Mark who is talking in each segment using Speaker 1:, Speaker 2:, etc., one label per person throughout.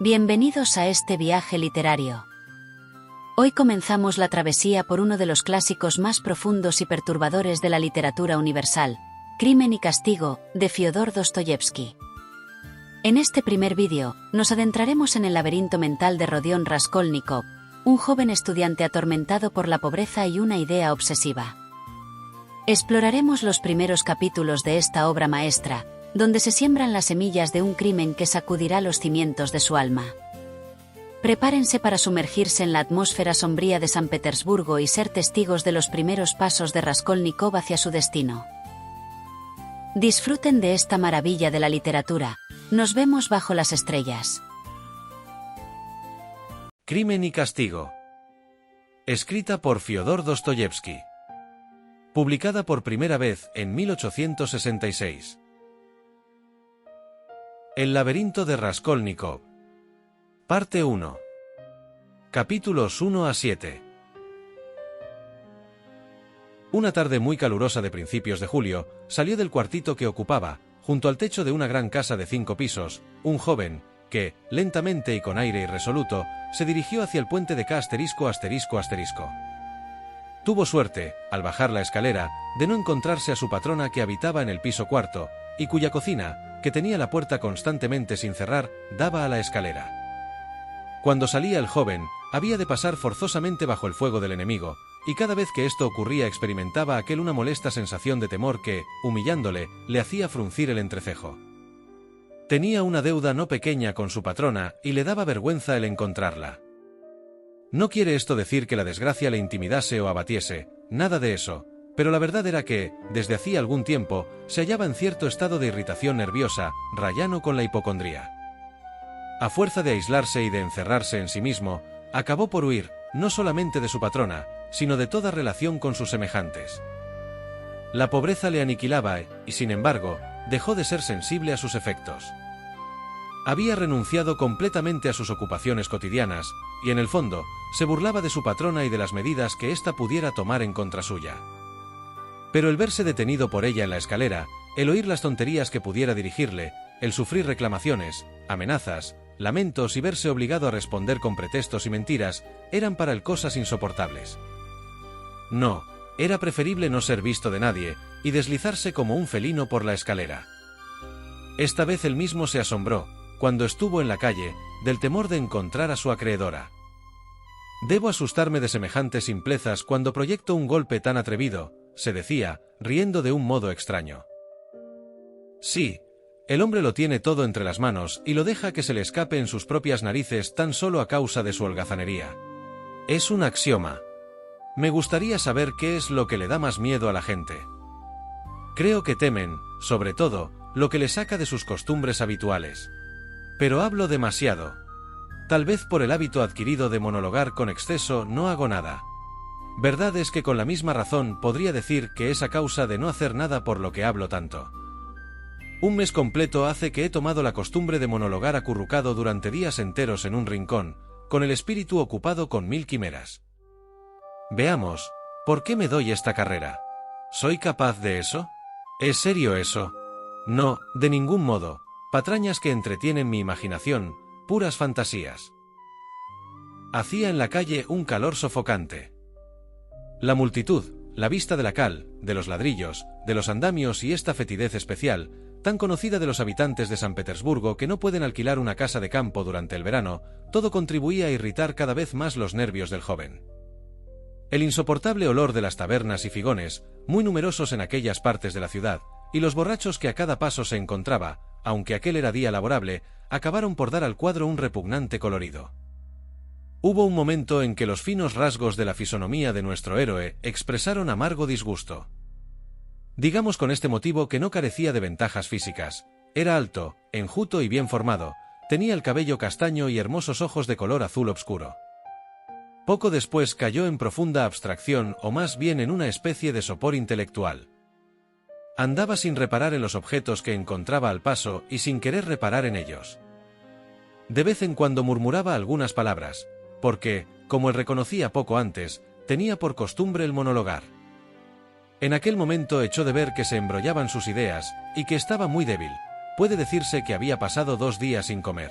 Speaker 1: Bienvenidos a este viaje literario. Hoy comenzamos la travesía por uno de los clásicos más profundos y perturbadores de la literatura universal, Crimen y Castigo, de Fyodor Dostoyevsky. En este primer vídeo, nos adentraremos en el laberinto mental de Rodion Raskolnikov, un joven estudiante atormentado por la pobreza y una idea obsesiva. Exploraremos los primeros capítulos de esta obra maestra, donde se siembran las semillas de un crimen que sacudirá los cimientos de su alma. Prepárense para sumergirse en la atmósfera sombría de San Petersburgo y ser testigos de los primeros pasos de Raskolnikov hacia su destino. Disfruten de esta maravilla de la literatura. Nos vemos bajo las estrellas.
Speaker 2: Crimen y Castigo. Escrita por Fyodor Dostoyevsky. Publicada por primera vez en 1866. El laberinto de Raskolnikov. Parte 1. Capítulos 1 a 7. Una tarde muy calurosa de principios de julio, salió del cuartito que ocupaba, junto al techo de una gran casa de 5 pisos, un joven, que, lentamente y con aire irresoluto, se dirigió hacia el puente de K******. Tuvo suerte, al bajar la escalera, de no encontrarse a su patrona que habitaba en el piso cuarto, y cuya cocina, que tenía la puerta constantemente sin cerrar, daba a la escalera. Cuando salía el joven, había de pasar forzosamente bajo el fuego del enemigo, y cada vez que esto ocurría experimentaba una molesta sensación de temor que, humillándole, le hacía fruncir el entrecejo. Tenía una deuda no pequeña con su patrona y le daba vergüenza el encontrarla. No quiere esto decir que la desgracia le intimidase o abatiese, nada de eso, pero la verdad era que, desde hacía algún tiempo, se hallaba en cierto estado de irritación nerviosa, rayano con la hipocondría. A fuerza de aislarse y de encerrarse en sí mismo, acabó por huir, no solamente de su patrona, sino de toda relación con sus semejantes. La pobreza le aniquilaba y, sin embargo, dejó de ser sensible a sus efectos. Había renunciado completamente a sus ocupaciones cotidianas, y en el fondo, se burlaba de su patrona y de las medidas que ésta pudiera tomar en contra suya. Pero el verse detenido por ella en la escalera, el oír las tonterías que pudiera dirigirle, el sufrir reclamaciones, amenazas, lamentos y verse obligado a responder con pretextos y mentiras, eran para él cosas insoportables. No, era preferible no ser visto de nadie, y deslizarse como un felino por la escalera. Esta vez él mismo se asombró, cuando estuvo en la calle, del temor de encontrar a su acreedora. «Debo asustarme de semejantes simplezas cuando proyecto un golpe tan atrevido», se decía, riendo de un modo extraño. Sí, el hombre lo tiene todo entre las manos y lo deja que se le escape en sus propias narices tan solo a causa de su holgazanería. Es un axioma. Me gustaría saber qué es lo que le da más miedo a la gente. Creo que temen, sobre todo, lo que le saca de sus costumbres habituales. Pero hablo demasiado. Tal vez por el hábito adquirido de monologar con exceso no hago nada. Verdad es que con la misma razón podría decir que es a causa de no hacer nada por lo que hablo tanto. Un mes completo hace que he tomado la costumbre de monologar acurrucado durante días enteros en un rincón, con el espíritu ocupado con 1000 quimeras. Veamos, ¿por qué me doy esta carrera? ¿Soy capaz de eso? ¿Es serio eso? No, de ningún modo. Patrañas que entretienen mi imaginación, puras fantasías. Hacía en la calle un calor sofocante. La multitud, la vista de la cal, de los ladrillos, de los andamios y esta fetidez especial, tan conocida de los habitantes de San Petersburgo que no pueden alquilar una casa de campo durante el verano, todo contribuía a irritar cada vez más los nervios del joven. El insoportable olor de las tabernas y figones, muy numerosos en aquellas partes de la ciudad, y los borrachos que a cada paso se encontraba, aunque aquel era día laborable, acabaron por dar al cuadro un repugnante colorido. Hubo un momento en que los finos rasgos de la fisonomía de nuestro héroe expresaron amargo disgusto. Digamos con este motivo que no carecía de ventajas físicas. Era alto, enjuto y bien formado, tenía el cabello castaño y hermosos ojos de color azul obscuro. Poco después cayó en profunda abstracción o más bien en una especie de sopor intelectual. Andaba sin reparar en los objetos que encontraba al paso y sin querer reparar en ellos. De vez en cuando murmuraba algunas palabras, porque, como él reconocía poco antes, tenía por costumbre el monologar. En aquel momento echó de ver que se embrollaban sus ideas, y que estaba muy débil. Puede decirse que había pasado 2 días sin comer.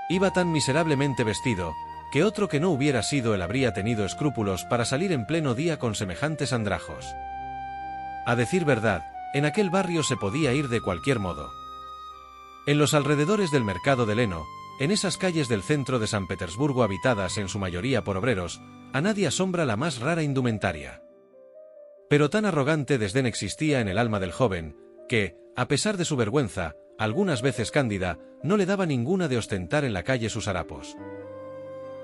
Speaker 2: Iba tan miserablemente vestido, que otro que no hubiera sido él habría tenido escrúpulos para salir en pleno día con semejantes andrajos. A decir verdad, en aquel barrio se podía ir de cualquier modo. En los alrededores del mercado de Leno, en esas calles del centro de San Petersburgo habitadas en su mayoría por obreros, a nadie asombra la más rara indumentaria. Pero tan arrogante desdén existía en el alma del joven, que, a pesar de su vergüenza, algunas veces cándida, no le daba ninguna de ostentar en la calle sus harapos.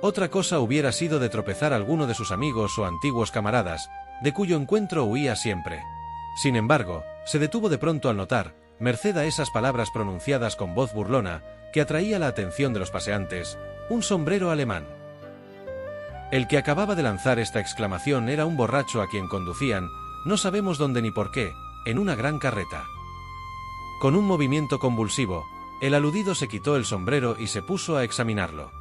Speaker 2: Otra cosa hubiera sido de tropezar alguno de sus amigos o antiguos camaradas, de cuyo encuentro huía siempre. Sin embargo, se detuvo de pronto al notar, merced a esas palabras pronunciadas con voz burlona, que atraía la atención de los paseantes, un sombrero alemán. El que acababa de lanzar esta exclamación era un borracho a quien conducían, no sabemos dónde ni por qué, en una gran carreta. Con un movimiento convulsivo, el aludido se quitó el sombrero y se puso a examinarlo.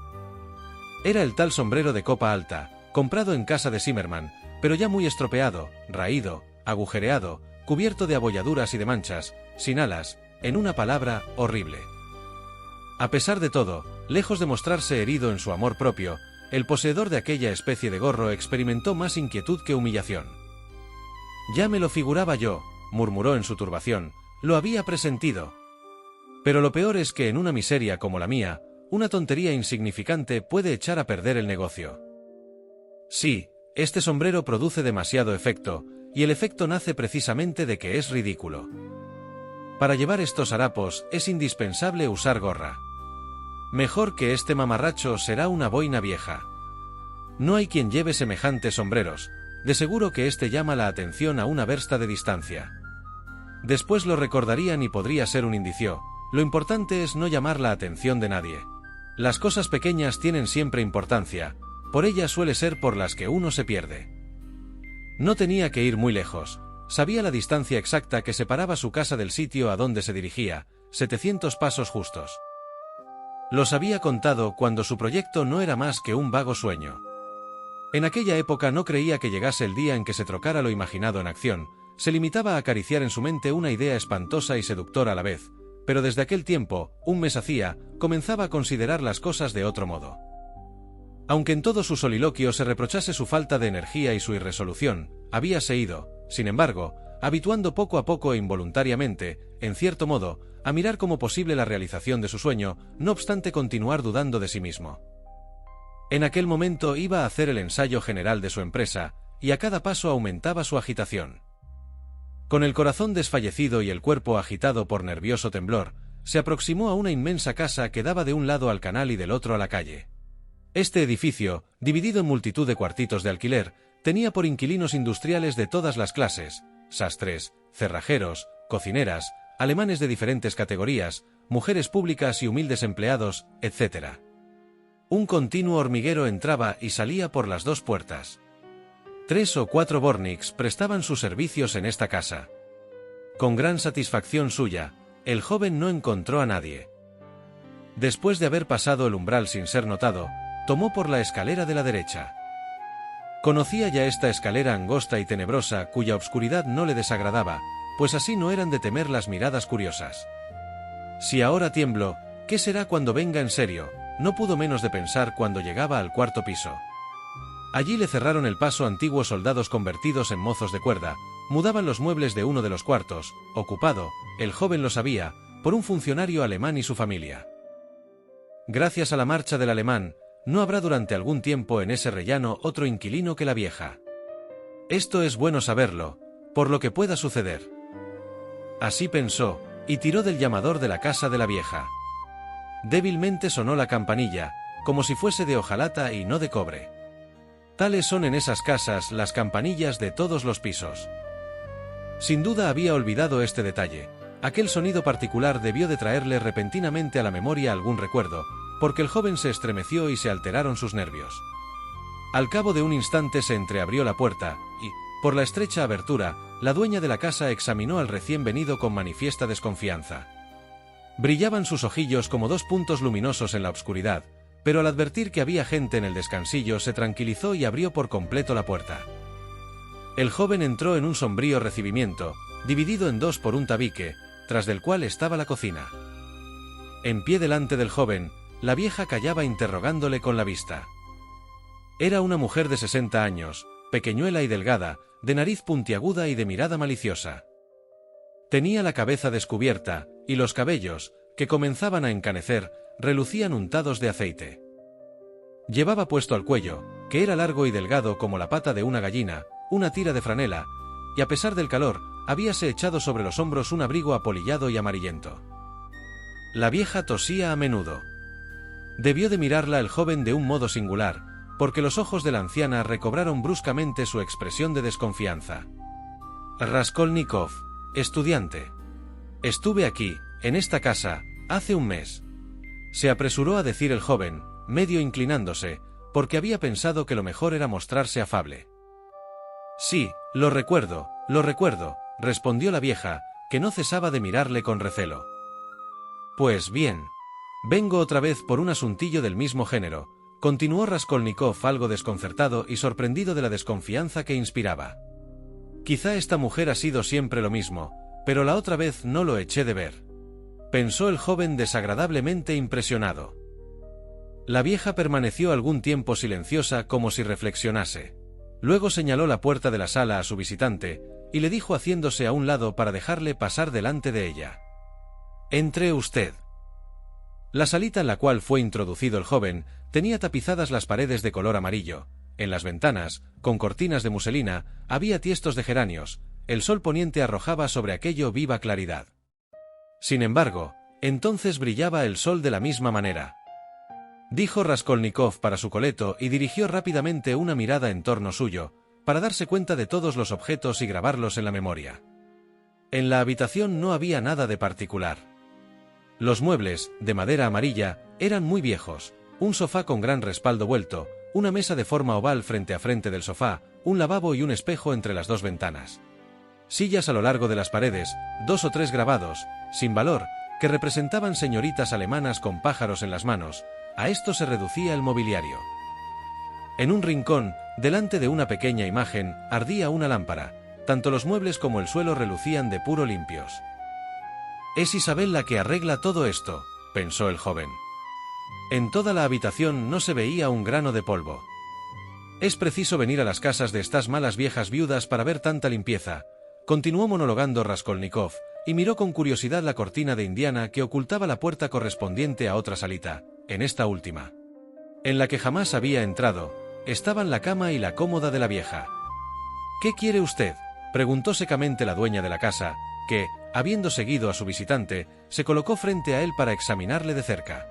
Speaker 2: Era el tal sombrero de copa alta, comprado en casa de Zimmermann, pero ya muy estropeado, raído, agujereado, cubierto de abolladuras y de manchas, sin alas, en una palabra, horrible. A pesar de todo, lejos de mostrarse herido en su amor propio, el poseedor de aquella especie de gorro experimentó más inquietud que humillación. «Ya me lo figuraba yo», murmuró en su turbación, «lo había presentido. Pero lo peor es que en una miseria como la mía, una tontería insignificante puede echar a perder el negocio. Sí, este sombrero produce demasiado efecto, y el efecto nace precisamente de que es ridículo. Para llevar estos harapos es indispensable usar gorra. Mejor que este mamarracho será una boina vieja. No hay quien lleve semejantes sombreros, de seguro que este llama la atención a una versta de distancia. Después lo recordarían y podría ser un indicio, lo importante es no llamar la atención de nadie. Las cosas pequeñas tienen siempre importancia, por ellas suele ser por las que uno se pierde». No tenía que ir muy lejos, sabía la distancia exacta que separaba su casa del sitio a donde se dirigía, 700 pasos justos. Los había contado cuando su proyecto no era más que un vago sueño. En aquella época no creía que llegase el día en que se trocara lo imaginado en acción, se limitaba a acariciar en su mente una idea espantosa y seductora a la vez, pero desde aquel tiempo, un mes hacía, comenzaba a considerar las cosas de otro modo. Aunque en todo su soliloquio se reprochase su falta de energía y su irresolución, habíase ido, sin embargo, habituando poco a poco e involuntariamente, en cierto modo, a mirar como posible la realización de su sueño, no obstante continuar dudando de sí mismo. En aquel momento iba a hacer el ensayo general de su empresa, y a cada paso aumentaba su agitación. Con el corazón desfallecido y el cuerpo agitado por nervioso temblor, se aproximó a una inmensa casa que daba de un lado al canal y del otro a la calle. Este edificio, dividido en multitud de cuartitos de alquiler, tenía por inquilinos industriales de todas las clases, sastres, cerrajeros, cocineras, alemanes de diferentes categorías, mujeres públicas y humildes empleados, etc. Un continuo hormiguero entraba y salía por las dos puertas. 3 o 4 Borniks prestaban sus servicios en esta casa. Con gran satisfacción suya, el joven no encontró a nadie. Después de haber pasado el umbral sin ser notado, tomó por la escalera de la derecha. Conocía ya esta escalera angosta y tenebrosa cuya obscuridad no le desagradaba, pues así no eran de temer las miradas curiosas. Si ahora tiemblo, ¿qué será cuando venga en serio? No pudo menos de pensar cuando llegaba al cuarto piso. Allí le cerraron el paso antiguos soldados convertidos en mozos de cuerda, mudaban los muebles de uno de los cuartos, ocupado, el joven lo sabía, por un funcionario alemán y su familia. Gracias a la marcha del alemán, no habrá durante algún tiempo en ese rellano otro inquilino que la vieja. Esto es bueno saberlo, por lo que pueda suceder. Así pensó, y tiró del llamador de la casa de la vieja. Débilmente sonó la campanilla, como si fuese de hojalata y no de cobre. Tales son en esas casas las campanillas de todos los pisos. Sin duda había olvidado este detalle. Aquel sonido particular debió de traerle repentinamente a la memoria algún recuerdo, porque el joven se estremeció y se alteraron sus nervios. Al cabo de un instante se entreabrió la puerta, y, por la estrecha abertura, la dueña de la casa examinó al recién venido con manifiesta desconfianza. Brillaban sus ojillos como 2 puntos luminosos en la oscuridad, pero al advertir que había gente en el descansillo se tranquilizó y abrió por completo la puerta. El joven entró en un sombrío recibimiento, dividido en 2 por un tabique, tras del cual estaba la cocina. En pie delante del joven, la vieja callaba interrogándole con la vista. Era una mujer de 60 años, pequeñuela y delgada, de nariz puntiaguda y de mirada maliciosa. Tenía la cabeza descubierta, y los cabellos, que comenzaban a encanecer, relucían untados de aceite. Llevaba puesto al cuello, que era largo y delgado como la pata de una gallina, una tira de franela, y a pesar del calor, habíase echado sobre los hombros un abrigo apolillado y amarillento. La vieja tosía a menudo. Debió de mirarla el joven de un modo singular, porque los ojos de la anciana recobraron bruscamente su expresión de desconfianza. Raskolnikov, estudiante. Estuve aquí, en esta casa, hace un mes. Se apresuró a decir el joven, medio inclinándose, porque había pensado que lo mejor era mostrarse afable. Sí, lo recuerdo, respondió la vieja, que no cesaba de mirarle con recelo. Pues bien. Vengo otra vez por un asuntillo del mismo género, continuó Raskolnikov algo desconcertado y sorprendido de la desconfianza que inspiraba. Quizá esta mujer ha sido siempre lo mismo, pero la otra vez no lo eché de ver. Pensó el joven desagradablemente impresionado. La vieja permaneció algún tiempo silenciosa como si reflexionase. Luego señaló la puerta de la sala a su visitante, y le dijo haciéndose a un lado para dejarle pasar delante de ella. «Entre usted». La salita en la cual fue introducido el joven tenía tapizadas las paredes de color amarillo. En las ventanas, con cortinas de muselina, había tiestos de geranios. El sol poniente arrojaba sobre aquello viva claridad. Sin embargo, entonces brillaba el sol de la misma manera. Dijo Raskolnikov para su coleto y dirigió rápidamente una mirada en torno suyo, para darse cuenta de todos los objetos y grabarlos en la memoria. En la habitación no había nada de particular. Los muebles, de madera amarilla, eran muy viejos, un sofá con gran respaldo vuelto, una mesa de forma oval frente a frente del sofá, un lavabo y un espejo entre las dos ventanas. Sillas a lo largo de las paredes, 2 o 3 grabados, sin valor, que representaban señoritas alemanas con pájaros en las manos. A esto se reducía el mobiliario. En un rincón, delante de una pequeña imagen, ardía una lámpara. Tanto los muebles como el suelo relucían de puro limpios. «Es Isabel la que arregla todo esto», pensó el joven. En toda la habitación no se veía un grano de polvo. «Es preciso venir a las casas de estas malas viejas viudas para ver tanta limpieza», continuó monologando Raskolnikov, y miró con curiosidad la cortina de indiana que ocultaba la puerta correspondiente a otra salita. En esta última, en la que jamás había entrado, estaban la cama y la cómoda de la vieja. «¿Qué quiere usted?», preguntó secamente la dueña de la casa, que, habiendo seguido a su visitante, se colocó frente a él para examinarle de cerca.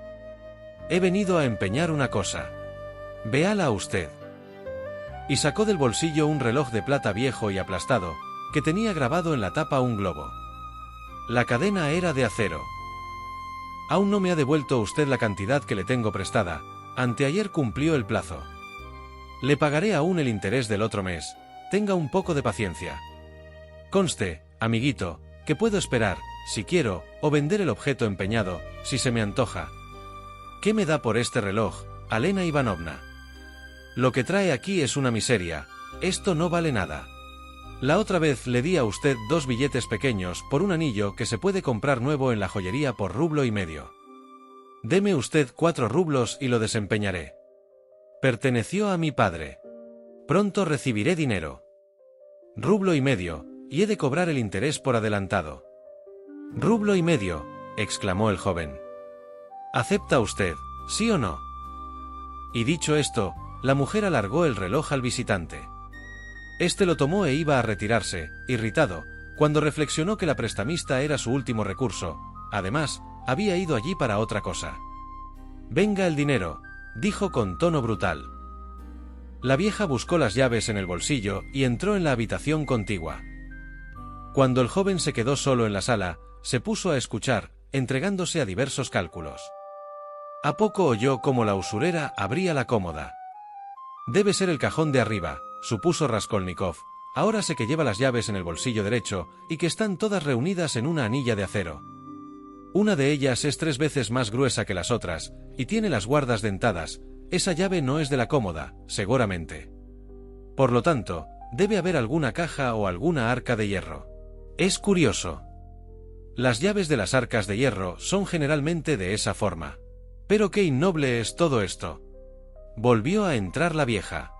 Speaker 2: «He venido a empeñar una cosa. Véala usted». Y sacó del bolsillo un reloj de plata viejo y aplastado, que tenía grabado en la tapa un globo. La cadena era de acero. «Aún no me ha devuelto usted la cantidad que le tengo prestada. Anteayer cumplió el plazo. Le pagaré aún el interés del otro mes. Tenga un poco de paciencia. Conste, amiguito, que puedo esperar, si quiero, o vender el objeto empeñado, si se me antoja. ¿Qué me da por este reloj, Alena Ivanovna? Lo que trae aquí es una miseria. Esto no vale nada. La otra vez le di a usted 2 billetes pequeños por un anillo que se puede comprar nuevo en la joyería por 1,5 rublos. Deme usted 4 rublos y lo desempeñaré. Perteneció a mi padre. Pronto recibiré dinero. 1,5 rublos, y he de cobrar el interés por adelantado». «1,5 rublos», exclamó el joven. «¿Acepta usted, sí o no?». Y dicho esto, la mujer alargó el reloj al visitante. Este lo tomó e iba a retirarse, irritado, cuando reflexionó que la prestamista era su último recurso. Además, había ido allí para otra cosa. «Venga el dinero», dijo con tono brutal. La vieja buscó las llaves en el bolsillo y entró en la habitación contigua. Cuando el joven se quedó solo en la sala, se puso a escuchar, entregándose a diversos cálculos. A poco oyó cómo la usurera abría la cómoda. «Debe ser el cajón de arriba», supuso Raskolnikov. «Ahora sé que lleva las llaves en el bolsillo derecho y que están todas reunidas en una anilla de acero. Una de ellas es 3 veces más gruesa que las otras, y tiene las guardas dentadas. Esa llave no es de la cómoda, seguramente. Por lo tanto, debe haber alguna caja o alguna arca de hierro. Es curioso. Las llaves de las arcas de hierro son generalmente de esa forma. Pero qué innoble es todo esto. Volvió a entrar la vieja.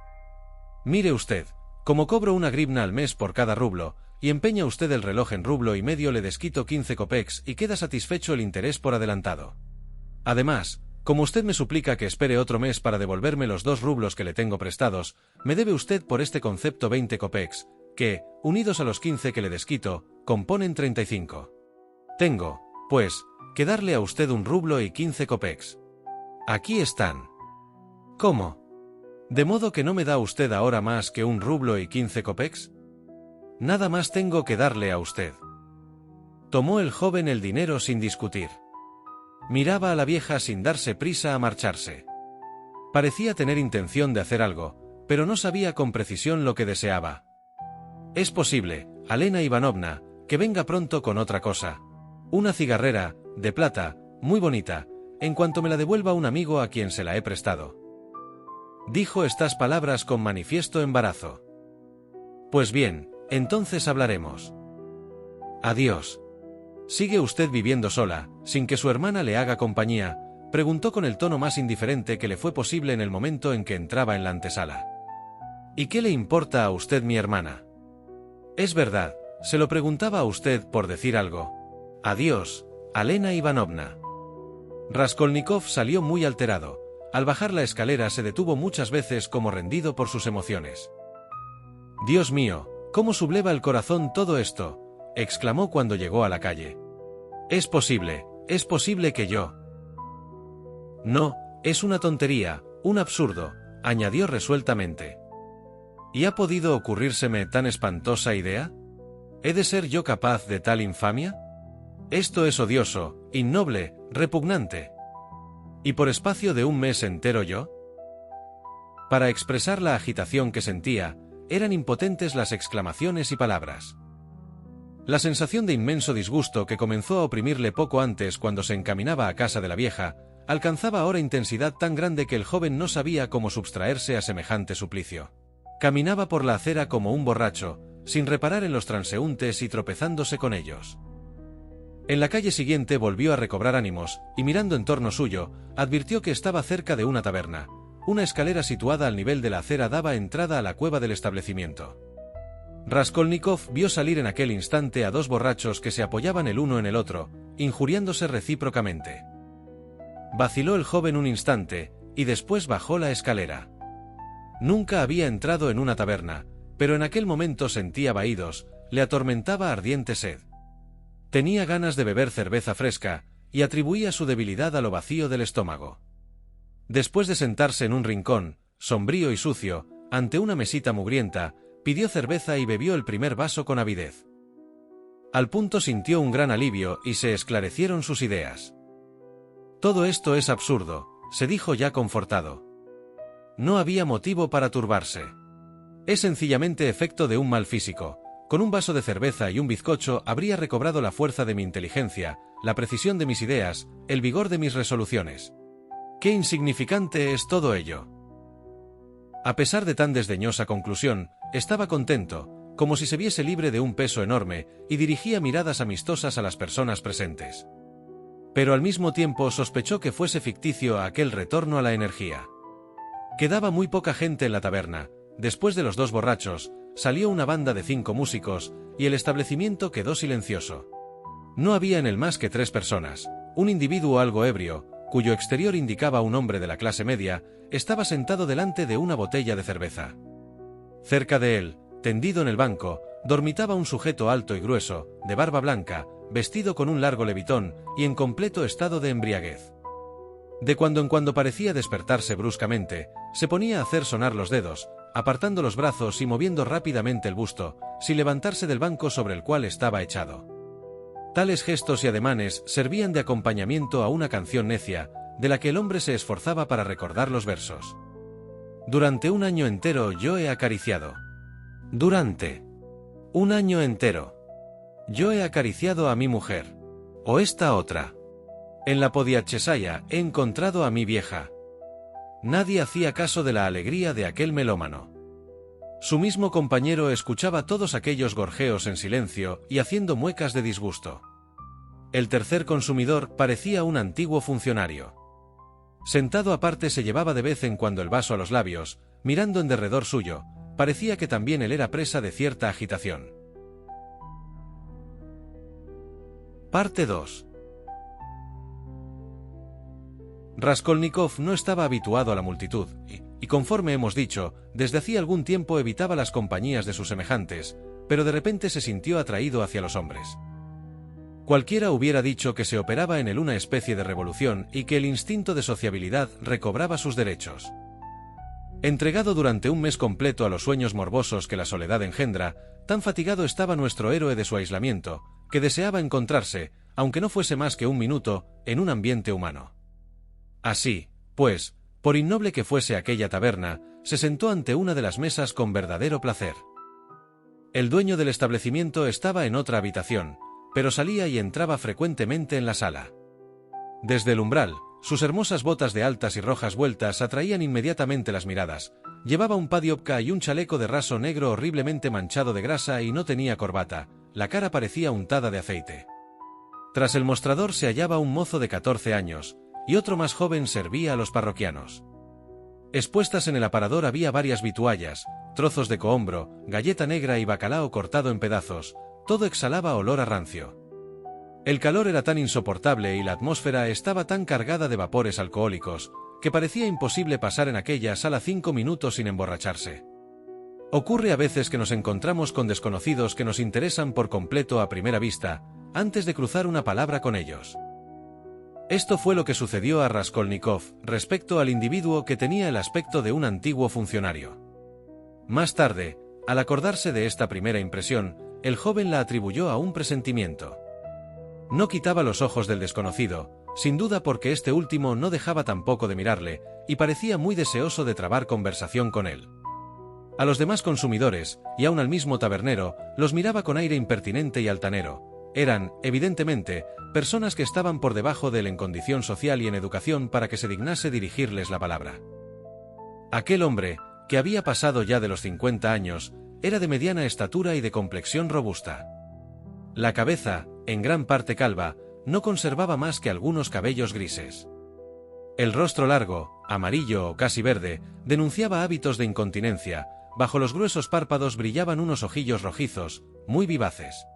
Speaker 2: Mire usted, como cobro una grivna al mes por cada rublo, y empeña usted el reloj en rublo y medio, le desquito 15 copecs y queda satisfecho el interés por adelantado. Además, como usted me suplica que espere otro mes para devolverme los 2 rublos que le tengo prestados, me debe usted por este concepto 20 copecs, que, unidos a los 15 que le desquito, componen 35. Tengo, pues, que darle a usted 1 rublo y 15 copecs. Aquí están. ¿Cómo? ¿De modo que no me da usted ahora más que 1 rublo y 15 copecs? Nada más tengo que darle a usted. Tomó el joven el dinero sin discutir. Miraba a la vieja sin darse prisa a marcharse. Parecía tener intención de hacer algo, pero no sabía con precisión lo que deseaba. Es posible, Alena Ivanovna, que venga pronto con otra cosa. Una cigarrera, de plata, muy bonita, en cuanto me la devuelva un amigo a quien se la he prestado. Dijo estas palabras con manifiesto embarazo. Pues bien, entonces hablaremos. Adiós. ¿Sigue usted viviendo sola, sin que su hermana le haga compañía?, preguntó con el tono más indiferente que le fue posible en el momento en que entraba en la antesala. ¿Y qué le importa a usted mi hermana? Es verdad, se lo preguntaba a usted por decir algo. Adiós, Alena Ivanovna. Raskolnikov salió muy alterado. Al bajar la escalera se detuvo muchas veces como rendido por sus emociones. Dios mío, cómo subleva el corazón todo esto, exclamó cuando llegó a la calle. Es posible que yo... No, es una tontería, un absurdo, añadió resueltamente. ¿Y ha podido ocurrírseme tan espantosa idea? ¿He de ser yo capaz de tal infamia? Esto es odioso, innoble, repugnante. ¿Y por espacio de 1 mes entero yo? Para expresar la agitación que sentía, eran impotentes las exclamaciones y palabras. La sensación de inmenso disgusto que comenzó a oprimirle poco antes cuando se encaminaba a casa de la vieja, alcanzaba ahora intensidad tan grande que el joven no sabía cómo subtraerse a semejante suplicio. Caminaba por la acera como un borracho, sin reparar en los transeúntes y tropezándose con ellos. En la calle siguiente volvió a recobrar ánimos, y mirando en torno suyo, advirtió que estaba cerca de una taberna. Una escalera situada al nivel de la acera daba entrada a la cueva del establecimiento. Raskolnikov vio salir en aquel instante a 2 borrachos que se apoyaban el uno en el otro, injuriándose recíprocamente. Vaciló el joven un instante, y después bajó la escalera. Nunca había entrado en una taberna, pero en aquel momento sentía vahidos, le atormentaba ardiente sed. Tenía ganas de beber cerveza fresca, y atribuía su debilidad a lo vacío del estómago. Después de sentarse en un rincón, sombrío y sucio, ante una mesita mugrienta, pidió cerveza y bebió el primer vaso con avidez. Al punto sintió un gran alivio y se esclarecieron sus ideas. Todo esto es absurdo, se dijo ya confortado. No había motivo para turbarse. Es sencillamente efecto de un mal físico. Con un vaso de cerveza y un bizcocho habría recobrado la fuerza de mi inteligencia, la precisión de mis ideas, el vigor de mis resoluciones. ¡Qué insignificante es todo ello! A pesar de tan desdeñosa conclusión, estaba contento, como si se viese libre de un peso enorme, y dirigía miradas amistosas a las personas presentes. Pero al mismo tiempo sospechó que fuese ficticio aquel retorno a la energía. Quedaba muy poca gente en la taberna. Después de los 2 borrachos, salió una banda de 5 músicos, y el establecimiento quedó silencioso. No había en él más que 3 personas. Un individuo algo ebrio, cuyo exterior indicaba un hombre de la clase media, estaba sentado delante de una botella de cerveza. Cerca de él, tendido en el banco, dormitaba un sujeto alto y grueso, de barba blanca, vestido con un largo levitón, y en completo estado de embriaguez. De cuando en cuando parecía despertarse bruscamente, se ponía a hacer sonar los dedos, apartando los brazos y moviendo rápidamente el busto, sin levantarse del banco sobre el cual estaba echado. Tales gestos y ademanes servían de acompañamiento a una canción necia, de la que el hombre se esforzaba para recordar los versos. Durante 1 año entero yo he acariciado. Durante 1 año entero yo he acariciado a mi mujer. O esta otra. En la Podiachesaya he encontrado a mi vieja. Nadie hacía caso de la alegría de aquel melómano. Su mismo compañero escuchaba todos aquellos gorjeos en silencio y haciendo muecas de disgusto. El tercer consumidor parecía un antiguo funcionario. Sentado aparte se llevaba de vez en cuando el vaso a los labios, mirando en derredor suyo, parecía que también él era presa de cierta agitación. Parte 2. Raskolnikov no estaba habituado a la multitud, y conforme hemos dicho, desde hacía algún tiempo evitaba las compañías de sus semejantes, pero de repente se sintió atraído hacia los hombres. Cualquiera hubiera dicho que se operaba en él una especie de revolución y que el instinto de sociabilidad recobraba sus derechos. Entregado durante un mes completo a los sueños morbosos que la soledad engendra, tan fatigado estaba nuestro héroe de su aislamiento, que deseaba encontrarse, aunque no fuese más que un minuto, en un ambiente humano. Así, pues, por innoble que fuese aquella taberna, se sentó ante una de las mesas con verdadero placer. El dueño del establecimiento estaba en otra habitación, pero salía y entraba frecuentemente en la sala. Desde el umbral, sus hermosas botas de altas y rojas vueltas atraían inmediatamente las miradas. Llevaba un padiopka y un chaleco de raso negro horriblemente manchado de grasa y no tenía corbata, la cara parecía untada de aceite. Tras el mostrador se hallaba un mozo de 14 años, y otro más joven servía a los parroquianos. Expuestas en el aparador había varias vituallas, trozos de cohombro, galleta negra y bacalao cortado en pedazos, todo exhalaba olor a rancio. El calor era tan insoportable y la atmósfera estaba tan cargada de vapores alcohólicos, que parecía imposible pasar en aquella sala 5 minutos sin emborracharse. Ocurre a veces que nos encontramos con desconocidos que nos interesan por completo a primera vista, antes de cruzar una palabra con ellos. Esto fue lo que sucedió a Raskolnikov respecto al individuo que tenía el aspecto de un antiguo funcionario. Más tarde, al acordarse de esta primera impresión, el joven la atribuyó a un presentimiento. No quitaba los ojos del desconocido, sin duda porque este último no dejaba tampoco de mirarle, y parecía muy deseoso de trabar conversación con él. A los demás consumidores, y aun al mismo tabernero, los miraba con aire impertinente y altanero. Eran, evidentemente, personas que estaban por debajo de él en condición social y en educación para que se dignase dirigirles la palabra. Aquel hombre, que había pasado ya de los 50 años, era de mediana estatura y de complexión robusta. La cabeza, en gran parte calva, no conservaba más que algunos cabellos grises. El rostro largo, amarillo o casi verde, denunciaba hábitos de incontinencia. Bajo los gruesos párpados brillaban unos ojillos rojizos, muy vivaces.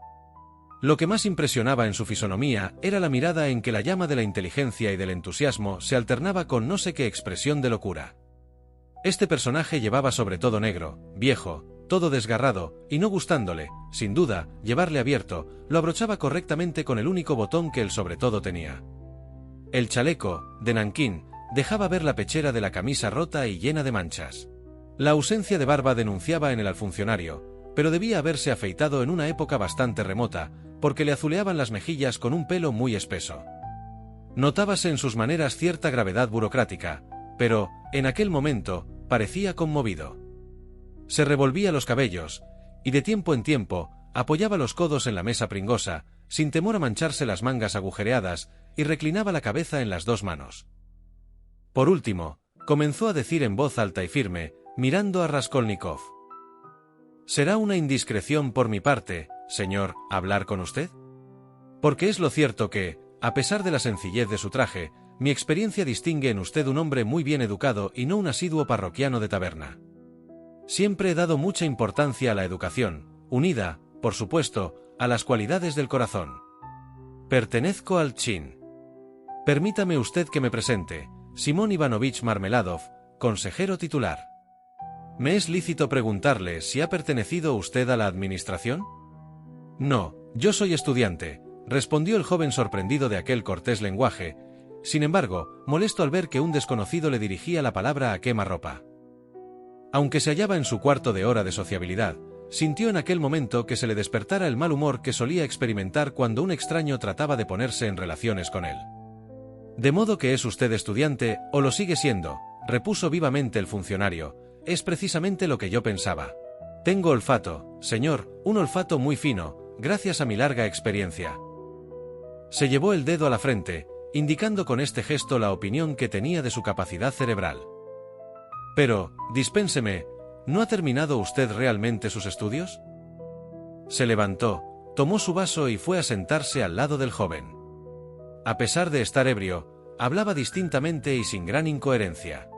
Speaker 2: Lo que más impresionaba en su fisonomía era la mirada en que la llama de la inteligencia y del entusiasmo se alternaba con no sé qué expresión de locura. Este personaje llevaba sobre todo negro, viejo, todo desgarrado, y no gustándole, sin duda, llevarle abierto, lo abrochaba correctamente con el único botón que el sobretodo tenía. El chaleco, de nankín, dejaba ver la pechera de la camisa rota y llena de manchas. La ausencia de barba denunciaba en él al funcionario, pero debía haberse afeitado en una época bastante remota, porque le azuleaban las mejillas con un pelo muy espeso. Notábase en sus maneras cierta gravedad burocrática, pero, en aquel momento, parecía conmovido. Se revolvía los cabellos, y de tiempo en tiempo, apoyaba los codos en la mesa pringosa, sin temor a mancharse las mangas agujereadas, y reclinaba la cabeza en las dos manos. Por último, comenzó a decir en voz alta y firme, mirando a Raskolnikov: «¿Será una indiscreción por mi parte, señor, hablar con usted? Porque es lo cierto que, a pesar de la sencillez de su traje, mi experiencia distingue en usted un hombre muy bien educado y no un asiduo parroquiano de taberna. Siempre he dado mucha importancia a la educación, unida, por supuesto, a las cualidades del corazón. Pertenezco al Chin. Permítame usted que me presente, Simón Ivanovich Marmeladov, consejero titular. ¿Me es lícito preguntarle si ha pertenecido usted a la administración?» «No, yo soy estudiante», respondió el joven sorprendido de aquel cortés lenguaje, sin embargo, molesto al ver que un desconocido le dirigía la palabra a quemarropa. Aunque se hallaba en su cuarto de hora de sociabilidad, sintió en aquel momento que se le despertara el mal humor que solía experimentar cuando un extraño trataba de ponerse en relaciones con él. «De modo que es usted estudiante, o lo sigue siendo», repuso vivamente el funcionario. «Es precisamente lo que yo pensaba. Tengo olfato, señor, un olfato muy fino, gracias a mi larga experiencia». Se llevó el dedo a la frente, indicando con este gesto la opinión que tenía de su capacidad cerebral. «Pero, dispénseme, ¿no ha terminado usted realmente sus estudios?» Se levantó, tomó su vaso y fue a sentarse al lado del joven. A pesar de estar ebrio, hablaba distintamente y sin gran incoherencia.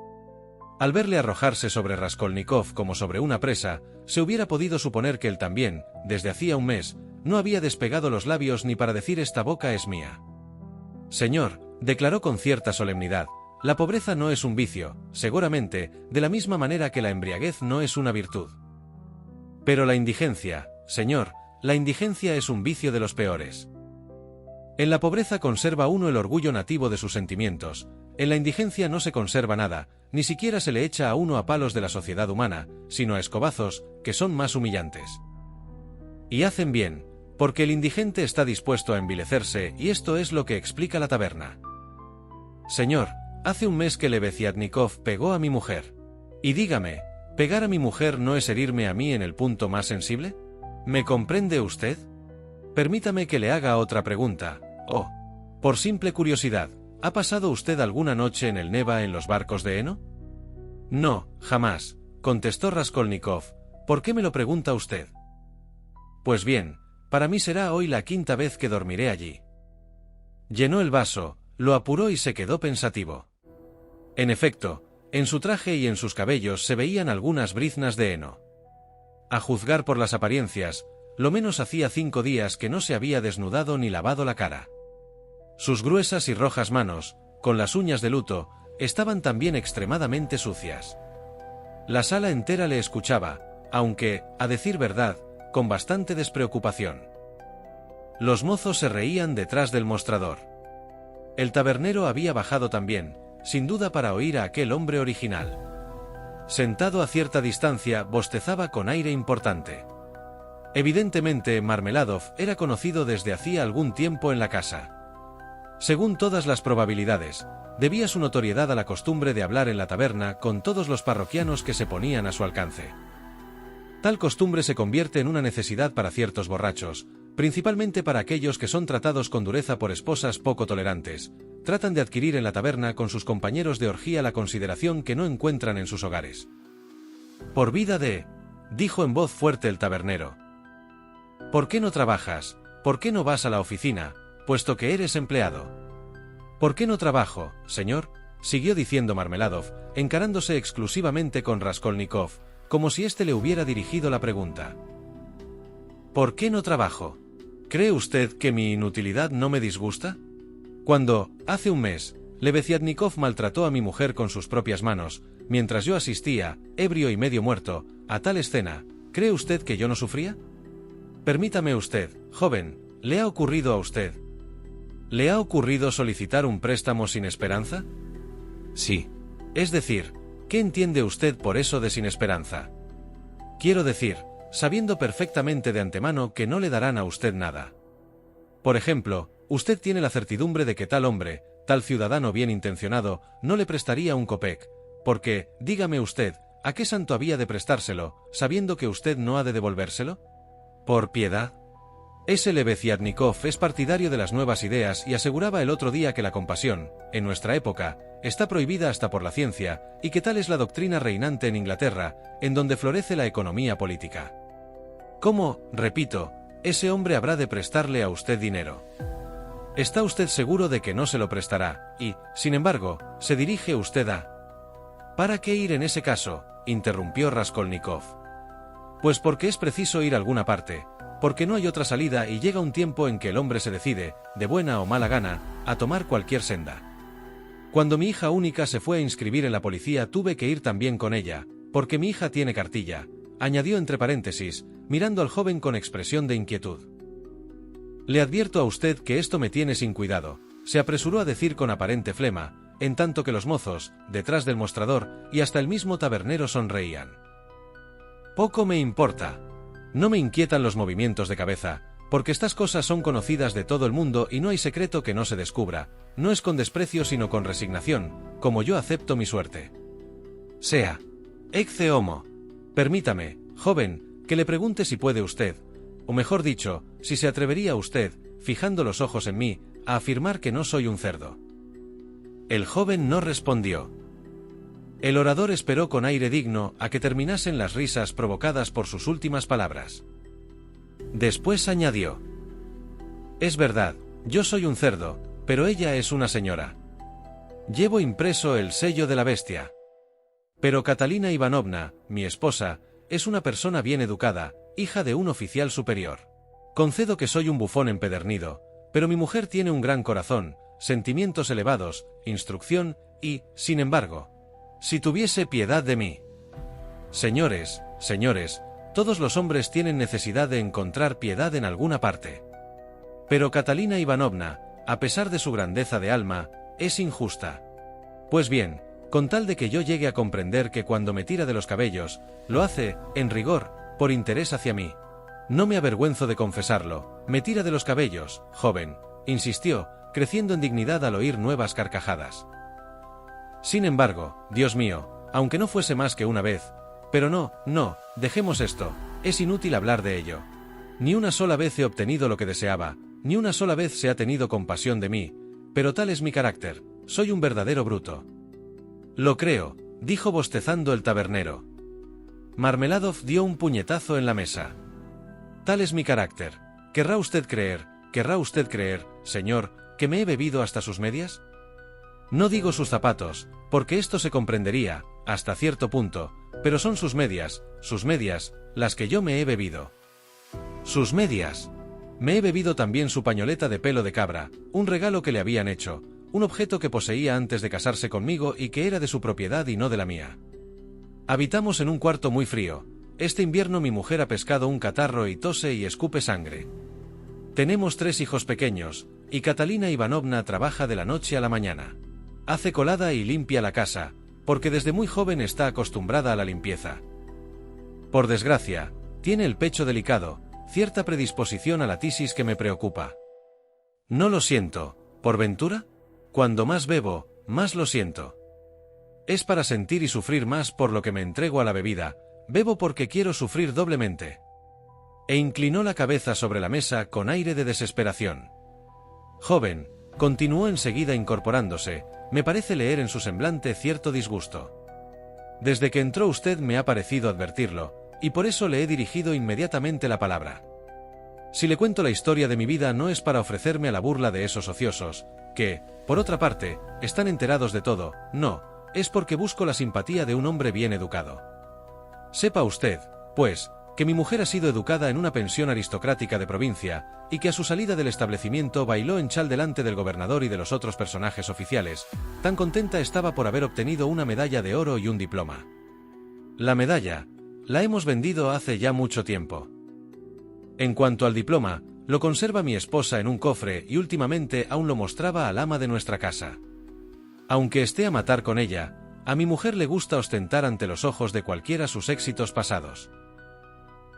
Speaker 2: Al verle arrojarse sobre Raskolnikov como sobre una presa, se hubiera podido suponer que él también, desde hacía un mes, no había despegado los labios ni para decir «esta boca es mía». «Señor», declaró con cierta solemnidad, «la pobreza no es un vicio, seguramente, de la misma manera que la embriaguez no es una virtud. Pero la indigencia, señor, la indigencia es un vicio de los peores. En la pobreza conserva uno el orgullo nativo de sus sentimientos, en la indigencia no se conserva nada, ni siquiera se le echa a uno a palos de la sociedad humana, sino a escobazos, que son más humillantes. Y hacen bien, porque el indigente está dispuesto a envilecerse y esto es lo que explica la taberna. Señor, hace un mes que Lebeziatnikov pegó a mi mujer. Y dígame, ¿pegar a mi mujer no es herirme a mí en el punto más sensible? ¿Me comprende usted? Permítame que le haga otra pregunta. Oh, por simple curiosidad, ¿ha pasado usted alguna noche en el Neva en los barcos de heno? No, jamás, contestó Raskolnikov. ¿Por qué me lo pregunta usted? Pues bien, para mí será hoy la quinta vez que dormiré allí. Llenó el vaso, lo apuró y se quedó pensativo. En efecto, en su traje y en sus cabellos se veían algunas briznas de heno. A juzgar por las apariencias, lo menos hacía 5 días que no se había desnudado ni lavado la cara. Sus gruesas y rojas manos, con las uñas de luto, estaban también extremadamente sucias. La sala entera le escuchaba, aunque, a decir verdad, con bastante despreocupación. Los mozos se reían detrás del mostrador. El tabernero había bajado también, sin duda para oír a aquel hombre original. Sentado a cierta distancia, bostezaba con aire importante. Evidentemente, Marmeladov era conocido desde hacía algún tiempo en la casa. Según todas las probabilidades, debía su notoriedad a la costumbre de hablar en la taberna con todos los parroquianos que se ponían a su alcance. Tal costumbre se convierte en una necesidad para ciertos borrachos, principalmente para aquellos que son tratados con dureza por esposas poco tolerantes. Tratan de adquirir en la taberna con sus compañeros de orgía la consideración que no encuentran en sus hogares. «Por vida de», dijo en voz fuerte el tabernero. «¿Por qué no trabajas? ¿Por qué no vas a la oficina, puesto que eres empleado?» «¿Por qué no trabajo, señor?», siguió diciendo Marmeladov, encarándose exclusivamente con Raskolnikov, como si éste le hubiera dirigido la pregunta. «¿Por qué no trabajo? ¿Cree usted que mi inutilidad no me disgusta? Cuando, hace un mes, Lebeziatnikov maltrató a mi mujer con sus propias manos, mientras yo asistía, ebrio y medio muerto, a tal escena, ¿cree usted que yo no sufría? Permítame usted, joven, ¿le ha ocurrido a usted? ¿Le ha ocurrido solicitar un préstamo sin esperanza? Sí. Es decir, ¿qué entiende usted por eso de sin esperanza? Quiero decir, sabiendo perfectamente de antemano que no le darán a usted nada. Por ejemplo, usted tiene la certidumbre de que tal hombre, tal ciudadano bien intencionado, no le prestaría un kopek, porque, dígame usted, ¿a qué santo había de prestárselo, sabiendo que usted no ha de devolvérselo? ¿Por piedad? Ese Lebeziatnikov es partidario de las nuevas ideas y aseguraba el otro día que la compasión, en nuestra época, está prohibida hasta por la ciencia, y que tal es la doctrina reinante en Inglaterra, en donde florece la economía política. ¿Cómo, repito, ese hombre habrá de prestarle a usted dinero? ¿Está usted seguro de que no se lo prestará, y, sin embargo, se dirige usted a...? ¿Para qué ir en ese caso?, interrumpió Raskolnikov. Pues porque es preciso ir a alguna parte, porque no hay otra salida y llega un tiempo en que el hombre se decide, de buena o mala gana, a tomar cualquier senda. Cuando mi hija única se fue a inscribir en la policía tuve que ir también con ella, porque mi hija tiene cartilla, añadió entre paréntesis, mirando al joven con expresión de inquietud. Le advierto a usted que esto me tiene sin cuidado, se apresuró a decir con aparente flema, en tanto que los mozos, detrás del mostrador, y hasta el mismo tabernero sonreían. Poco me importa. No me inquietan los movimientos de cabeza, porque estas cosas son conocidas de todo el mundo y no hay secreto que no se descubra, no es con desprecio sino con resignación, como yo acepto mi suerte. Sea. Ecce homo. Permítame, joven, que le pregunte si puede usted, o mejor dicho, si se atrevería usted, fijando los ojos en mí, a afirmar que no soy un cerdo. El joven no respondió. El orador esperó con aire digno a que terminasen las risas provocadas por sus últimas palabras. Después añadió: «Es verdad, yo soy un cerdo, pero ella es una señora. Llevo impreso el sello de la bestia. Pero Catalina Ivanovna, mi esposa, es una persona bien educada, hija de un oficial superior. Concedo que soy un bufón empedernido, pero mi mujer tiene un gran corazón, sentimientos elevados, instrucción y, sin embargo, si tuviese piedad de mí. Señores, todos los hombres tienen necesidad de encontrar piedad en alguna parte. Pero Catalina Ivanovna, a pesar de su grandeza de alma, es injusta. Pues bien, con tal de que yo llegue a comprender que cuando me tira de los cabellos, lo hace, en rigor, por interés hacia mí. No me avergüenzo de confesarlo, me tira de los cabellos, joven, insistió, creciendo en dignidad al oír nuevas carcajadas. Sin embargo, Dios mío, aunque no fuese más que una vez, pero no, dejemos esto, es inútil hablar de ello. Ni una sola vez he obtenido lo que deseaba, ni una sola vez se ha tenido compasión de mí, pero tal es mi carácter, soy un verdadero bruto. Lo creo, dijo bostezando el tabernero. Marmeladov dio un puñetazo en la mesa. Tal es mi carácter. ¿Querrá usted creer, señor, que me he bebido hasta sus medias? No digo sus zapatos, porque esto se comprendería, hasta cierto punto, pero son sus medias, las que yo me he bebido. Sus medias. Me he bebido también su pañoleta de pelo de cabra, un regalo que le habían hecho, un objeto que poseía antes de casarse conmigo y que era de su propiedad y no de la mía. Habitamos en un cuarto muy frío. Este invierno mi mujer ha pescado un catarro y tose y escupe sangre. Tenemos 3 hijos pequeños, y Catalina Ivanovna trabaja de la noche a la mañana. Hace colada y limpia la casa, porque desde muy joven está acostumbrada a la limpieza. Por desgracia, tiene el pecho delicado, cierta predisposición a la tisis que me preocupa. No lo siento, ¿por ventura? Cuando más bebo, más lo siento. Es para sentir y sufrir más por lo que me entrego a la bebida, bebo porque quiero sufrir doblemente. E inclinó la cabeza sobre la mesa con aire de desesperación. Joven, continuó enseguida incorporándose, me parece leer en su semblante cierto disgusto. Desde que entró usted me ha parecido advertirlo, y por eso le he dirigido inmediatamente la palabra. Si le cuento la historia de mi vida no es para ofrecerme a la burla de esos ociosos, que, por otra parte, están enterados de todo, no, es porque busco la simpatía de un hombre bien educado. Sepa usted, pues, que mi mujer ha sido educada en una pensión aristocrática de provincia, y que a su salida del establecimiento bailó en chal delante del gobernador y de los otros personajes oficiales, tan contenta estaba por haber obtenido una medalla de oro y un diploma. La medalla, la hemos vendido hace ya mucho tiempo. En cuanto al diploma, lo conserva mi esposa en un cofre y últimamente aún lo mostraba al ama de nuestra casa. Aunque esté a matar con ella, a mi mujer le gusta ostentar ante los ojos de cualquiera sus éxitos pasados.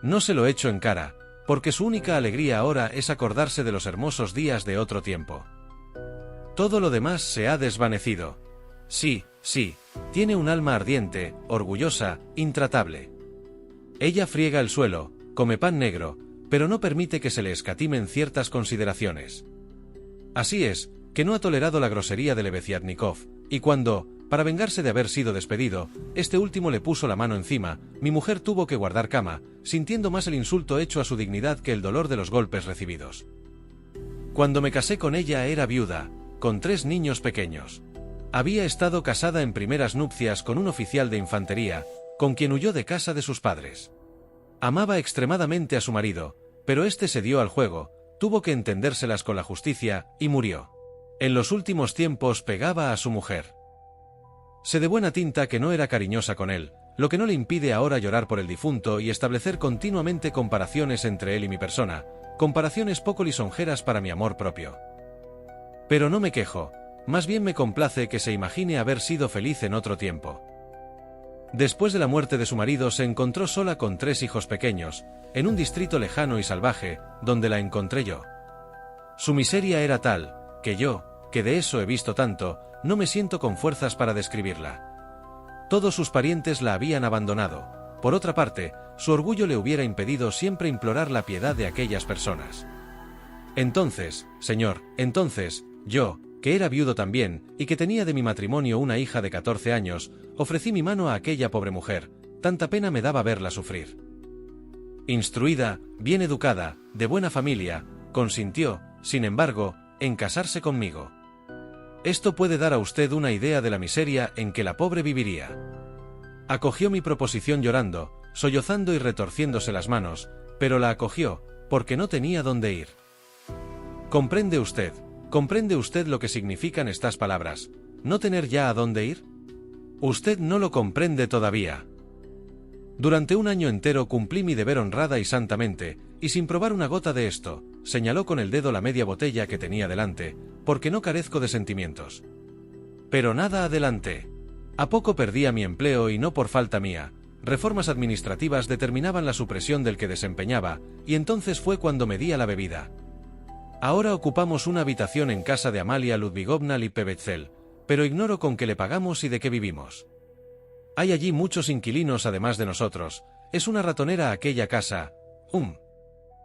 Speaker 2: No se lo echo en cara, porque su única alegría ahora es acordarse de los hermosos días de otro tiempo. Todo lo demás se ha desvanecido. Sí, tiene un alma ardiente, orgullosa, intratable. Ella friega el suelo, come pan negro, pero no permite que se le escatimen ciertas consideraciones. Así es, que no ha tolerado la grosería de Lebeziatnikov, y cuando, para vengarse de haber sido despedido, este último le puso la mano encima, mi mujer tuvo que guardar cama, sintiendo más el insulto hecho a su dignidad que el dolor de los golpes recibidos. Cuando me casé con ella era viuda, con 3 niños pequeños. Había estado casada en primeras nupcias con un oficial de infantería, con quien huyó de casa de sus padres. Amaba extremadamente a su marido, pero este se dio al juego, tuvo que entendérselas con la justicia, y murió. En los últimos tiempos pegaba a su mujer. Sé de buena tinta que no era cariñosa con él, lo que no le impide ahora llorar por el difunto y establecer continuamente comparaciones entre él y mi persona, comparaciones poco lisonjeras para mi amor propio. Pero no me quejo, más bien me complace que se imagine haber sido feliz en otro tiempo. Después de la muerte de su marido se encontró sola con 3 hijos pequeños, en un distrito lejano y salvaje, donde la encontré yo. Su miseria era tal, que yo, que de eso he visto tanto, no me siento con fuerzas para describirla. Todos sus parientes la habían abandonado. Por otra parte, su orgullo le hubiera impedido siempre implorar la piedad de aquellas personas. Entonces, señor, yo, que era viudo también, y que tenía de mi matrimonio una hija de 14 años, ofrecí mi mano a aquella pobre mujer, tanta pena me daba verla sufrir. Instruida, bien educada, de buena familia, consintió, sin embargo, en casarse conmigo. Esto puede dar a usted una idea de la miseria en que la pobre viviría. Acogió mi proposición llorando, sollozando y retorciéndose las manos, pero la acogió, porque no tenía dónde ir. ¿Comprende usted lo que significan estas palabras? ¿No tener ya a dónde ir? Usted no lo comprende todavía. Durante un año entero cumplí mi deber honrada y santamente, y sin probar una gota de esto, señaló con el dedo la media botella que tenía delante, porque no carezco de sentimientos. Pero nada adelanté. A poco perdía mi empleo y no por falta mía. Reformas administrativas determinaban la supresión del que desempeñaba, y entonces fue cuando me di a la bebida. Ahora ocupamos una habitación en casa de Amalia Ludvigovna Lippevetsel, pero ignoro con qué le pagamos y de qué vivimos. Hay allí muchos inquilinos además de nosotros. Es una ratonera aquella casa.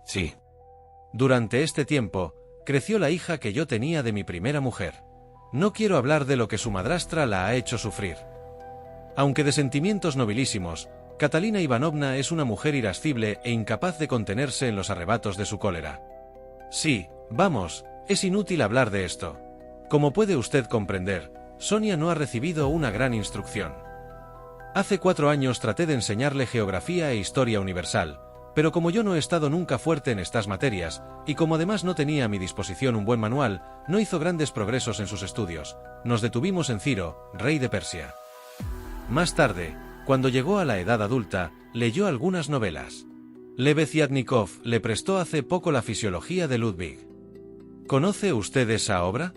Speaker 2: Sí. Durante este tiempo, creció la hija que yo tenía de mi primera mujer. No quiero hablar de lo que su madrastra la ha hecho sufrir. Aunque de sentimientos nobilísimos, Catalina Ivanovna es una mujer irascible e incapaz de contenerse en los arrebatos de su cólera. Sí, vamos, es inútil hablar de esto. Como puede usted comprender, Sonia no ha recibido una gran instrucción. Hace 4 años traté de enseñarle geografía e historia universal, pero como yo no he estado nunca fuerte en estas materias, y como además no tenía a mi disposición un buen manual, no hizo grandes progresos en sus estudios. Nos detuvimos en Ciro, rey de Persia. Más tarde, cuando llegó a la edad adulta, leyó algunas novelas. Lebeziatnikov le prestó hace poco la fisiología de Ludwig. ¿Conoce usted esa obra?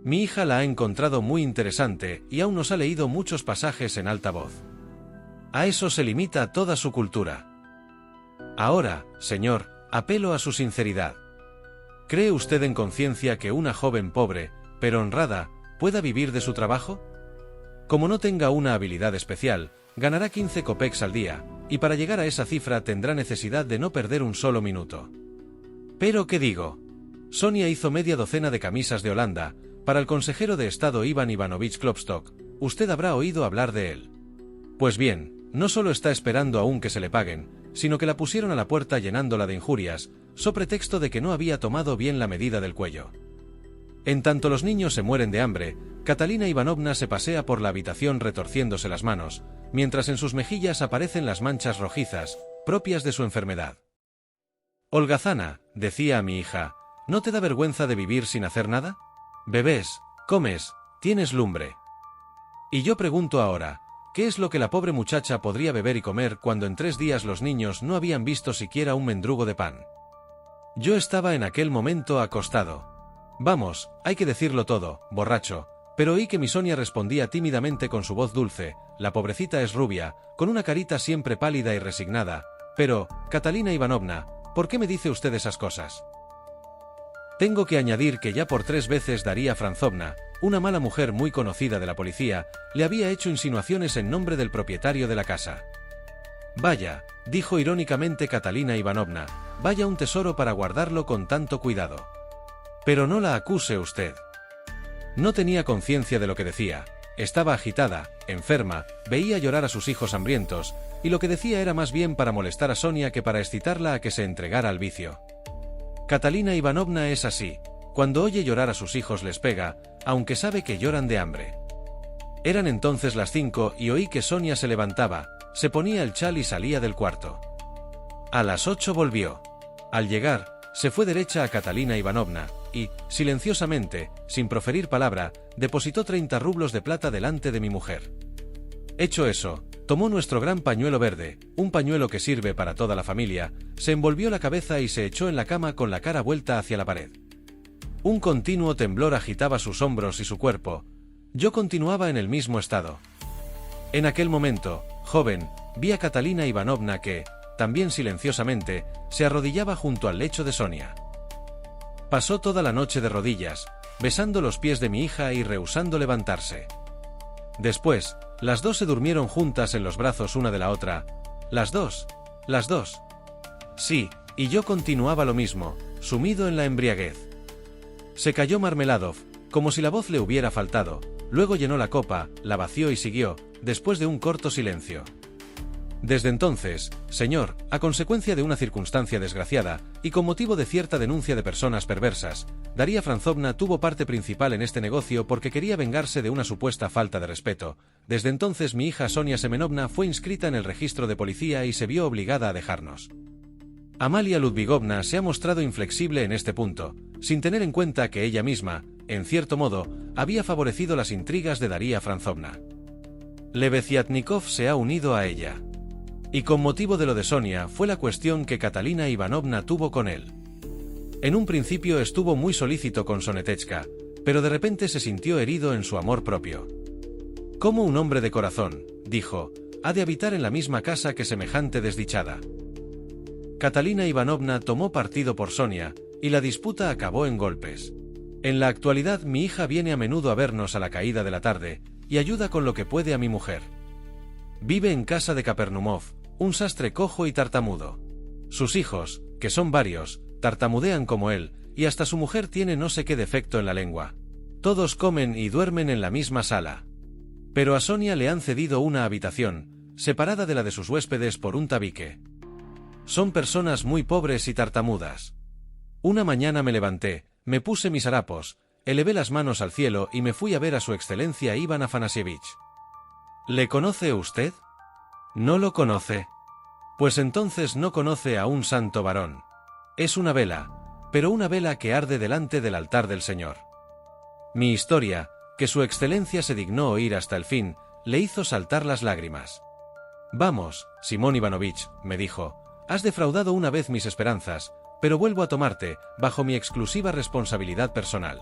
Speaker 2: Mi hija la ha encontrado muy interesante y aún nos ha leído muchos pasajes en alta voz. A eso se limita toda su cultura. Ahora, señor, apelo a su sinceridad. ¿Cree usted en conciencia que una joven pobre, pero honrada, pueda vivir de su trabajo? Como no tenga una habilidad especial, ganará 15 kopecks al día, y para llegar a esa cifra tendrá necesidad de no perder un solo minuto. Pero ¿qué digo? Sonia hizo media docena de camisas de Holanda, para el consejero de Estado Iván Ivanovich Klopstock. Usted habrá oído hablar de él. Pues bien, no solo está esperando aún que se le paguen, sino que la pusieron a la puerta llenándola de injurias, so pretexto de que no había tomado bien la medida del cuello. En tanto los niños se mueren de hambre, Catalina Ivanovna se pasea por la habitación retorciéndose las manos, mientras en sus mejillas aparecen las manchas rojizas, propias de su enfermedad. Holgazana, decía a mi hija, ¿no te da vergüenza de vivir sin hacer nada? Bebes, comes, tienes lumbre. Y yo pregunto ahora, ¿qué es lo que la pobre muchacha podría beber y comer cuando en 3 días los niños no habían visto siquiera un mendrugo de pan? Yo estaba en aquel momento acostado. Vamos, hay que decirlo todo, borracho, pero oí que mi Sonia respondía tímidamente con su voz dulce, la pobrecita es rubia, con una carita siempre pálida y resignada, pero, Catalina Ivanovna, ¿por qué me dice usted esas cosas? Tengo que añadir que ya por 3 veces Daría Franzovna, una mala mujer muy conocida de la policía, le había hecho insinuaciones en nombre del propietario de la casa. Vaya, dijo irónicamente Catalina Ivanovna, vaya un tesoro para guardarlo con tanto cuidado. Pero no la acuse usted. No tenía conciencia de lo que decía, estaba agitada, enferma, veía llorar a sus hijos hambrientos, y lo que decía era más bien para molestar a Sonia que para excitarla a que se entregara al vicio. Catalina Ivanovna es así, cuando oye llorar a sus hijos les pega, aunque sabe que lloran de hambre. Eran entonces las 5 y oí que Sonia se levantaba, se ponía el chal y salía del cuarto. A las 8 volvió. Al llegar, se fue derecha a Catalina Ivanovna, y, silenciosamente, sin proferir palabra, depositó 30 rublos de plata delante de mi mujer. Hecho eso, tomó nuestro gran pañuelo verde, un pañuelo que sirve para toda la familia, se envolvió la cabeza y se echó en la cama con la cara vuelta hacia la pared. Un continuo temblor agitaba sus hombros y su cuerpo. Yo continuaba en el mismo estado. En aquel momento, joven, vi a Catalina Ivanovna que, también silenciosamente, se arrodillaba junto al lecho de Sonia. Pasó toda la noche de rodillas, besando los pies de mi hija y rehusando levantarse. Después, las dos se durmieron juntas en los brazos una de la otra. Las dos. Sí, y yo continuaba lo mismo, sumido en la embriaguez. Se calló Marmeladov, como si la voz le hubiera faltado, luego llenó la copa, la vació y siguió, después de un corto silencio. Desde entonces, señor, a consecuencia de una circunstancia desgraciada, y con motivo de cierta denuncia de personas perversas, Daría Franzovna tuvo parte principal en este negocio porque quería vengarse de una supuesta falta de respeto. Desde entonces mi hija Sonia Semenovna fue inscrita en el registro de policía y se vio obligada a dejarnos. Amalia Ludvigovna se ha mostrado inflexible en este punto, sin tener en cuenta que ella misma, en cierto modo, había favorecido las intrigas de Daría Franzovna. Lebeziatnikov se ha unido a ella. Y con motivo de lo de Sonia fue la cuestión que Catalina Ivanovna tuvo con él. En un principio estuvo muy solícito con Sonetechka, pero de repente se sintió herido en su amor propio. «¿Cómo un hombre de corazón», dijo, «ha de habitar en la misma casa que semejante desdichada?» Catalina Ivanovna tomó partido por Sonia, y la disputa acabó en golpes. En la actualidad mi hija viene a menudo a vernos a la caída de la tarde, y ayuda con lo que puede a mi mujer. Vive en casa de Kapernumov, un sastre cojo y tartamudo. Sus hijos, que son varios, tartamudean como él, y hasta su mujer tiene no sé qué defecto en la lengua. Todos comen y duermen en la misma sala. Pero a Sonia le han cedido una habitación, separada de la de sus huéspedes por un tabique. Son personas muy pobres y tartamudas. Una mañana me levanté, me puse mis harapos, elevé las manos al cielo y me fui a ver a su excelencia Iván Afanasievich. ¿Le conoce usted? ¿No lo conoce? Pues entonces no conoce a un santo varón. Es una vela, pero una vela que arde delante del altar del Señor. Mi historia, que su excelencia se dignó oír hasta el fin, le hizo saltar las lágrimas. «Vamos, Simón Ivanovich», me dijo, «has defraudado una vez mis esperanzas, pero vuelvo a tomarte, bajo mi exclusiva responsabilidad personal».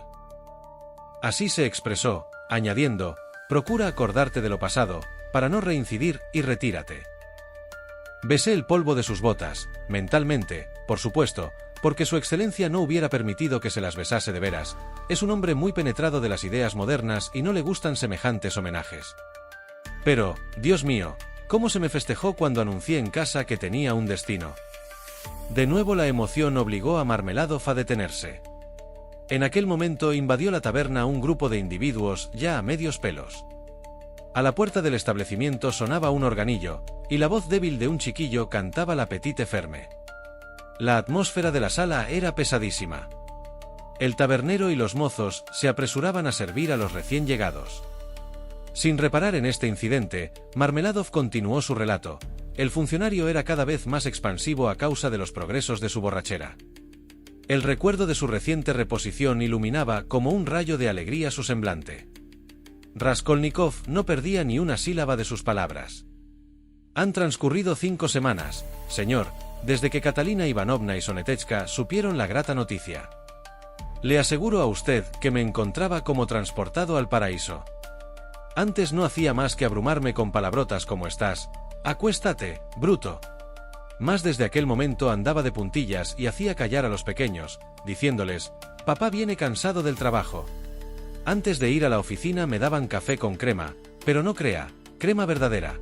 Speaker 2: Así se expresó, añadiendo, «procura acordarte de lo pasado, para no reincidir y retírate». Besé el polvo de sus botas, mentalmente, por supuesto, porque su excelencia no hubiera permitido que se las besase de veras. Es un hombre muy penetrado de las ideas modernas y no le gustan semejantes homenajes. Pero, Dios mío, cómo se me festejó cuando anuncié en casa que tenía un destino. De nuevo la emoción obligó a Marmeladov a detenerse. En aquel momento invadió la taberna un grupo de individuos ya a medios pelos. A la puerta del establecimiento sonaba un organillo, y la voz débil de un chiquillo cantaba la Petite Ferme. La atmósfera de la sala era pesadísima. El tabernero y los mozos se apresuraban a servir a los recién llegados. Sin reparar en este incidente, Marmeladov continuó su relato. El funcionario era cada vez más expansivo a causa de los progresos de su borrachera. El recuerdo de su reciente reposición iluminaba como un rayo de alegría su semblante. Raskolnikov no perdía ni una sílaba de sus palabras. Han transcurrido 5 semanas, señor, desde que Catalina Ivanovna y Sonetechka supieron la grata noticia. Le aseguro a usted que me encontraba como transportado al paraíso. Antes no hacía más que abrumarme con palabrotas como estás, acuéstate, bruto. Mas desde aquel momento andaba de puntillas y hacía callar a los pequeños, diciéndoles, papá viene cansado del trabajo. Antes de ir a la oficina me daban café con crema, pero no crea, crema verdadera.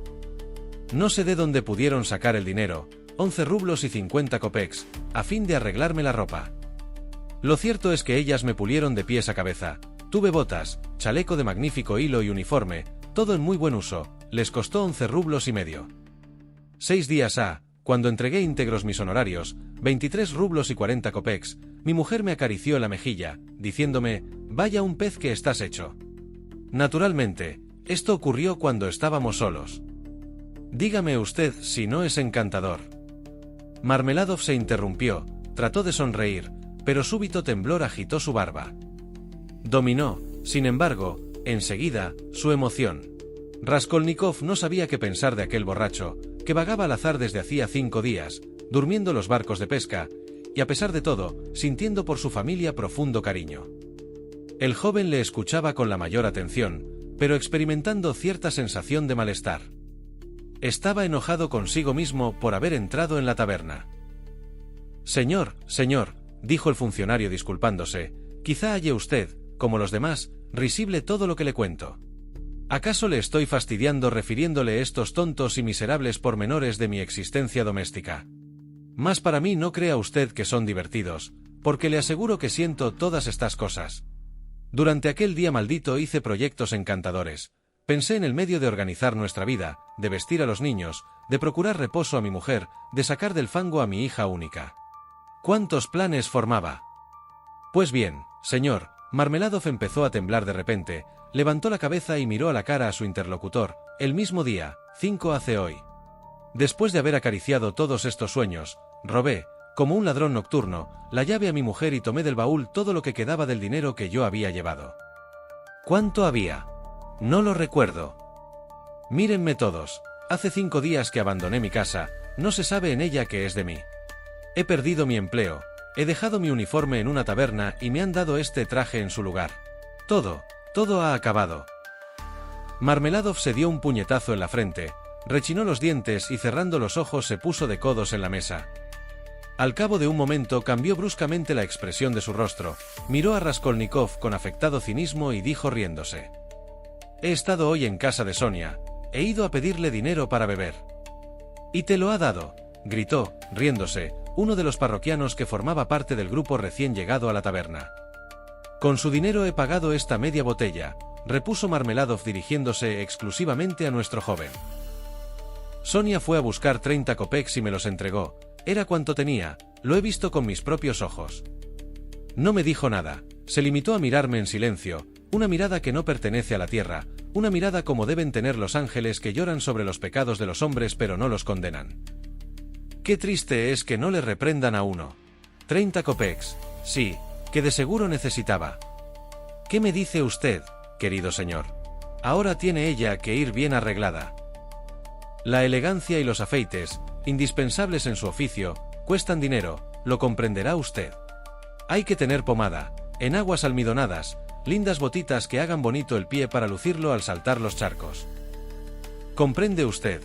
Speaker 2: No sé de dónde pudieron sacar el dinero, 11 rublos y 50 kopecks, a fin de arreglarme la ropa. Lo cierto es que ellas me pulieron de pies a cabeza. Tuve botas, chaleco de magnífico hilo y uniforme, todo en muy buen uso, les costó 11 rublos y medio. 6 días cuando entregué íntegros mis honorarios, 23 rublos y 40 kopecks, mi mujer me acarició la mejilla, diciéndome, vaya un pez que estás hecho. Naturalmente, esto ocurrió cuando estábamos solos. Dígame usted si no es encantador. Marmeladov se interrumpió, trató de sonreír, pero súbito temblor agitó su barba. Dominó, sin embargo, enseguida, su emoción. Raskolnikov no sabía qué pensar de aquel borracho, que vagaba al azar desde hacía 5 días, durmiendo los barcos de pesca, y a pesar de todo, sintiendo por su familia profundo cariño. El joven le escuchaba con la mayor atención, pero experimentando cierta sensación de malestar. Estaba enojado consigo mismo por haber entrado en la taberna. Señor, dijo el funcionario disculpándose, quizá halle usted, como los demás, risible todo lo que le cuento. ¿Acaso le estoy fastidiando refiriéndole estos tontos y miserables pormenores de mi existencia doméstica? Mas para mí no crea usted que son divertidos, porque le aseguro que siento todas estas cosas. Durante aquel día maldito hice proyectos encantadores, Pensé en el medio de organizar nuestra vida, de vestir a los niños, de procurar reposo a mi mujer, de sacar del fango a mi hija única. ¿Cuántos planes formaba? Pues bien, señor, Marmeladov empezó a temblar de repente, levantó la cabeza y miró a la cara a su interlocutor. El mismo día, 5 hace hoy. Después de haber acariciado todos estos sueños, robé, como un ladrón nocturno, la llave a mi mujer y tomé del baúl todo lo que quedaba del dinero que yo había llevado. ¿Cuánto había? No lo recuerdo. Mírenme todos, hace 5 días que abandoné mi casa, no se sabe en ella qué es de mí. He perdido mi empleo, he dejado mi uniforme en una taberna y me han dado este traje en su lugar. Todo ha acabado. Marmeladov se dio un puñetazo en la frente, rechinó los dientes y cerrando los ojos se puso de codos en la mesa. Al cabo de un momento cambió bruscamente la expresión de su rostro, miró a Raskolnikov con afectado cinismo y dijo riéndose: «He estado hoy en casa de Sonia, he ido a pedirle dinero para beber». «¿Y te lo ha dado?», gritó, riéndose, uno de los parroquianos que formaba parte del grupo recién llegado a la taberna. «Con su dinero he pagado esta media botella», repuso Marmeladov dirigiéndose exclusivamente a nuestro joven. «Sonia fue a buscar 30 kopecks y me los entregó, era cuanto tenía, lo he visto con mis propios ojos». No me dijo nada, se limitó a mirarme en silencio, una mirada que no pertenece a la tierra, una mirada como deben tener los ángeles que lloran sobre los pecados de los hombres pero no los condenan. Qué triste es que no le reprendan a uno. 30 kopecks, sí, que de seguro necesitaba. ¿Qué me dice usted, querido señor? Ahora tiene ella que ir bien arreglada. La elegancia y los afeites, indispensables en su oficio, cuestan dinero, lo comprenderá usted. Hay que tener pomada, enaguas almidonadas, lindas botitas que hagan bonito el pie para lucirlo al saltar los charcos. ¿Comprende usted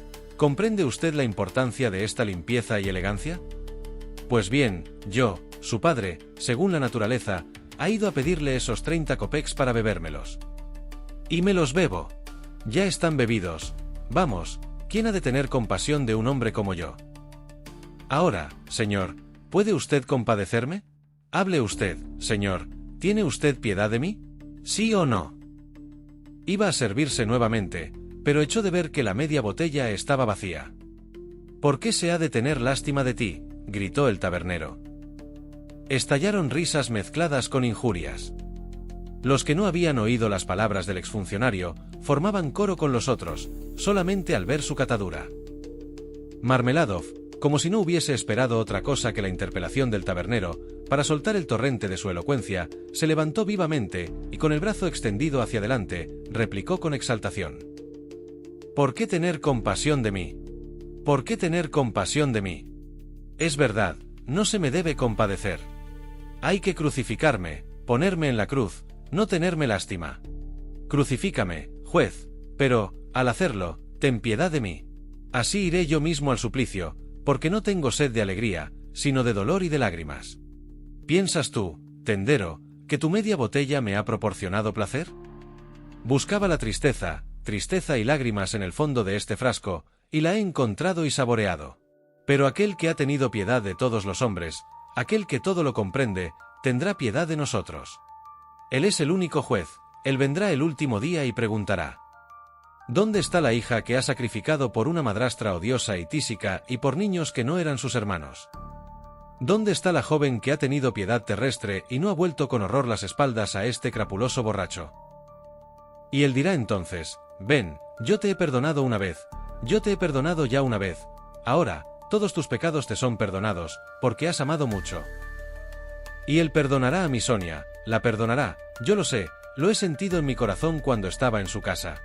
Speaker 2: la importancia de esta limpieza y elegancia? Pues bien, yo, su padre, según la naturaleza, ha ido a pedirle esos 30 kopecks para bebérmelos. Y me los bebo. Ya están bebidos. Vamos, ¿quién ha de tener compasión de un hombre como yo? Ahora, señor, ¿puede usted compadecerme? Hable usted, señor, ¿tiene usted piedad de mí? ¿Sí o no? Iba a servirse nuevamente, pero echó de ver que la media botella estaba vacía. ¿Por qué se ha de tener lástima de ti?, gritó el tabernero. Estallaron risas mezcladas con injurias. Los que no habían oído las palabras del exfuncionario formaban coro con los otros, solamente al ver su catadura. Marmeladov, como si no hubiese esperado otra cosa que la interpelación del tabernero, para soltar el torrente de su elocuencia, se levantó vivamente y con el brazo extendido hacia adelante, replicó con exaltación: ¿Por qué tener compasión de mí? ¿Por qué tener compasión de mí? Es verdad, no se me debe compadecer. Hay que crucificarme, ponerme en la cruz, no tenerme lástima. Crucifícame, juez, pero, al hacerlo, ten piedad de mí. Así iré yo mismo al suplicio, porque no tengo sed de alegría, sino de dolor y de lágrimas. ¿Piensas tú, tendero, que tu media botella me ha proporcionado placer? Buscaba la tristeza y lágrimas en el fondo de este frasco, y la he encontrado y saboreado. Pero aquel que ha tenido piedad de todos los hombres, aquel que todo lo comprende, tendrá piedad de nosotros. Él es el único juez, él vendrá el último día y preguntará: ¿dónde está la hija que ha sacrificado por una madrastra odiosa y tísica y por niños que no eran sus hermanos? ¿Dónde está la joven que ha tenido piedad terrestre y no ha vuelto con horror las espaldas a este crapuloso borracho? Y él dirá entonces: ven, yo te he perdonado una vez, yo te he perdonado ya una vez, ahora, todos tus pecados te son perdonados, porque has amado mucho. Y él perdonará a mi Sonia, la perdonará, yo lo sé, lo he sentido en mi corazón cuando estaba en su casa.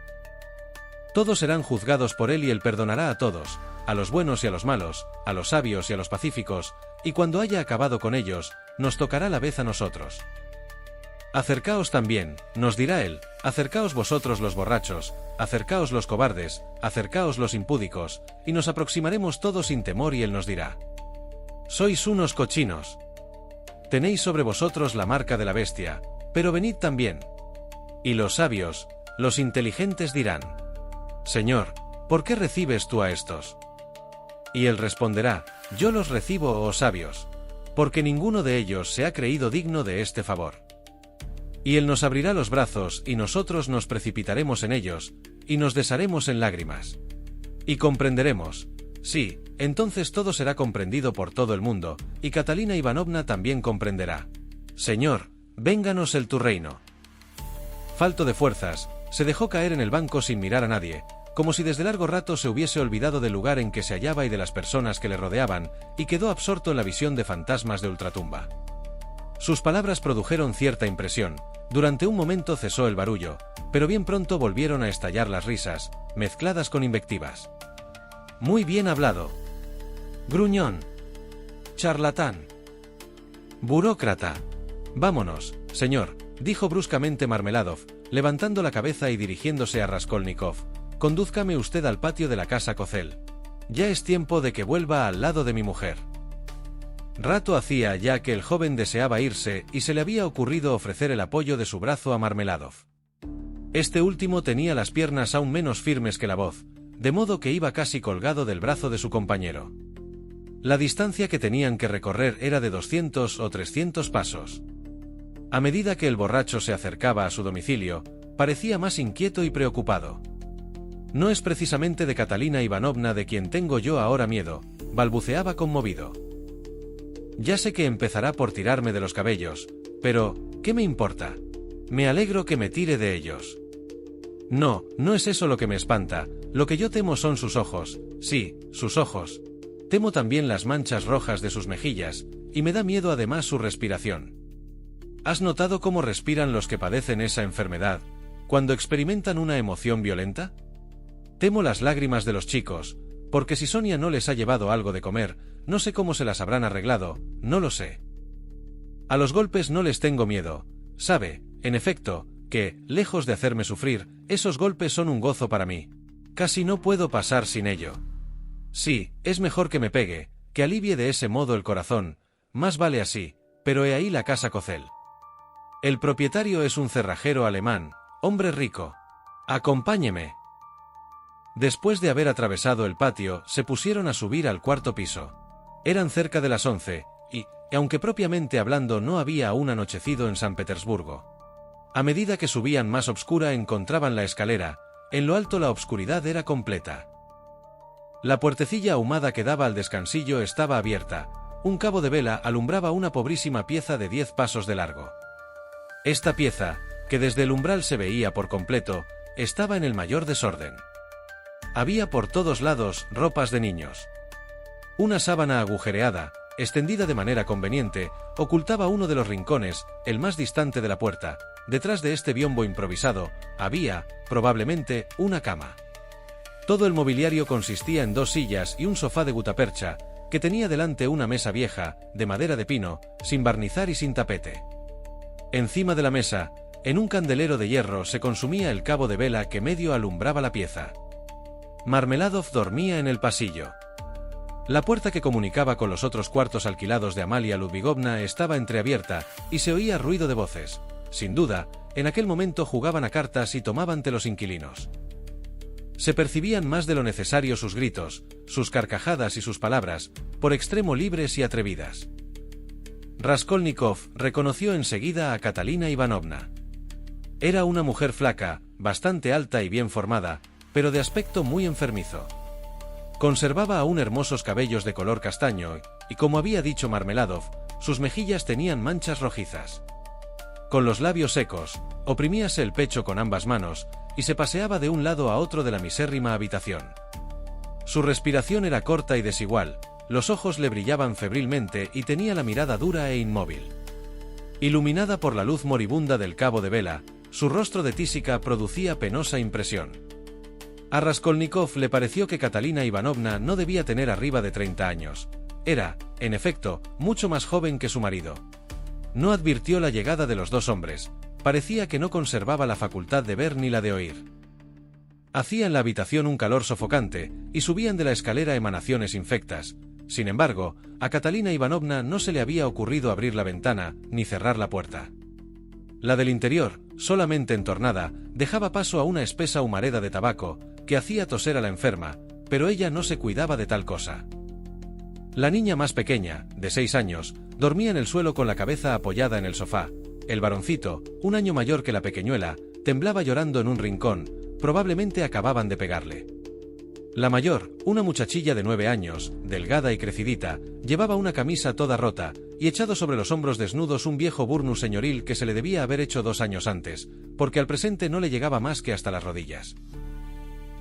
Speaker 2: Todos serán juzgados por él y él perdonará a todos, a los buenos y a los malos, a los sabios y a los pacíficos, y cuando haya acabado con ellos, nos tocará la vez a nosotros. Acercaos también, nos dirá él, acercaos vosotros los borrachos, acercaos los cobardes, acercaos los impúdicos, y nos aproximaremos todos sin temor y él nos dirá: sois unos cochinos. Tenéis sobre vosotros la marca de la bestia, pero venid también. Y los sabios, los inteligentes dirán: Señor, ¿por qué recibes tú a estos? Y él responderá: yo los recibo, oh sabios, porque ninguno de ellos se ha creído digno de este favor. Y él nos abrirá los brazos y nosotros nos precipitaremos en ellos, y nos desharemos en lágrimas. Y comprenderemos. Sí, entonces todo será comprendido por todo el mundo, y Catalina Ivanovna también comprenderá. Señor, vénganos tu reino. Falto de fuerzas, se dejó caer en el banco sin mirar a nadie, como si desde largo rato se hubiese olvidado del lugar en que se hallaba y de las personas que le rodeaban, y quedó absorto en la visión de fantasmas de ultratumba. Sus palabras produjeron cierta impresión. Durante un momento cesó el barullo, pero bien pronto volvieron a estallar las risas, mezcladas con invectivas. Muy bien hablado. Gruñón. Charlatán. Burócrata. Vámonos, señor, dijo bruscamente Marmeladov, levantando la cabeza y dirigiéndose a Raskolnikov. Condúzcame usted al patio de la casa Kozel. Ya es tiempo de que vuelva al lado de mi mujer. Rato hacía ya que el joven deseaba irse y se le había ocurrido ofrecer el apoyo de su brazo a Marmeladov. Este último tenía las piernas aún menos firmes que la voz, de modo que iba casi colgado del brazo de su compañero. La distancia que tenían que recorrer era de 200 o 300 pasos. A medida que el borracho se acercaba a su domicilio, parecía más inquieto y preocupado. No es precisamente de Catalina Ivanovna de quien tengo yo ahora miedo, balbuceaba conmovido. Ya sé que empezará por tirarme de los cabellos, pero, ¿qué me importa? Me alegro que me tire de ellos. No, no es eso lo que me espanta, lo que yo temo son sus ojos, sí, sus ojos. Temo también las manchas rojas de sus mejillas, y me da miedo además su respiración. ¿Has notado cómo respiran los que padecen esa enfermedad, cuando experimentan una emoción violenta? Temo las lágrimas de los chicos, porque si Sonia no les ha llevado algo de comer, no sé cómo se las habrán arreglado, no lo sé. A los golpes no les tengo miedo, sabe, en efecto, que, lejos de hacerme sufrir, esos golpes son un gozo para mí. Casi no puedo pasar sin ello. Sí, es mejor que me pegue, que alivie de ese modo el corazón, más vale así, pero he ahí la casa Kozel. El propietario es un cerrajero alemán, hombre rico. Acompáñeme. Después de haber atravesado el patio, se pusieron a subir al cuarto piso. Eran cerca de las 11, y, aunque propiamente hablando no había aún anochecido en San Petersburgo. A medida que subían más obscura encontraban la escalera, en lo alto la obscuridad era completa. La puertecilla ahumada que daba al descansillo estaba abierta, un cabo de vela alumbraba una pobrísima pieza de 10 pasos de largo. Esta pieza, que desde el umbral se veía por completo, estaba en el mayor desorden. Había por todos lados ropas de niños. Una sábana agujereada, extendida de manera conveniente, ocultaba uno de los rincones, el más distante de la puerta. Detrás de este biombo improvisado, había, probablemente, una cama. Todo el mobiliario consistía en 2 sillas y un sofá de gutapercha, que tenía delante una mesa vieja, de madera de pino, sin barnizar y sin tapete. Encima de la mesa, en un candelero de hierro se consumía el cabo de vela que medio alumbraba la pieza. Marmeladov dormía en el pasillo. La puerta que comunicaba con los otros cuartos alquilados de Amalia Ludvigovna estaba entreabierta, y se oía ruido de voces. Sin duda, en aquel momento jugaban a cartas y tomaban té los inquilinos. Se percibían más de lo necesario sus gritos, sus carcajadas y sus palabras, por extremo libres y atrevidas. Raskolnikov reconoció enseguida a Catalina Ivanovna. Era una mujer flaca, bastante alta y bien formada, pero de aspecto muy enfermizo. Conservaba aún hermosos cabellos de color castaño, y como había dicho Marmeladov, sus mejillas tenían manchas rojizas. Con los labios secos, oprimíase el pecho con ambas manos, y se paseaba de un lado a otro de la misérrima habitación. Su respiración era corta y desigual, los ojos le brillaban febrilmente y tenía la mirada dura e inmóvil. Iluminada por la luz moribunda del cabo de vela, su rostro de tísica producía penosa impresión. A Raskolnikov le pareció que Catalina Ivanovna no debía tener arriba de 30 años. Era, en efecto, mucho más joven que su marido. No advirtió la llegada de los 2 hombres, parecía que no conservaba la facultad de ver ni la de oír. Hacía en la habitación un calor sofocante, y subían de la escalera emanaciones infectas. Sin embargo, a Catalina Ivanovna no se le había ocurrido abrir la ventana, ni cerrar la puerta. La del interior, solamente entornada, dejaba paso a una espesa humareda de tabaco, que hacía toser a la enferma, pero ella no se cuidaba de tal cosa. La niña más pequeña, de 6 años, dormía en el suelo con la cabeza apoyada en el sofá. El varoncito, un año mayor que la pequeñuela, temblaba llorando en un rincón, probablemente acababan de pegarle. La mayor, una muchachilla de 9 años, delgada y crecidita, llevaba una camisa toda rota, y echado sobre los hombros desnudos un viejo burnus señoril que se le debía haber hecho 2 años antes, porque al presente no le llegaba más que hasta las rodillas.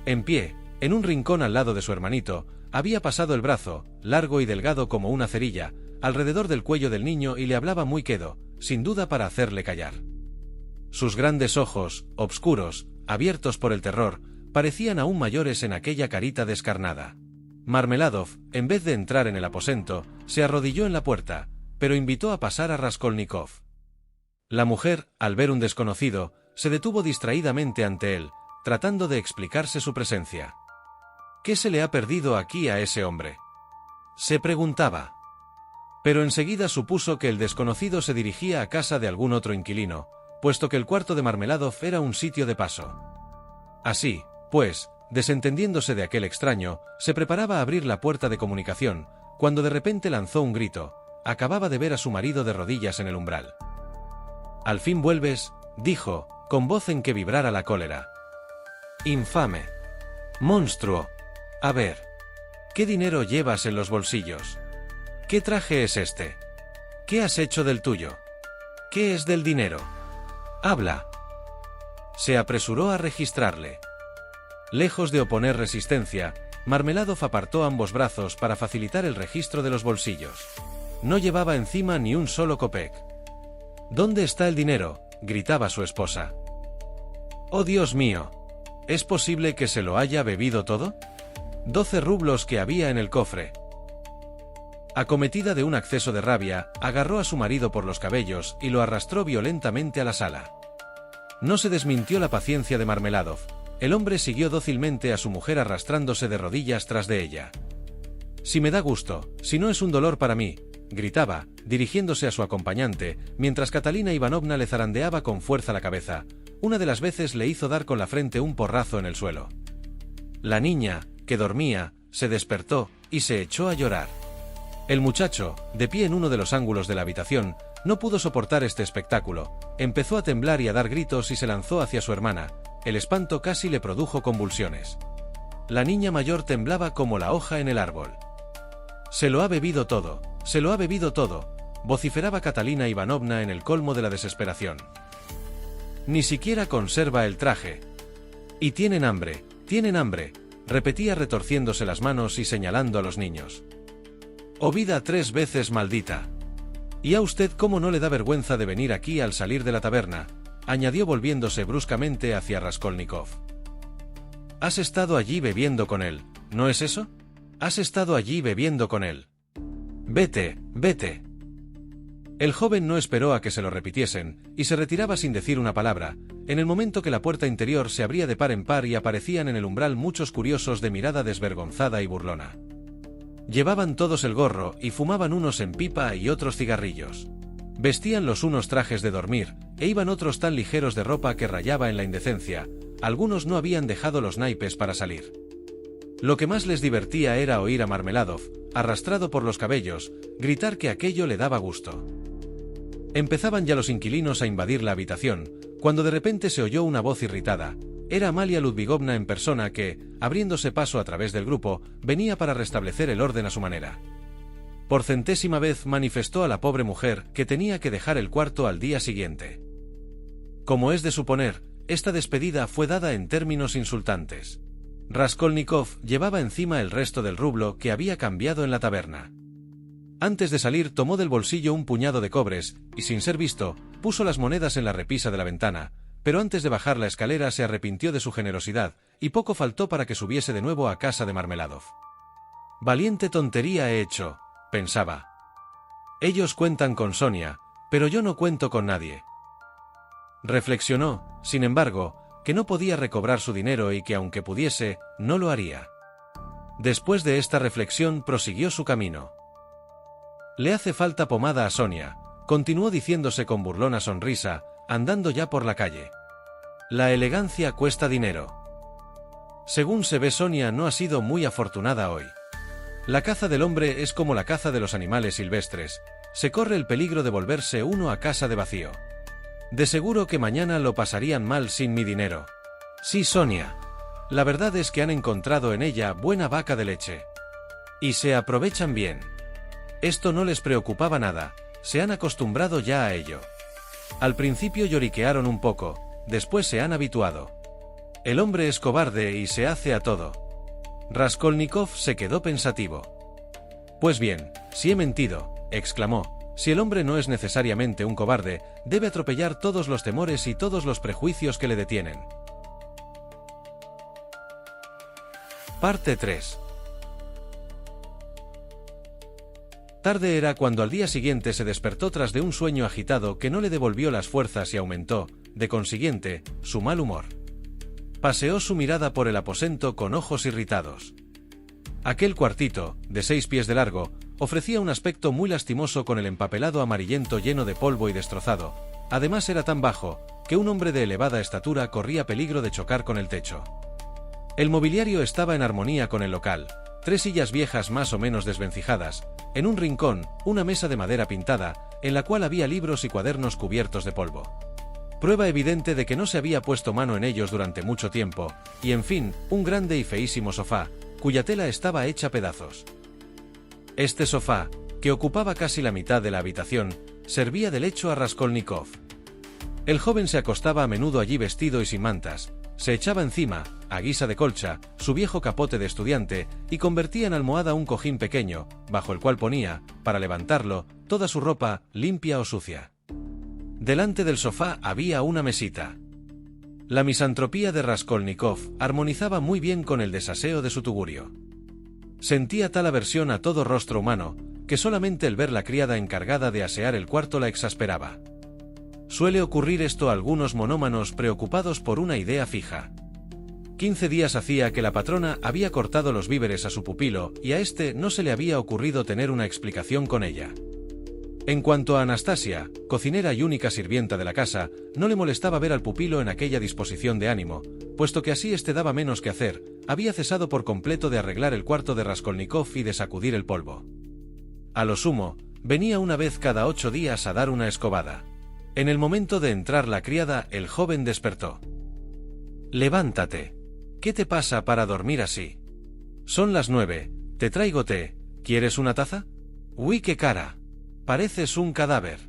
Speaker 2: En pie, en un rincón al lado de su hermanito, había pasado el brazo, largo y delgado como una cerilla, alrededor del cuello del niño y le hablaba muy quedo, sin duda para hacerle callar. Sus grandes ojos, obscuros, abiertos por el terror, parecían aún mayores en aquella carita descarnada. Marmeladov, en vez de entrar en el aposento, se arrodilló en la puerta, pero invitó a pasar a Raskolnikov. La mujer, al ver un desconocido, se detuvo distraídamente ante él, tratando de explicarse su presencia. ¿Qué se le ha perdido aquí a ese hombre?, se preguntaba. Pero enseguida supuso que el desconocido se dirigía a casa de algún otro inquilino, puesto que el cuarto de Marmeladov era un sitio de paso. Así, pues, desentendiéndose de aquel extraño, se preparaba a abrir la puerta de comunicación, cuando de repente lanzó un grito. Acababa de ver a su marido de rodillas en el umbral. «Al fin vuelves», dijo, con voz en que vibrara la cólera. «Infame. Monstruo. A ver. ¿Qué dinero llevas en los bolsillos? ¿Qué traje es este? ¿Qué has hecho del tuyo? ¿Qué es del dinero? Habla». Se apresuró a registrarle. Lejos de oponer resistencia, Marmeladov apartó ambos brazos para facilitar el registro de los bolsillos. No llevaba encima ni un solo kopek. «¿Dónde está el dinero?», gritaba su esposa. «Oh Dios mío. ¿Es posible que se lo haya bebido todo? 12 rublos que había en el cofre». Acometida de un acceso de rabia, agarró a su marido por los cabellos y lo arrastró violentamente a la sala. No se desmintió la paciencia de Marmeladov. El hombre siguió dócilmente a su mujer arrastrándose de rodillas tras de ella. «Si me da gusto, si no es un dolor para mí», gritaba, dirigiéndose a su acompañante, mientras Catalina Ivanovna le zarandeaba con fuerza la cabeza. Una de las veces le hizo dar con la frente un porrazo en el suelo. La niña, que dormía, se despertó y se echó a llorar. El muchacho, de pie en uno de los ángulos de la habitación, no pudo soportar este espectáculo, empezó a temblar y a dar gritos y se lanzó hacia su hermana. El espanto casi le produjo convulsiones. La niña mayor temblaba como la hoja en el árbol. «Se lo ha bebido todo, se lo ha bebido todo», vociferaba Catalina Ivanovna en el colmo de la desesperación. «Ni siquiera conserva el traje. Y tienen hambre, repetía retorciéndose las manos y señalando a los niños. «Oh vida 3 veces maldita. ¿Y a usted cómo no le da vergüenza de venir aquí al salir de la taberna?», añadió volviéndose bruscamente hacia Raskolnikov. «Has estado allí bebiendo con él, ¿no es eso? Has estado allí bebiendo con él. Vete, vete». El joven no esperó a que se lo repitiesen, y se retiraba sin decir una palabra, en el momento que la puerta interior se abría de par en par y aparecían en el umbral muchos curiosos de mirada desvergonzada y burlona. Llevaban todos el gorro y fumaban unos en pipa y otros cigarrillos. Vestían los unos trajes de dormir, e iban otros tan ligeros de ropa que rayaba en la indecencia. Algunos no habían dejado los naipes para salir. Lo que más les divertía era oír a Marmeladov, arrastrado por los cabellos, gritar que aquello le daba gusto. Empezaban ya los inquilinos a invadir la habitación, cuando de repente se oyó una voz irritada. Era Amalia Ludvigovna en persona que, abriéndose paso a través del grupo, venía para restablecer el orden a su manera. Por 100ª vez manifestó a la pobre mujer que tenía que dejar el cuarto al día siguiente. Como es de suponer, esta despedida fue dada en términos insultantes. Raskolnikov llevaba encima el resto del rublo que había cambiado en la taberna. Antes de salir tomó del bolsillo un puñado de cobres, y sin ser visto, puso las monedas en la repisa de la ventana, pero antes de bajar la escalera se arrepintió de su generosidad, y poco faltó para que subiese de nuevo a casa de Marmeladov. «Valiente tontería he hecho», pensaba. «Ellos cuentan con Sonia, pero yo no cuento con nadie». Reflexionó, sin embargo, que no podía recobrar su dinero y que aunque pudiese, no lo haría. Después de esta reflexión prosiguió su camino. «Le hace falta pomada a Sonia», continuó diciéndose con burlona sonrisa, andando ya por la calle. «La elegancia cuesta dinero. Según se ve, Sonia no ha sido muy afortunada hoy. La caza del hombre es como la caza de los animales silvestres, se corre el peligro de volverse uno a casa de vacío. De seguro que mañana lo pasarían mal sin mi dinero. Sí, Sonia. La verdad es que han encontrado en ella buena vaca de leche. Y se aprovechan bien. Esto no les preocupaba nada, se han acostumbrado ya a ello. Al principio lloriquearon un poco, después se han habituado. El hombre es cobarde y se hace a todo. Raskolnikov se quedó pensativo. Pues bien, si he mentido, exclamó, si el hombre no es necesariamente un cobarde, debe atropellar todos los temores y todos los prejuicios que le detienen. Parte 3. Tarde era cuando al día siguiente se despertó tras de un sueño agitado que no le devolvió las fuerzas y aumentó, de consiguiente, su mal humor. Paseó su mirada por el aposento con ojos irritados. Aquel cuartito, de 6 pies de largo, ofrecía un aspecto muy lastimoso con el empapelado amarillento lleno de polvo y destrozado. Además era tan bajo, que un hombre de elevada estatura corría peligro de chocar con el techo. El mobiliario estaba en armonía con el local. 3 sillas viejas más o menos desvencijadas, en un rincón, una mesa de madera pintada, en la cual había libros y cuadernos cubiertos de polvo. Prueba evidente de que no se había puesto mano en ellos durante mucho tiempo, y en fin, un grande y feísimo sofá, cuya tela estaba hecha pedazos. Este sofá, que ocupaba casi la mitad de la habitación, servía de lecho a Raskolnikov. El joven se acostaba a menudo allí vestido y sin mantas, se echaba encima, a guisa de colcha, su viejo capote de estudiante, y convertía en almohada un cojín pequeño, bajo el cual ponía, para levantarlo, toda su ropa, limpia o sucia. Delante del sofá había una mesita. La misantropía de Raskolnikov armonizaba muy bien con el desaseo de su tugurio. Sentía tal aversión a todo rostro humano, que solamente el ver la criada encargada de asear el cuarto la exasperaba. Suele ocurrir esto a algunos monómanos preocupados por una idea fija. 15 días hacía que la patrona había cortado los víveres a su pupilo y a este no se le había ocurrido tener una explicación con ella. En cuanto a Anastasia, cocinera y única sirvienta de la casa, no le molestaba ver al pupilo en aquella disposición de ánimo, puesto que así éste daba menos que hacer, había cesado por completo de arreglar el cuarto de Raskolnikov y de sacudir el polvo. A lo sumo, venía una vez cada 8 días a dar una escobada. En el momento de entrar la criada, el joven despertó. «Levántate. ¿Qué te pasa para dormir así? Son las 9, te traigo té, ¿quieres una taza? ¡Uy, qué cara! Pareces un cadáver».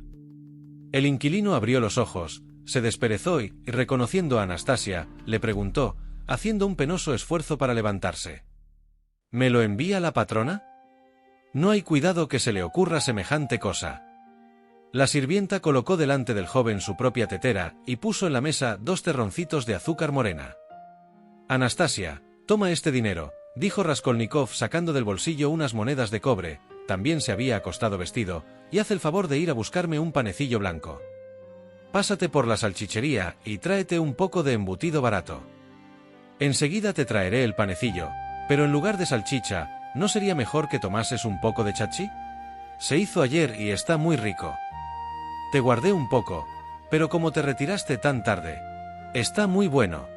Speaker 2: El inquilino abrió los ojos, se desperezó y, reconociendo a Anastasia, le preguntó, haciendo un penoso esfuerzo para levantarse. ¿Me lo envía la patrona? No hay cuidado que se le ocurra semejante cosa. La sirvienta colocó delante del joven su propia tetera y puso en la mesa 2 terroncitos de azúcar morena. «Anastasia, toma este dinero», dijo Raskolnikov sacando del bolsillo unas monedas de cobre, también se había acostado vestido, «y haz el favor de ir a buscarme un panecillo blanco. Pásate por la salchichería y tráete un poco de embutido barato. Enseguida te traeré el panecillo, pero en lugar de salchicha, ¿no sería mejor que tomases un poco de chachi? Se hizo ayer y está muy rico. Te guardé un poco, pero como te retiraste tan tarde, está muy bueno».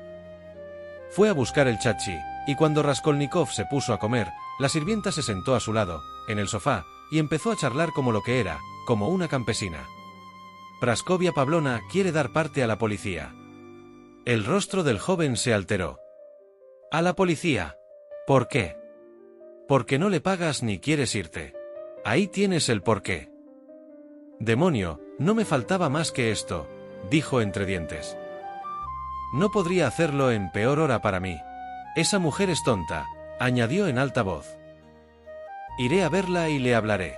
Speaker 2: Fue a buscar el chachi, y cuando Raskolnikov se puso a comer, la sirvienta se sentó a su lado, en el sofá, y empezó a charlar como lo que era, como una campesina. Praskovia Pavlovna quiere dar parte a la policía. El rostro del joven se alteró. «¿A la policía? ¿Por qué?» «Porque no le pagas ni quieres irte. Ahí tienes el porqué». «Demonio, no me faltaba más que esto», dijo entre dientes. «No podría hacerlo en peor hora para mí. Esa mujer es tonta», añadió en alta voz. «Iré a verla y le hablaré.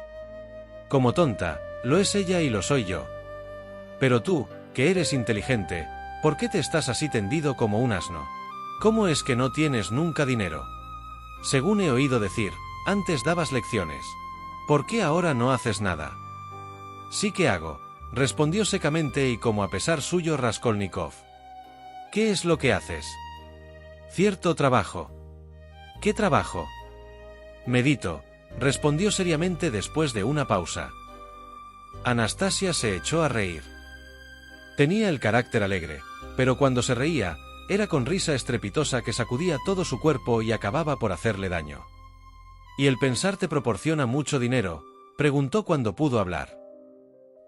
Speaker 2: Como tonta, lo es ella y lo soy yo. Pero tú, que eres inteligente, ¿por qué te estás así tendido como un asno? ¿Cómo es que no tienes nunca dinero? Según he oído decir, antes dabas lecciones. ¿Por qué ahora no haces nada?» «Sí que hago», respondió secamente y como a pesar suyo Raskolnikov. «¿Qué es lo que haces?» «Cierto trabajo». «¿Qué trabajo?» «Medito», respondió seriamente después de una pausa. Anastasia se echó a reír. Tenía el carácter alegre, pero cuando se reía, era con risa estrepitosa que sacudía todo su cuerpo y acababa por hacerle daño. «¿Y el pensar te proporciona mucho dinero?», preguntó cuando pudo hablar.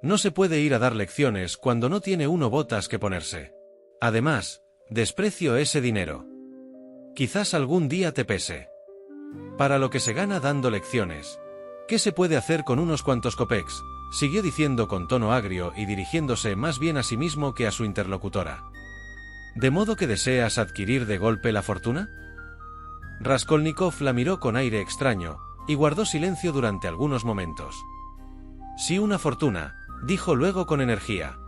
Speaker 2: «No se puede ir a dar lecciones cuando no tiene uno botas que ponerse. Además, Desprecio ese dinero. Quizás algún día te pese. Para lo que se gana dando lecciones. ¿Qué se puede hacer con unos cuantos kopecks?, siguió diciendo con tono agrio y dirigiéndose más bien a sí mismo que a su interlocutora. ¿De modo que deseas adquirir de golpe la fortuna? Raskolnikov la miró con aire extraño, y guardó silencio durante algunos momentos. Sí, una fortuna, dijo luego con energía.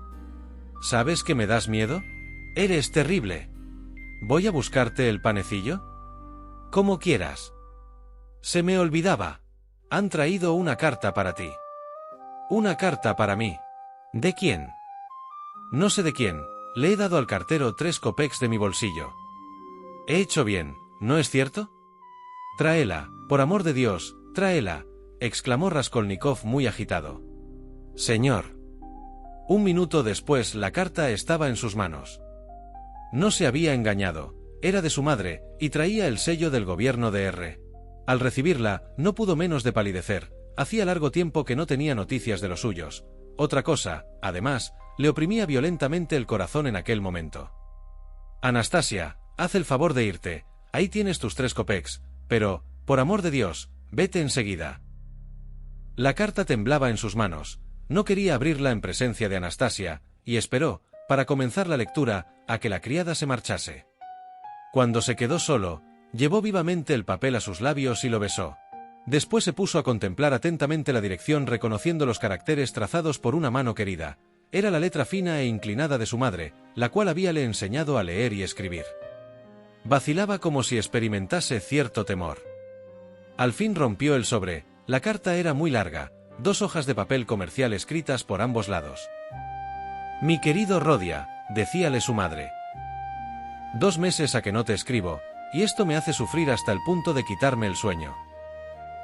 Speaker 2: ¿Sabes que me das miedo? Eres terrible. ¿Voy a buscarte el panecillo? Como quieras. Se me olvidaba. Han traído una carta para ti. Una carta para mí. ¿De quién? No sé de quién. Le he dado al cartero 3 kopecks de mi bolsillo. He hecho bien, ¿no es cierto? Tráela, por amor de Dios, tráela, exclamó Raskolnikov muy agitado. Señor. Un minuto después la carta estaba en sus manos. No se había engañado, era de su madre, y traía el sello del gobierno de R. Al recibirla, no pudo menos de palidecer, hacía largo tiempo que no tenía noticias de los suyos. Otra cosa, además, le oprimía violentamente el corazón en aquel momento. Anastasia, haz el favor de irte, ahí tienes tus 3 kopecks, pero, por amor de Dios, vete enseguida. La carta temblaba en sus manos, no quería abrirla en presencia de Anastasia, y esperó, para comenzar la lectura, a que la criada se marchase. Cuando se quedó solo, llevó vivamente el papel a sus labios y lo besó. Después se puso a contemplar atentamente la dirección reconociendo los caracteres trazados por una mano querida. Era la letra fina e inclinada de su madre, la cual habíale enseñado a leer y escribir. Vacilaba como si experimentase cierto temor. Al fin rompió el sobre. La carta era muy larga, 2 hojas de papel comercial escritas por ambos lados. Mi querido Rodia, decíale su madre. 2 meses a que no te escribo, y esto me hace sufrir hasta el punto de quitarme el sueño.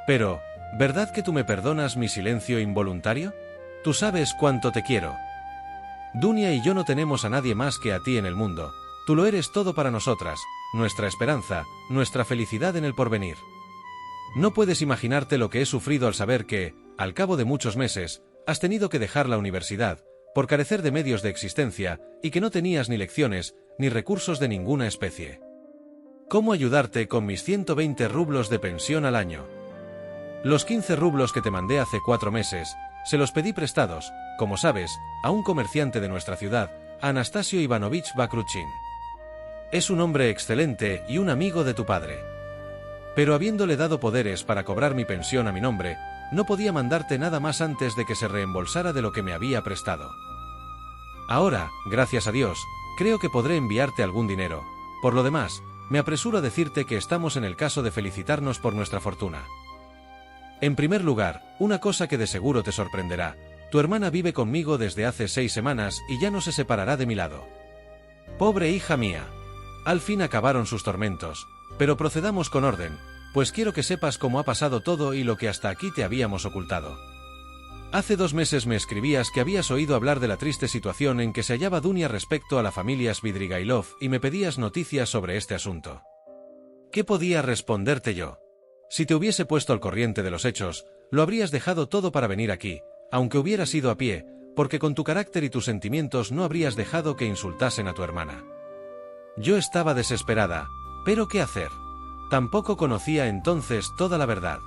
Speaker 2: Pero, ¿verdad que tú me perdonas mi silencio involuntario? Tú sabes cuánto te quiero. Dunia y yo no tenemos a nadie más que a ti en el mundo. Tú lo eres todo para nosotras, nuestra esperanza, nuestra felicidad en el porvenir. No puedes imaginarte lo que he sufrido al saber que, al cabo de muchos meses, has tenido que dejar la universidad, por carecer de medios de existencia, y que no tenías ni lecciones, ni recursos de ninguna especie. ¿Cómo ayudarte con mis 120 rublos de pensión al año? Los 15 rublos que te mandé hace 4 meses, se los pedí prestados, como sabes, a un comerciante de nuestra ciudad, a Anastasio Ivanovich Bakruchin. Es un hombre excelente y un amigo de tu padre. Pero habiéndole dado poderes para cobrar mi pensión a mi nombre, no podía mandarte nada más antes de que se reembolsara de lo que me había prestado. Ahora, gracias a Dios, creo que podré enviarte algún dinero. Por lo demás, me apresuro a decirte que estamos en el caso de felicitarnos por nuestra fortuna. En primer lugar, una cosa que de seguro te sorprenderá. Tu hermana vive conmigo desde hace 6 semanas y ya no se separará de mi lado. Pobre hija mía. Al fin acabaron sus tormentos, pero procedamos con orden, pues quiero que sepas cómo ha pasado todo y lo que hasta aquí te habíamos ocultado. Hace 2 meses me escribías que habías oído hablar de la triste situación en que se hallaba Dunia respecto a la familia Svidrigailov y me pedías noticias sobre este asunto. ¿Qué podía responderte yo? Si te hubiese puesto al corriente de los hechos, lo habrías dejado todo para venir aquí, aunque hubieras ido a pie, porque con tu carácter y tus sentimientos no habrías dejado que insultasen a tu hermana. Yo estaba desesperada, pero ¿qué hacer? Tampoco conocía entonces toda la verdad.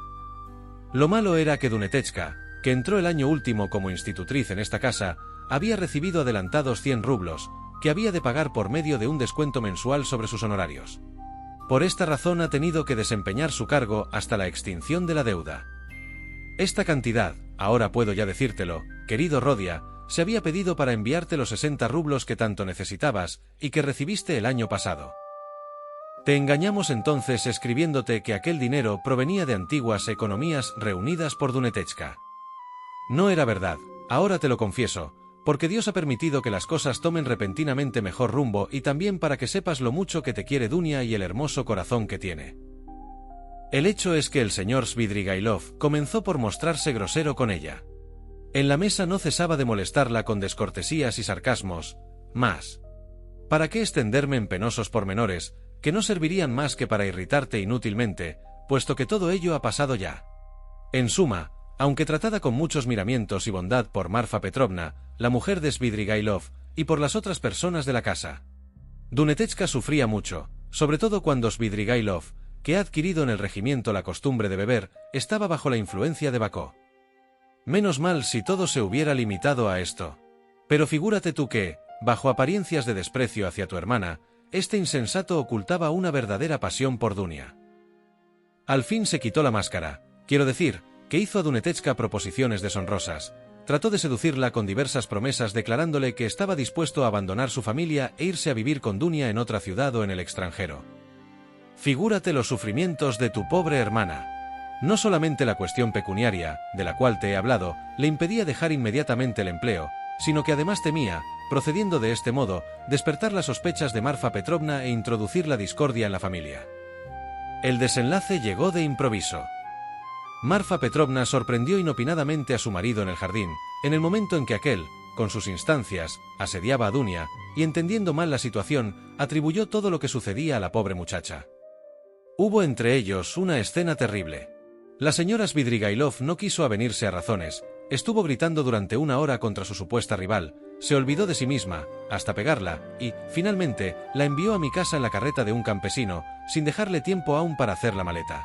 Speaker 2: Lo malo era que Dunetechka, que entró el año último como institutriz en esta casa, había recibido adelantados 100 rublos, que había de pagar por medio de un descuento mensual sobre sus honorarios. Por esta razón ha tenido que desempeñar su cargo hasta la extinción de la deuda. Esta cantidad, ahora puedo ya decírtelo, querido Rodia, se había pedido para enviarte los 60 rublos que tanto necesitabas y que recibiste el año pasado. Te engañamos entonces escribiéndote que aquel dinero provenía de antiguas economías reunidas por Dunetechka. No era verdad, ahora te lo confieso, porque Dios ha permitido que las cosas tomen repentinamente mejor rumbo y también para que sepas lo mucho que te quiere Dunia y el hermoso corazón que tiene. El hecho es que el señor Svidrigailov comenzó por mostrarse grosero con ella. En la mesa no cesaba de molestarla con descortesías y sarcasmos, más. ¿Para qué extenderme en penosos pormenores, que no servirían más que para irritarte inútilmente, puesto que todo ello ha pasado ya? En suma, aunque tratada con muchos miramientos y bondad por Marfa Petrovna, la mujer de Svidrigailov, y por las otras personas de la casa. Dunetechka sufría mucho, sobre todo cuando Svidrigailov, que ha adquirido en el regimiento la costumbre de beber, estaba bajo la influencia de Bacó. Menos mal si todo se hubiera limitado a esto. Pero figúrate tú que, bajo apariencias de desprecio hacia tu hermana, este insensato ocultaba una verdadera pasión por Dunia. Al fin se quitó la máscara, quiero decir, que hizo a Dunetechka proposiciones deshonrosas, trató de seducirla con diversas promesas declarándole que estaba dispuesto a abandonar su familia e irse a vivir con Dunia en otra ciudad o en el extranjero. Figúrate los sufrimientos de tu pobre hermana. No solamente la cuestión pecuniaria, de la cual te he hablado, le impedía dejar inmediatamente el empleo, sino que además temía, procediendo de este modo, despertar las sospechas de Marfa Petrovna e introducir la discordia en la familia. El desenlace llegó de improviso. Marfa Petrovna sorprendió inopinadamente a su marido en el jardín, en el momento en que aquél, con sus instancias, asediaba a Dunia, y entendiendo mal la situación, atribuyó todo lo que sucedía a la pobre muchacha. Hubo entre ellos una escena terrible. La señora Svidrigailov no quiso avenirse a razones, estuvo gritando durante 1 hora contra su supuesta rival, se olvidó de sí misma, hasta pegarla, y, finalmente, la envió a mi casa en la carreta de un campesino, sin dejarle tiempo aún para hacer la maleta.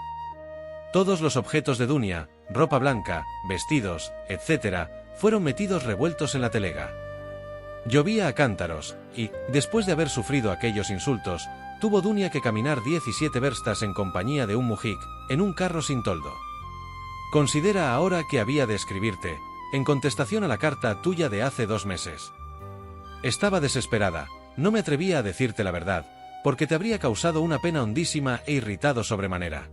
Speaker 2: Todos los objetos de Dunia, ropa blanca, vestidos, etc., fueron metidos revueltos en la telega. Llovía a cántaros, y, después de haber sufrido aquellos insultos, tuvo Dunia que caminar 17 verstas en compañía de un mujik, en un carro sin toldo. Considera ahora que había de escribirte, en contestación a la carta tuya de hace 2 meses. Estaba desesperada, no me atrevía a decirte la verdad, porque te habría causado una pena hondísima e irritado sobremanera.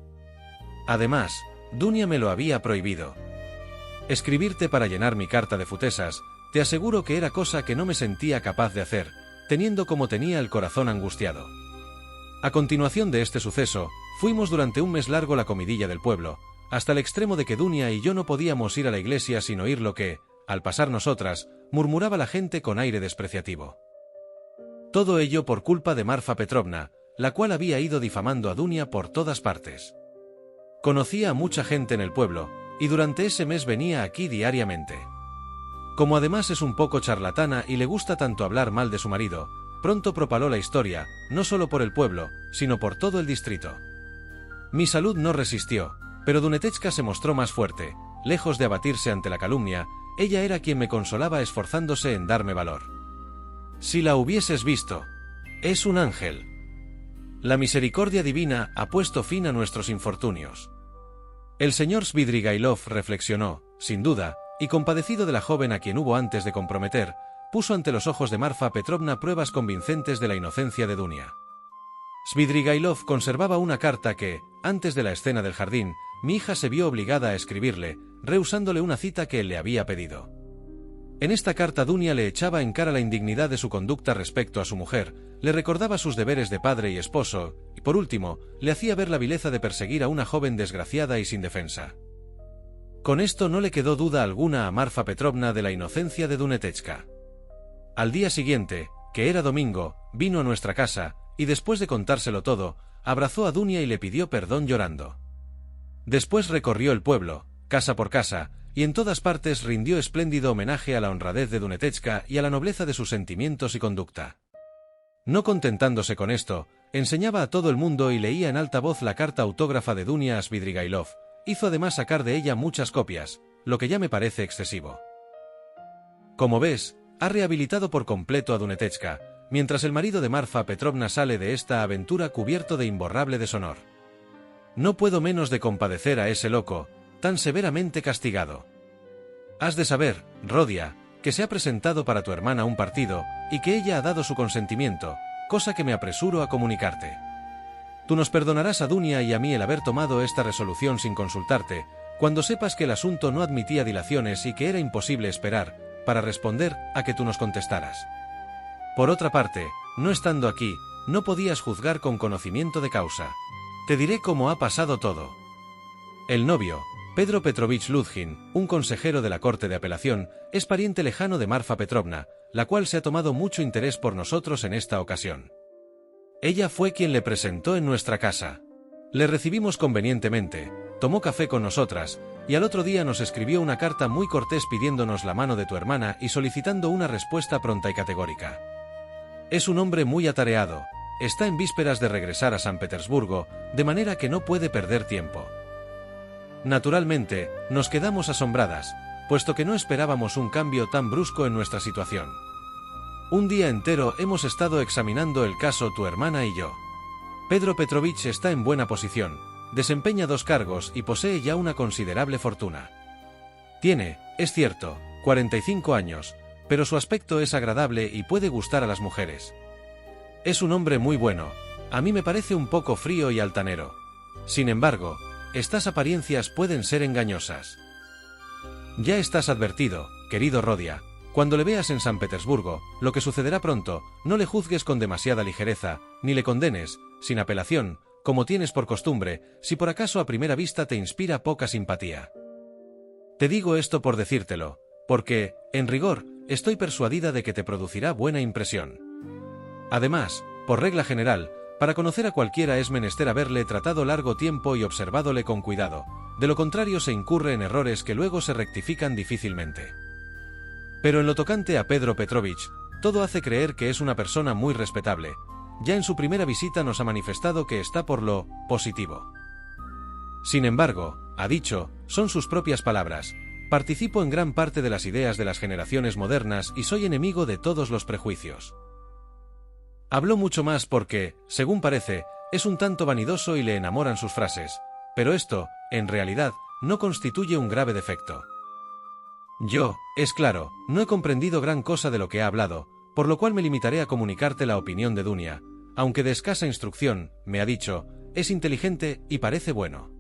Speaker 2: Además, Dunia me lo había prohibido. Escribirte para llenar mi carta de futesas, te aseguro que era cosa que no me sentía capaz de hacer, teniendo como tenía el corazón angustiado. A continuación de este suceso, fuimos durante 1 mes largo la comidilla del pueblo, hasta el extremo de que Dunia y yo no podíamos ir a la iglesia sin oír lo que, al pasar nosotras, murmuraba la gente con aire despreciativo. Todo ello por culpa de Marfa Petrovna, la cual había ido difamando a Dunia por todas partes. Conocía a mucha gente en el pueblo, y durante ese mes venía aquí diariamente. Como además es un poco charlatana y le gusta tanto hablar mal de su marido, pronto propaló la historia, no solo por el pueblo, sino por todo el distrito. Mi salud no resistió, pero Dunetechka se mostró más fuerte, lejos de abatirse ante la calumnia, ella era quien me consolaba esforzándose en darme valor. Si la hubieses visto, es un ángel. La misericordia divina ha puesto fin a nuestros infortunios. El señor Svidrigailov reflexionó, sin duda, y compadecido de la joven a quien hubo antes de comprometer, puso ante los ojos de Marfa Petrovna pruebas convincentes de la inocencia de Dunia. Svidrigailov conservaba una carta que, antes de la escena del jardín, mi hija se vio obligada a escribirle, rehusándole una cita que él le había pedido. En esta carta Dunia le echaba en cara la indignidad de su conducta respecto a su mujer, le recordaba sus deberes de padre y esposo, y por último, le hacía ver la vileza de perseguir a una joven desgraciada y sin defensa. Con esto no le quedó duda alguna a Marfa Petrovna de la inocencia de Dunetechka. Al día siguiente, que era domingo, vino a nuestra casa, y después de contárselo todo, abrazó a Dunia y le pidió perdón llorando. Después recorrió el pueblo, casa por casa, y en todas partes rindió espléndido homenaje a la honradez de Dunetechka y a la nobleza de sus sentimientos y conducta. No contentándose con esto, enseñaba a todo el mundo y leía en alta voz la carta autógrafa de Dunia a Svidrigailov, hizo además sacar de ella muchas copias, lo que ya me parece excesivo. Como ves, ha rehabilitado por completo a Dunetechka, mientras el marido de Marfa Petrovna sale de esta aventura cubierto de imborrable deshonor. No puedo menos de compadecer a ese loco, tan severamente castigado. Has de saber, Rodia, que se ha presentado para tu hermana un partido, y que ella ha dado su consentimiento, cosa que me apresuro a comunicarte. Tú nos perdonarás a Dunia y a mí el haber tomado esta resolución sin consultarte, cuando sepas que el asunto no admitía dilaciones y que era imposible esperar, para responder a que tú nos contestaras. Por otra parte, no estando aquí, no podías juzgar con conocimiento de causa. Te diré cómo ha pasado todo. El novio, Pedro Petrovich Luzhin, un consejero de la Corte de Apelación, es pariente lejano de Marfa Petrovna, la cual se ha tomado mucho interés por nosotros en esta ocasión. Ella fue quien le presentó en nuestra casa. Le recibimos convenientemente, tomó café con nosotras, y al otro día nos escribió una carta muy cortés pidiéndonos la mano de tu hermana y solicitando una respuesta pronta y categórica. Es un hombre muy atareado, está en vísperas de regresar a San Petersburgo, de manera que no puede perder tiempo. Naturalmente, nos quedamos asombradas, puesto que no esperábamos un cambio tan brusco en nuestra situación. Un día entero hemos estado examinando el caso tu hermana y yo. Pedro Petrovich está en buena posición, desempeña 2 cargos y posee ya una considerable fortuna. Tiene, es cierto, 45 años, pero su aspecto es agradable y puede gustar a las mujeres. Es un hombre muy bueno, a mí me parece un poco frío y altanero. Sin embargo, estas apariencias pueden ser engañosas. Ya estás advertido, querido Rodia, cuando le veas en San Petersburgo, lo que sucederá pronto, no le juzgues con demasiada ligereza, ni le condenes, sin apelación, como tienes por costumbre, si por acaso a primera vista te inspira poca simpatía. Te digo esto por decírtelo, porque, en rigor, estoy persuadida de que te producirá buena impresión. Además, por regla general, para conocer a cualquiera es menester haberle tratado largo tiempo y observádole con cuidado, de lo contrario se incurre en errores que luego se rectifican difícilmente. Pero en lo tocante a Pedro Petrovich, todo hace creer que es una persona muy respetable. Ya en su primera visita nos ha manifestado que está por lo positivo. Sin embargo, ha dicho, son sus propias palabras, participo en gran parte de las ideas de las generaciones modernas y soy enemigo de todos los prejuicios. Habló mucho más porque, según parece, es un tanto vanidoso y le enamoran sus frases, pero esto, en realidad, no constituye un grave defecto. Yo, es claro, no he comprendido gran cosa de lo que ha hablado, por lo cual me limitaré a comunicarte la opinión de Dunia, aunque de escasa instrucción, me ha dicho, es inteligente y parece bueno.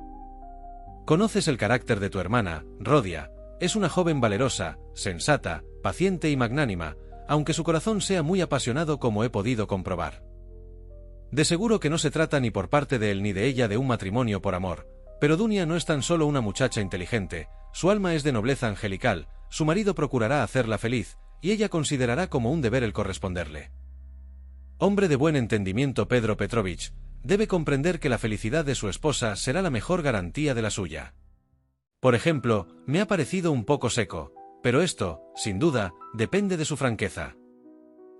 Speaker 2: Conoces el carácter de tu hermana, Rodia, es una joven valerosa, sensata, paciente y magnánima, aunque su corazón sea muy apasionado como he podido comprobar. De seguro que no se trata ni por parte de él ni de ella de un matrimonio por amor, pero Dunia no es tan solo una muchacha inteligente, su alma es de nobleza angelical, su marido procurará hacerla feliz, y ella considerará como un deber el corresponderle. Hombre de buen entendimiento Pedro Petrovich, debe comprender que la felicidad de su esposa será la mejor garantía de la suya. Por ejemplo, me ha parecido un poco seco, pero esto, sin duda, depende de su franqueza.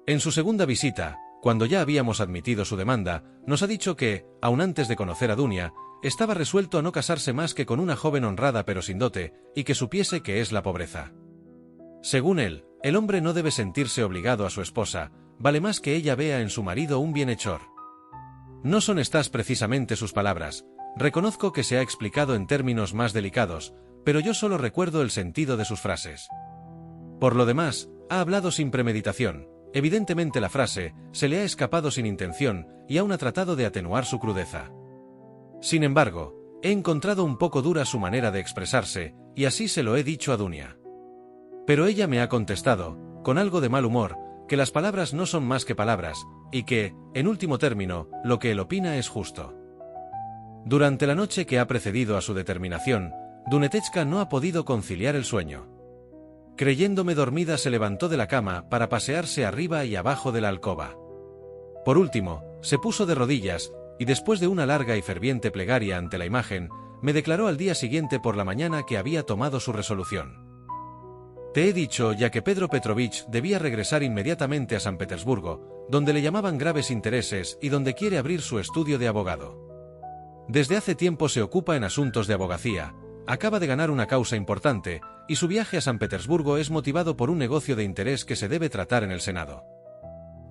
Speaker 2: En su segunda visita, cuando ya habíamos admitido su demanda, nos ha dicho que, aun antes de conocer a Dunia, estaba resuelto a no casarse más que con una joven honrada pero sin dote, y que supiese que es la pobreza. Según él, el hombre no debe sentirse obligado a su esposa, vale más que ella vea en su marido un bienhechor. No son estas precisamente sus palabras, reconozco que se ha explicado en términos más delicados, pero yo solo recuerdo el sentido de sus frases. Por lo demás, ha hablado sin premeditación, evidentemente la frase se le ha escapado sin intención y aún ha tratado de atenuar su crudeza. Sin embargo, he encontrado un poco dura su manera de expresarse, y así se lo he dicho a Dunia. Pero ella me ha contestado, con algo de mal humor, que las palabras no son más que palabras, y que, en último término, lo que él opina es justo. Durante la noche que ha precedido a su determinación, Dunetechka no ha podido conciliar el sueño. Creyéndome dormida se levantó de la cama para pasearse arriba y abajo de la alcoba. Por último, se puso de rodillas, y después de una larga y ferviente plegaria ante la imagen, me declaró al día siguiente por la mañana que había tomado su resolución. Te he dicho ya que Pedro Petrovich debía regresar inmediatamente a San Petersburgo, donde le llamaban graves intereses y donde quiere abrir su estudio de abogado. Desde hace tiempo se ocupa en asuntos de abogacía, acaba de ganar una causa importante, y su viaje a San Petersburgo es motivado por un negocio de interés que se debe tratar en el Senado.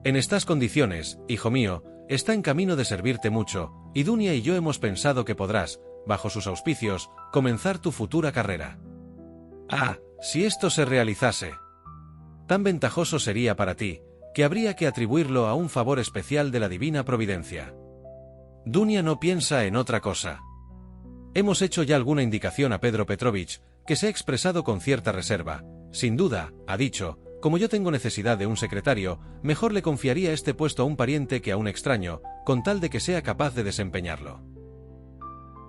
Speaker 2: En estas condiciones, hijo mío, está en camino de servirte mucho, y Dunia y yo hemos pensado que podrás, bajo sus auspicios, comenzar tu futura carrera. Ah, si esto se realizase. Tan ventajoso sería para ti, que habría que atribuirlo a un favor especial de la divina providencia. Dunia no piensa en otra cosa. Hemos hecho ya alguna indicación a Pedro Petrovich, que se ha expresado con cierta reserva. Sin duda, ha dicho, como yo tengo necesidad de un secretario, mejor le confiaría este puesto a un pariente que a un extraño, con tal de que sea capaz de desempeñarlo.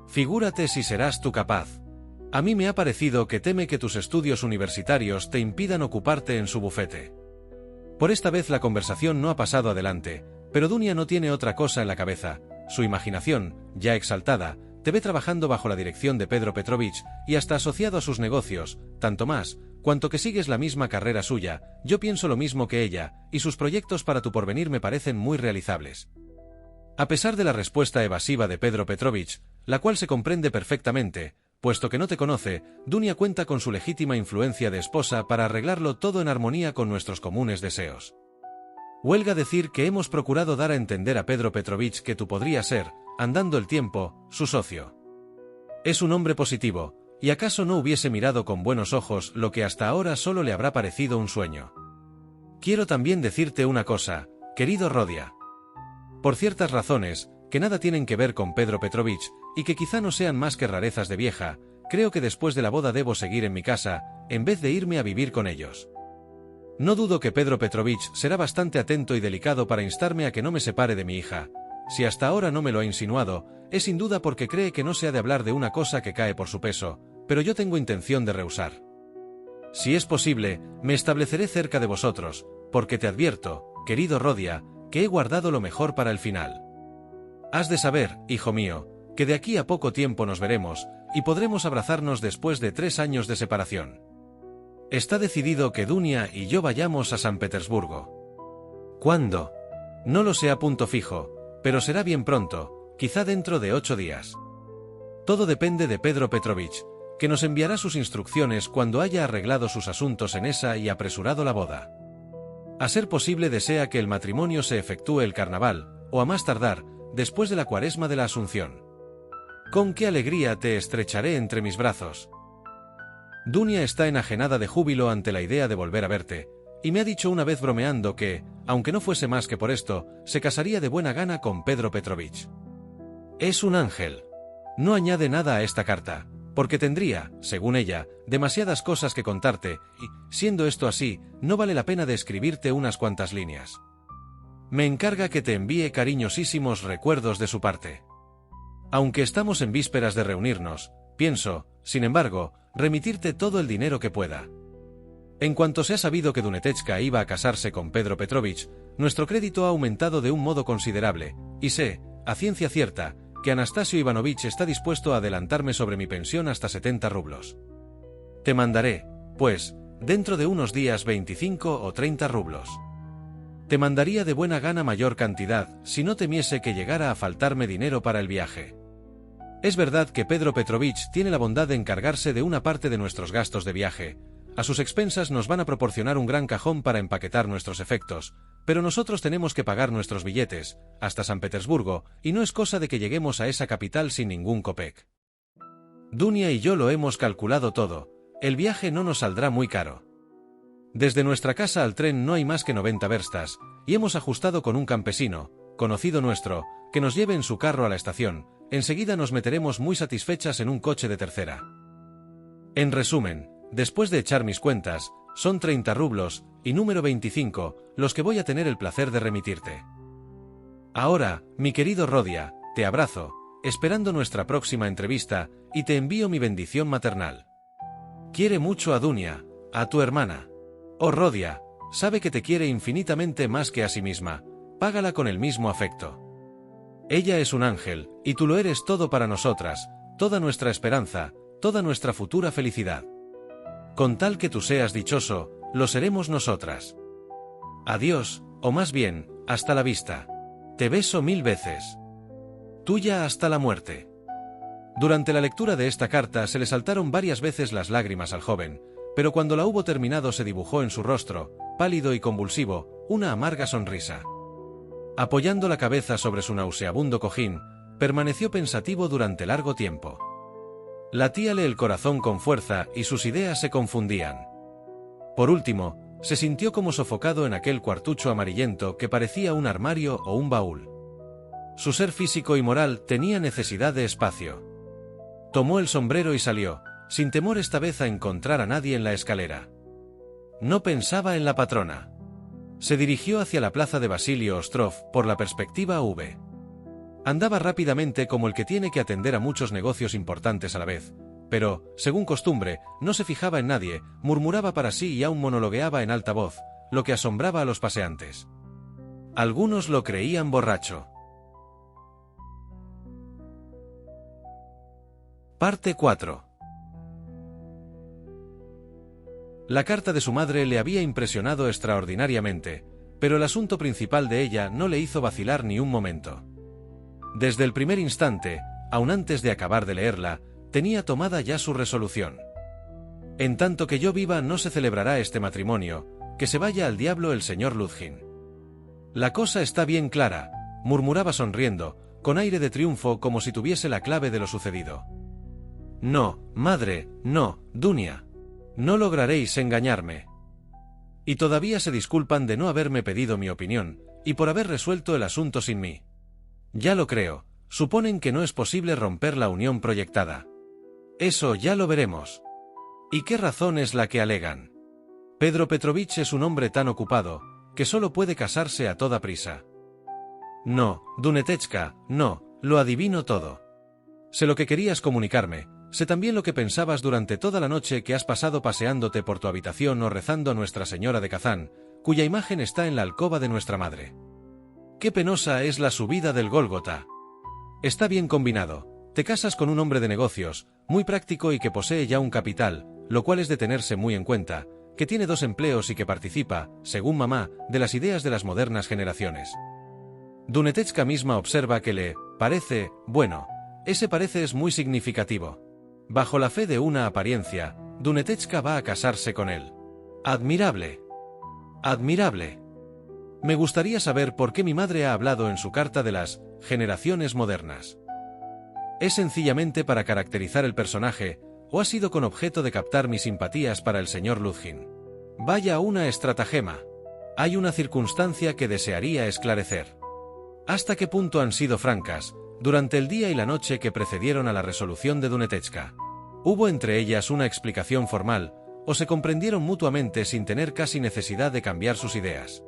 Speaker 2: Figúrate si serás tú capaz. A mí me ha parecido que teme que tus estudios universitarios te impidan ocuparte en su bufete. Por esta vez la conversación no ha pasado adelante, pero Dunia no tiene otra cosa en la cabeza. Su imaginación, ya exaltada, te ve trabajando bajo la dirección de Pedro Petrovich y hasta asociado a sus negocios, tanto más, cuanto que sigues la misma carrera suya. Yo pienso lo mismo que ella, y sus proyectos para tu porvenir me parecen muy realizables. A pesar de la respuesta evasiva de Pedro Petrovich, la cual se comprende perfectamente, puesto que no te conoce, Dunia cuenta con su legítima influencia de esposa para arreglarlo todo en armonía con nuestros comunes deseos. Huelga decir que hemos procurado dar a entender a Pedro Petrovich que tú podrías ser, andando el tiempo, su socio. Es un hombre positivo, y acaso no hubiese mirado con buenos ojos lo que hasta ahora solo le habrá parecido un sueño. Quiero también decirte una cosa, querido Rodia. Por ciertas razones, que nada tienen que ver con Pedro Petrovich, y que quizá no sean más que rarezas de vieja, creo que después de la boda debo seguir en mi casa, en vez de irme a vivir con ellos. No dudo que Pedro Petrovich será bastante atento y delicado para instarme a que no me separe de mi hija. Si hasta ahora no me lo ha insinuado, es sin duda porque cree que no se ha de hablar de una cosa que cae por su peso, pero yo tengo intención de rehusar. Si es posible, me estableceré cerca de vosotros, porque te advierto, querido Rodia, que he guardado lo mejor para el final. Has de saber, hijo mío, que de aquí a poco tiempo nos veremos, y podremos abrazarnos después de 3 años de separación. Está decidido que Dunia y yo vayamos a San Petersburgo. ¿Cuándo? No lo sé a punto fijo, pero será bien pronto, quizá dentro de 8 días. Todo depende de Pedro Petrovich, que nos enviará sus instrucciones cuando haya arreglado sus asuntos en esa y apresurado la boda. A ser posible desea que el matrimonio se efectúe el carnaval, o a más tardar, después de la Cuaresma de la Asunción. Con qué alegría te estrecharé entre mis brazos. Dunia está enajenada de júbilo ante la idea de volver a verte, y me ha dicho una vez bromeando que, aunque no fuese más que por esto, se casaría de buena gana con Pedro Petrovich. Es un ángel. No añade nada a esta carta, porque tendría, según ella, demasiadas cosas que contarte, y, siendo esto así, no vale la pena de escribirte unas cuantas líneas. Me encarga que te envíe cariñosísimos recuerdos de su parte. Aunque estamos en vísperas de reunirnos, pienso, sin embargo, remitirte todo el dinero que pueda. En cuanto se ha sabido que Dunetechka iba a casarse con Pedro Petrovich, nuestro crédito ha aumentado de un modo considerable, y sé, a ciencia cierta, que Anastasio Ivanovich está dispuesto a adelantarme sobre mi pensión hasta 70 rublos. Te mandaré, pues, dentro de unos días 25 o 30 rublos. Te mandaría de buena gana mayor cantidad, si no temiese que llegara a faltarme dinero para el viaje. Es verdad que Pedro Petrovich tiene la bondad de encargarse de una parte de nuestros gastos de viaje. A sus expensas nos van a proporcionar un gran cajón para empaquetar nuestros efectos, pero nosotros tenemos que pagar nuestros billetes, hasta San Petersburgo, y no es cosa de que lleguemos a esa capital sin ningún copec. Dunia y yo lo hemos calculado todo, el viaje no nos saldrá muy caro. Desde nuestra casa al tren no hay más que 90 verstas, y hemos ajustado con un campesino, conocido nuestro, que nos lleve en su carro a la estación. Enseguida nos meteremos muy satisfechas en un coche de tercera. En resumen, después de echar mis cuentas, son 30 rublos, y número 25, los que voy a tener el placer de remitirte. Ahora, mi querido Rodia, te abrazo, esperando nuestra próxima entrevista, y te envío mi bendición maternal. Quiere mucho a Dunia, a tu hermana. Oh Rodia, sabe que te quiere infinitamente más que a sí misma, págala con el mismo afecto. Ella es un ángel, y tú lo eres todo para nosotras, toda nuestra esperanza, toda nuestra futura felicidad. Con tal que tú seas dichoso, lo seremos nosotras. Adiós, o más bien, hasta la vista. Te beso 1000 veces. Tuya hasta la muerte. Durante la lectura de esta carta se le saltaron varias veces las lágrimas al joven, pero cuando la hubo terminado se dibujó en su rostro, pálido y convulsivo, una amarga sonrisa. Apoyando la cabeza sobre su nauseabundo cojín, permaneció pensativo durante largo tiempo. Latíale el corazón con fuerza y sus ideas se confundían. Por último, se sintió como sofocado en aquel cuartucho amarillento que parecía un armario o un baúl. Su ser físico y moral tenía necesidad de espacio. Tomó el sombrero y salió, sin temor esta vez a encontrar a nadie en la escalera. No pensaba en la patrona. Se dirigió hacia la plaza de Basilio Ostrov por la perspectiva V. Andaba rápidamente como el que tiene que atender a muchos negocios importantes a la vez, pero, según costumbre, no se fijaba en nadie, murmuraba para sí y aún monologueaba en alta voz, lo que asombraba a los paseantes. Algunos lo creían borracho. Parte 4. La carta de su madre le había impresionado extraordinariamente, pero el asunto principal de ella no le hizo vacilar ni un momento. Desde el primer instante, aun antes de acabar de leerla, tenía tomada ya su resolución. En tanto que yo viva no se celebrará este matrimonio, que se vaya al diablo el señor Luzhin. La cosa está bien clara, murmuraba sonriendo, con aire de triunfo como si tuviese la clave de lo sucedido. No, madre, no, Dunia. No lograréis engañarme. Y todavía se disculpan de no haberme pedido mi opinión, y por haber resuelto el asunto sin mí. Ya lo creo, suponen que no es posible romper la unión proyectada. Eso ya lo veremos. ¿Y qué razón es la que alegan? Pedro Petrovich es un hombre tan ocupado, que solo puede casarse a toda prisa. No, Dunetechka, no, lo adivino todo. Sé lo que querías comunicarme, sé también lo que pensabas durante toda la noche que has pasado paseándote por tu habitación o rezando a Nuestra Señora de Kazán, cuya imagen está en la alcoba de nuestra madre. Qué penosa es la subida del Gólgota. Está bien combinado, te casas con un hombre de negocios, muy práctico y que posee ya un capital, lo cual es de tenerse muy en cuenta, que tiene 2 empleos y que participa, según mamá, de las ideas de las modernas generaciones. Dunetechka misma observa que le parece, bueno, ese parece es muy significativo. Bajo la fe de una apariencia, Dunetechka va a casarse con él. Admirable. Admirable. Me gustaría saber por qué mi madre ha hablado en su carta de las generaciones modernas. ¿Es sencillamente para caracterizar el personaje, o ha sido con objeto de captar mis simpatías para el señor Luzhin? Vaya una estratagema. Hay una circunstancia que desearía esclarecer. ¿Hasta qué punto han sido francas, durante el día y la noche que precedieron a la resolución de Dunetechka? ¿Hubo entre ellas una explicación formal, o se comprendieron mutuamente sin tener casi necesidad de cambiar sus ideas?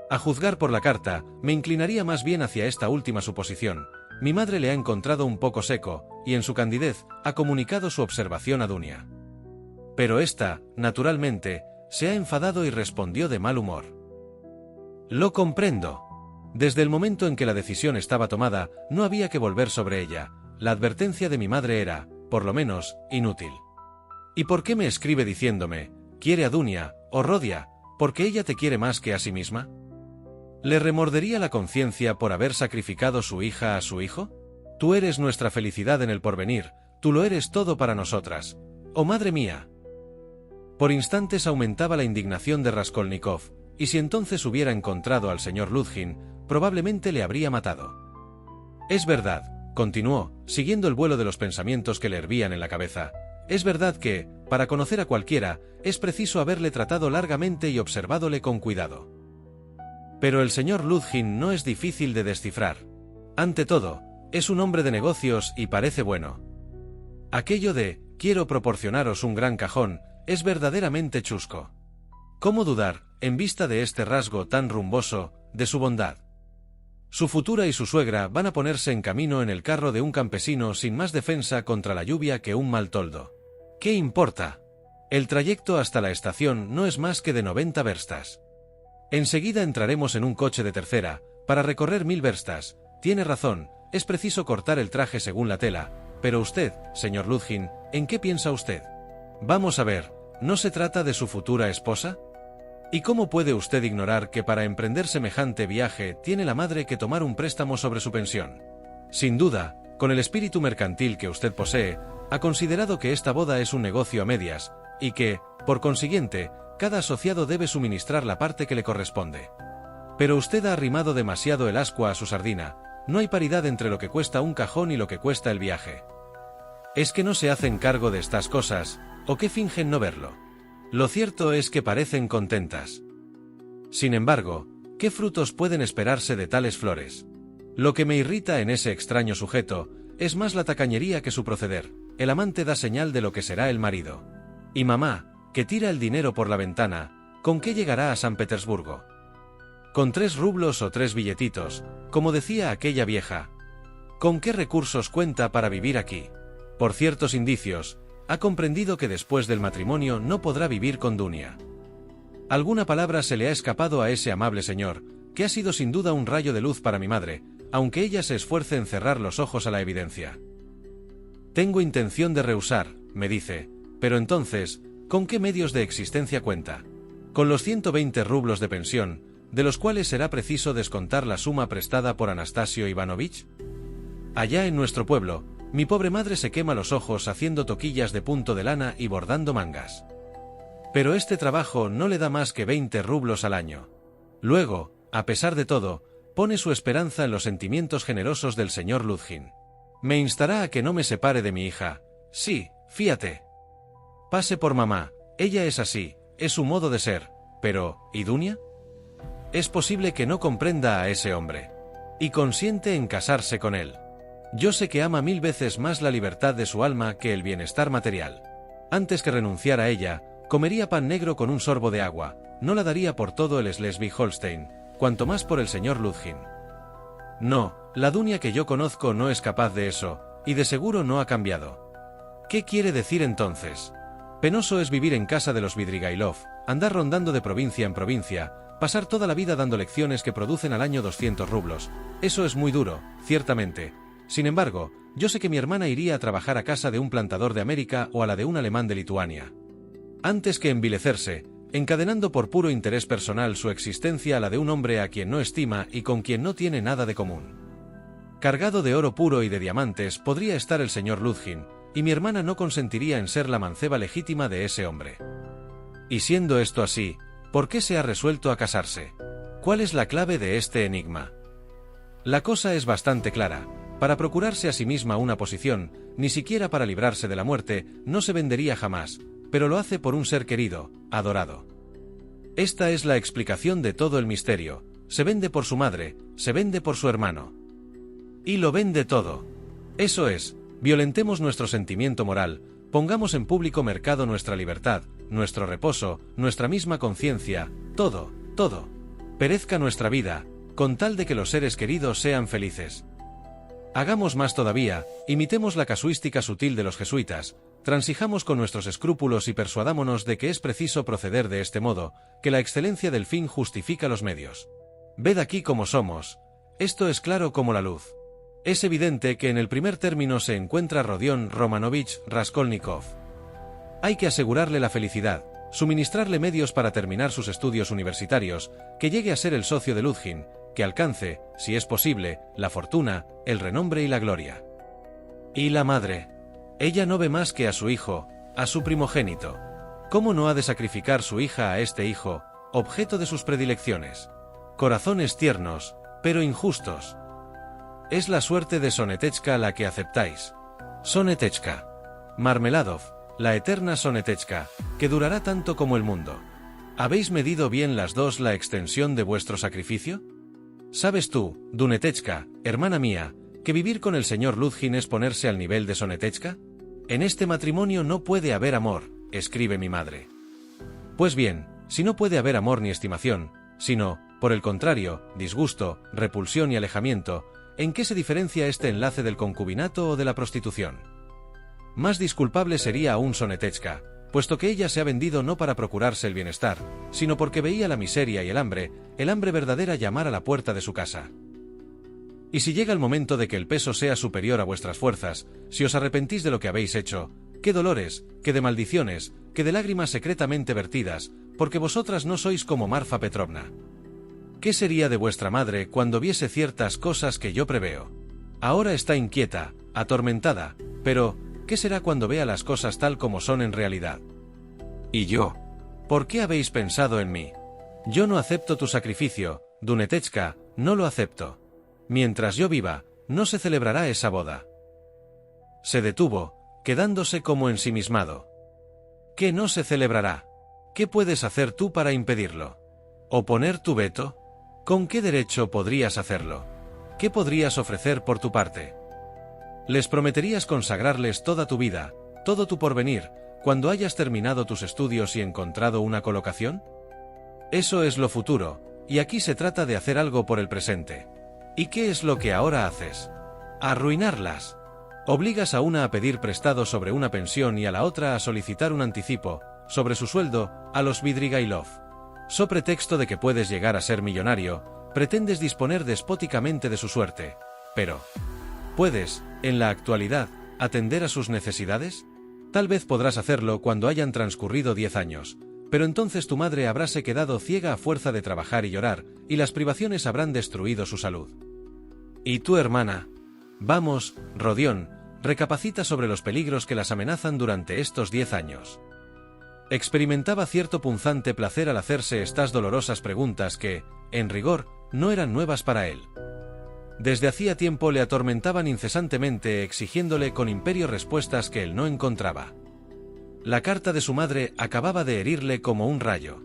Speaker 2: A juzgar por la carta, me inclinaría más bien hacia esta última suposición. Mi madre le ha encontrado un poco seco, y en su candidez, ha comunicado su observación a Dunia. Pero ésta, naturalmente, se ha enfadado y respondió de mal humor. Lo comprendo. Desde el momento en que la decisión estaba tomada, no había que volver sobre ella. La advertencia de mi madre era, por lo menos, inútil. ¿Y por qué me escribe diciéndome, quiere a Dunia, o Rodia, porque ella te quiere más que a sí misma? ¿Le remordería la conciencia por haber sacrificado su hija a su hijo? Tú eres nuestra felicidad en el porvenir, tú lo eres todo para nosotras. ¡Oh madre mía! Por instantes aumentaba la indignación de Raskolnikov, y si entonces hubiera encontrado al señor Luzhin, probablemente le habría matado. Es verdad, continuó, siguiendo el vuelo de los pensamientos que le hervían en la cabeza, es verdad que, para conocer a cualquiera, es preciso haberle tratado largamente y observádole con cuidado. Pero el señor Luzhin no es difícil de descifrar. Ante todo, es un hombre de negocios y parece bueno. Aquello de, quiero proporcionaros un gran cajón, es verdaderamente chusco. ¿Cómo dudar, en vista de este rasgo tan rumboso, de su bondad? Su futura y su suegra van a ponerse en camino en el carro de un campesino sin más defensa contra la lluvia que un mal toldo. ¿Qué importa? El trayecto hasta la estación no es más que de 90 verstas. Enseguida entraremos en un coche de tercera, para recorrer 1000 verstas. Tiene razón, es preciso cortar el traje según la tela, pero usted, señor Luzhin, ¿en qué piensa usted? Vamos a ver, ¿no se trata de su futura esposa? ¿Y cómo puede usted ignorar que para emprender semejante viaje tiene la madre que tomar un préstamo sobre su pensión? Sin duda, con el espíritu mercantil que usted posee, ha considerado que esta boda es un negocio a medias, y que, por consiguiente, cada asociado debe suministrar la parte que le corresponde. Pero usted ha arrimado demasiado el ascua a su sardina, no hay paridad entre lo que cuesta un cajón y lo que cuesta el viaje. ¿Es que no se hacen cargo de estas cosas, o que fingen no verlo? Lo cierto es que parecen contentas. Sin embargo, ¿qué frutos pueden esperarse de tales flores? Lo que me irrita en ese extraño sujeto, es más la tacañería que su proceder. El amante da señal de lo que será el marido. Y mamá, que tira el dinero por la ventana, ¿con qué llegará a San Petersburgo? Con 3 rublos o 3 billetitos, como decía aquella vieja. ¿Con qué recursos cuenta para vivir aquí? Por ciertos indicios, ha comprendido que después del matrimonio no podrá vivir con Dunia. Alguna palabra se le ha escapado a ese amable señor, que ha sido sin duda un rayo de luz para mi madre, aunque ella se esfuerce en cerrar los ojos a la evidencia. Tengo intención de rehusar, me dice, pero entonces, ¿con qué medios de existencia cuenta? Con los 120 rublos de pensión, de los cuales será preciso descontar la suma prestada por Anastasio Ivanovich. Allá en nuestro pueblo, mi pobre madre se quema los ojos haciendo toquillas de punto de lana y bordando mangas. Pero este trabajo no le da más que 20 rublos al año. Luego, a pesar de todo, pone su esperanza en los sentimientos generosos del señor Luzhin. Me instará a que no me separe de mi hija. Sí, fíjate. Pase por mamá, ella es así, es su modo de ser. Pero, ¿y Dunia? Es posible que no comprenda a ese hombre. Y consiente en casarse con él. Yo sé que ama 1000 veces más la libertad de su alma que el bienestar material. Antes que renunciar a ella, comería pan negro con un sorbo de agua, no la daría por todo el Schleswig-Holstein, cuanto más por el señor Luzhin. No, la Dunia que yo conozco no es capaz de eso, y de seguro no ha cambiado. ¿Qué quiere decir entonces? Penoso es vivir en casa de los Vidrigailov, andar rondando de provincia en provincia, pasar toda la vida dando lecciones que producen al año 200 rublos. Eso es muy duro, ciertamente. Sin embargo, yo sé que mi hermana iría a trabajar a casa de un plantador de América o a la de un alemán de Lituania. Antes que envilecerse, encadenando por puro interés personal su existencia a la de un hombre a quien no estima y con quien no tiene nada de común. Cargado de oro puro y de diamantes podría estar el señor Luzhin, y mi hermana no consentiría en ser la manceba legítima de ese hombre. Y siendo esto así, ¿por qué se ha resuelto a casarse? ¿Cuál es la clave de este enigma? La cosa es bastante clara. Para procurarse a sí misma una posición, ni siquiera para librarse de la muerte, no se vendería jamás, pero lo hace por un ser querido, adorado. Esta es la explicación de todo el misterio. Se vende por su madre, se vende por su hermano. Y lo vende todo. Eso es, violentemos nuestro sentimiento moral, pongamos en público mercado nuestra libertad, nuestro reposo, nuestra misma conciencia, todo, todo. Perezca nuestra vida, con tal de que los seres queridos sean felices. Hagamos más todavía, imitemos la casuística sutil de los jesuitas, transijamos con nuestros escrúpulos y persuadámonos de que es preciso proceder de este modo, que la excelencia del fin justifica los medios. Ved aquí cómo somos. Esto es claro como la luz. Es evidente que en el primer término se encuentra Rodion Romanovich Raskolnikov. Hay que asegurarle la felicidad, suministrarle medios para terminar sus estudios universitarios, que llegue a ser el socio de Luzhin, que alcance, si es posible, la fortuna, el renombre y la gloria. ¿Y la madre? Ella no ve más que a su hijo, a su primogénito. ¿Cómo no ha de sacrificar su hija a este hijo, objeto de sus predilecciones? Corazones tiernos, pero injustos. Es la suerte de Sonetechka la que aceptáis. Sonetechka. Marmeladov, la eterna Sonetechka, que durará tanto como el mundo. ¿Habéis medido bien las dos la extensión de vuestro sacrificio? ¿Sabes tú, Dunetechka, hermana mía, que vivir con el señor Luzhin es ponerse al nivel de Sonetechka? En este matrimonio no puede haber amor, escribe mi madre. Pues bien, si no puede haber amor ni estimación, sino, por el contrario, disgusto, repulsión y alejamiento, ¿en qué se diferencia este enlace del concubinato o de la prostitución? Más disculpable sería aún Sonetechka, puesto que ella se ha vendido no para procurarse el bienestar, sino porque veía la miseria y el hambre verdadera llamar a la puerta de su casa. Y si llega el momento de que el peso sea superior a vuestras fuerzas, si os arrepentís de lo que habéis hecho, qué dolores, qué de maldiciones, qué de lágrimas secretamente vertidas, porque vosotras no sois como Marfa Petrovna. ¿Qué sería de vuestra madre cuando viese ciertas cosas que yo preveo? Ahora está inquieta, atormentada, pero ¿qué será cuando vea las cosas tal como son en realidad? ¿Y yo? ¿Por qué habéis pensado en mí? Yo no acepto tu sacrificio, Dunetechka, no lo acepto. Mientras yo viva, no se celebrará esa boda. Se detuvo, quedándose como ensimismado. ¿Qué no se celebrará? ¿Qué puedes hacer tú para impedirlo? ¿Oponer tu veto? ¿Con qué derecho podrías hacerlo? ¿Qué podrías ofrecer por tu parte? ¿Les prometerías consagrarles toda tu vida, todo tu porvenir, cuando hayas terminado tus estudios y encontrado una colocación? Eso es lo futuro, y aquí se trata de hacer algo por el presente. ¿Y qué es lo que ahora haces? Arruinarlas. Obligas a una a pedir prestado sobre una pensión y a la otra a solicitar un anticipo, sobre su sueldo, a los Vidrigailov. So pretexto de que puedes llegar a ser millonario, pretendes disponer despóticamente de su suerte. Pero puedes, en la actualidad, ¿Atender a sus necesidades? Tal vez podrás hacerlo cuando hayan transcurrido 10 años, pero entonces tu madre habráse quedado ciega a fuerza de trabajar y llorar, y las privaciones habrán destruido su salud. ¿Y tu hermana? Vamos, Rodión, recapacita sobre los peligros que las amenazan durante estos 10 años. Experimentaba cierto punzante placer al hacerse estas dolorosas preguntas que, en rigor, no eran nuevas para él. Desde hacía tiempo le atormentaban incesantemente exigiéndole con imperio respuestas que él no encontraba. La carta de su madre acababa de herirle como un rayo.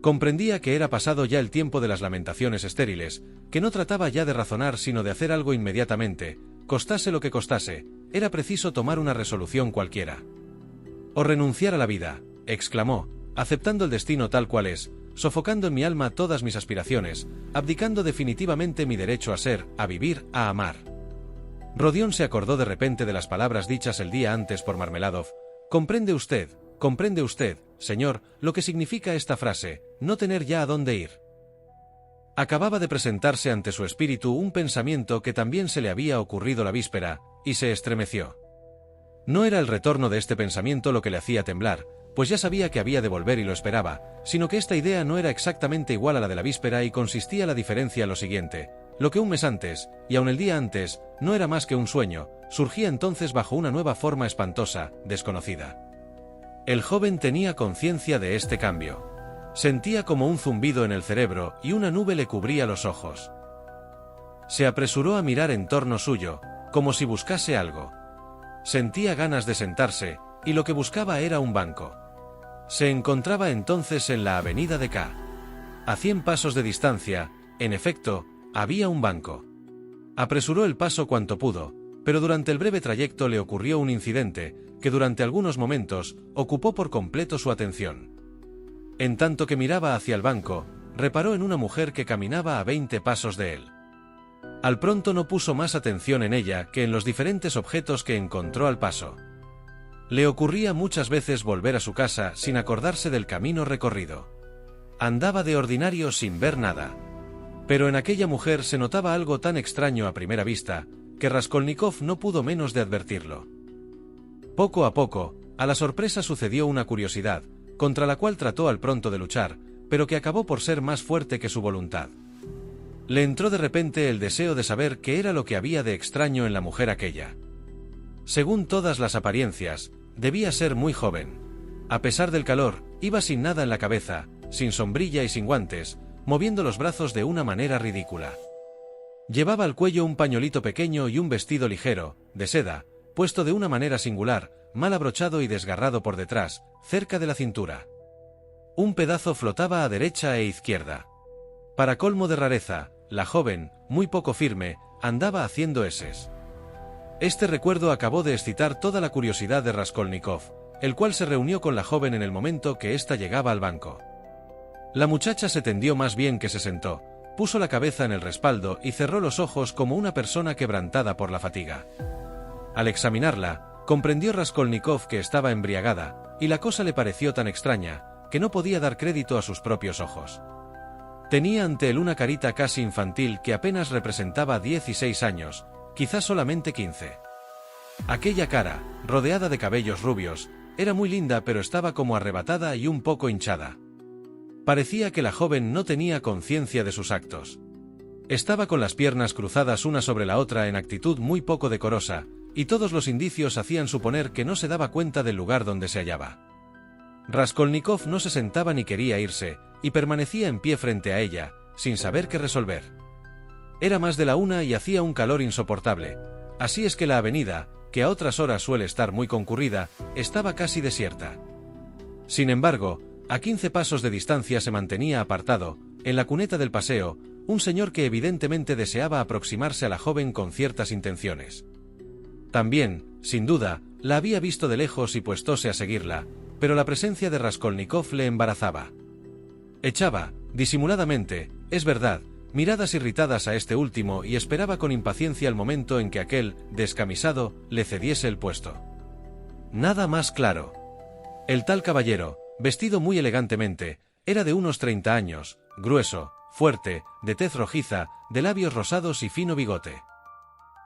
Speaker 2: Comprendía que era pasado ya el tiempo de las lamentaciones estériles, que no trataba ya de razonar sino de hacer algo inmediatamente, costase lo que costase, era preciso tomar una resolución cualquiera. «O renunciar a la vida», exclamó, aceptando el destino tal cual es, sofocando en mi alma todas mis aspiraciones, abdicando definitivamente mi derecho a ser, a vivir, a amar. Rodión se acordó de repente de las palabras dichas el día antes por Marmeladov. Comprende usted, señor, lo que significa esta frase, no tener ya a dónde ir. Acababa de presentarse ante su espíritu un pensamiento que también se le había ocurrido la víspera, y se estremeció. No era el retorno de este pensamiento lo que le hacía temblar, pues ya sabía que había de volver y lo esperaba, sino que esta idea no era exactamente igual a la de la víspera y consistía la diferencia en lo siguiente: lo que un mes antes, y aun el día antes, no era más que un sueño, surgía entonces bajo una nueva forma espantosa, desconocida. El joven tenía conciencia de este cambio. Sentía como un zumbido en el cerebro y una nube le cubría los ojos. Se apresuró a mirar en torno suyo, como si buscase algo. Sentía ganas de sentarse, y lo que buscaba era un banco. Se encontraba entonces en la avenida de K. A 100 pasos de distancia, en efecto, había un banco. Apresuró el paso cuanto pudo, pero durante el breve trayecto le ocurrió un incidente, que durante algunos momentos ocupó por completo su atención. En tanto que miraba hacia el banco, reparó en una mujer que caminaba a 20 pasos de él. Al pronto no puso más atención en ella que en los diferentes objetos que encontró al paso. Le ocurría muchas veces volver a su casa sin acordarse del camino recorrido. Andaba de ordinario sin ver nada. Pero en aquella mujer se notaba algo tan extraño a primera vista, que Raskolnikov no pudo menos de advertirlo. Poco a poco, a la sorpresa sucedió una curiosidad, contra la cual trató al pronto de luchar, pero que acabó por ser más fuerte que su voluntad. Le entró de repente el deseo de saber qué era lo que había de extraño en la mujer aquella. Según todas las apariencias, debía ser muy joven. A pesar del calor, iba sin nada en la cabeza, sin sombrilla y sin guantes, moviendo los brazos de una manera ridícula. Llevaba al cuello un pañolito pequeño y un vestido ligero, de seda, puesto de una manera singular, mal abrochado y desgarrado por detrás, cerca de la cintura. Un pedazo flotaba a derecha e izquierda. Para colmo de rareza, la joven, muy poco firme, andaba haciendo eses. Este recuerdo acabó de excitar toda la curiosidad de Raskolnikov, el cual se reunió con la joven en el momento que ésta llegaba al banco. La muchacha se tendió más bien que se sentó, puso la cabeza en el respaldo y cerró los ojos como una persona quebrantada por la fatiga. Al examinarla, comprendió Raskolnikov que estaba embriagada, y la cosa le pareció tan extraña, que no podía dar crédito a sus propios ojos. Tenía ante él una carita casi infantil que apenas representaba 16 años, quizás solamente 15. Aquella cara, rodeada de cabellos rubios, era muy linda pero estaba como arrebatada y un poco hinchada. Parecía que la joven no tenía conciencia de sus actos. Estaba con las piernas cruzadas una sobre la otra en actitud muy poco decorosa, y todos los indicios hacían suponer que no se daba cuenta del lugar donde se hallaba. Raskolnikov no se sentaba ni quería irse, y permanecía en pie frente a ella, sin saber qué resolver. Era más de la 1 y hacía un calor insoportable. Así es que la avenida, que a otras horas suele estar muy concurrida, estaba casi desierta. Sin embargo, a 15 pasos de distancia se mantenía apartado, en la cuneta del paseo, un señor que evidentemente deseaba aproximarse a la joven con ciertas intenciones. También, sin duda, la había visto de lejos y puestóse a seguirla, pero la presencia de Raskolnikov le embarazaba. Echaba, disimuladamente, es verdad, miradas irritadas a este último y esperaba con impaciencia el momento en que aquel, descamisado, le cediese el puesto. Nada más claro. El tal caballero, vestido muy elegantemente, era de unos 30 años, grueso, fuerte, de tez rojiza, de labios rosados y fino bigote.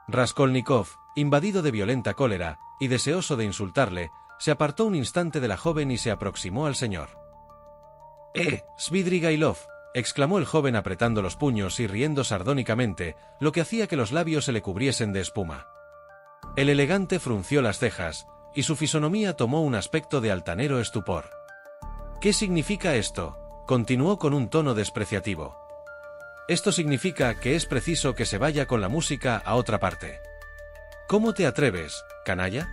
Speaker 2: Raskolnikov, invadido de violenta cólera, y deseoso de insultarle, se apartó un instante de la joven y se aproximó al señor. Svidrigailov, exclamó el joven apretando los puños y riendo sardónicamente, lo que hacía que los labios se le cubriesen de espuma. El elegante frunció las cejas, y su fisonomía tomó un aspecto de altanero estupor. ¿Qué significa esto?, continuó con un tono despreciativo. Esto significa que es preciso que se vaya con la música a otra parte. ¿Cómo te atreves, canalla?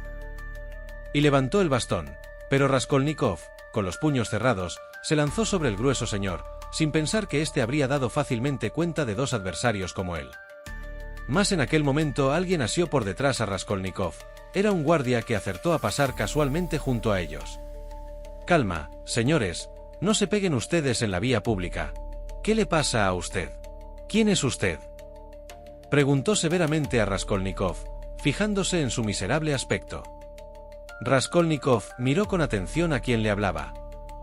Speaker 2: Y levantó el bastón, pero Raskolnikov, con los puños cerrados, se lanzó sobre el grueso señor, sin pensar que éste habría dado fácilmente cuenta de dos adversarios como él. Mas en aquel momento alguien asió por detrás a Raskolnikov. Era un guardia que acertó a pasar casualmente junto a ellos. Calma, señores, no se peguen ustedes en la vía pública. ¿Qué le pasa a usted? ¿Quién es usted?, preguntó severamente a Raskolnikov, fijándose en su miserable aspecto. Raskolnikov miró con atención a quien le hablaba.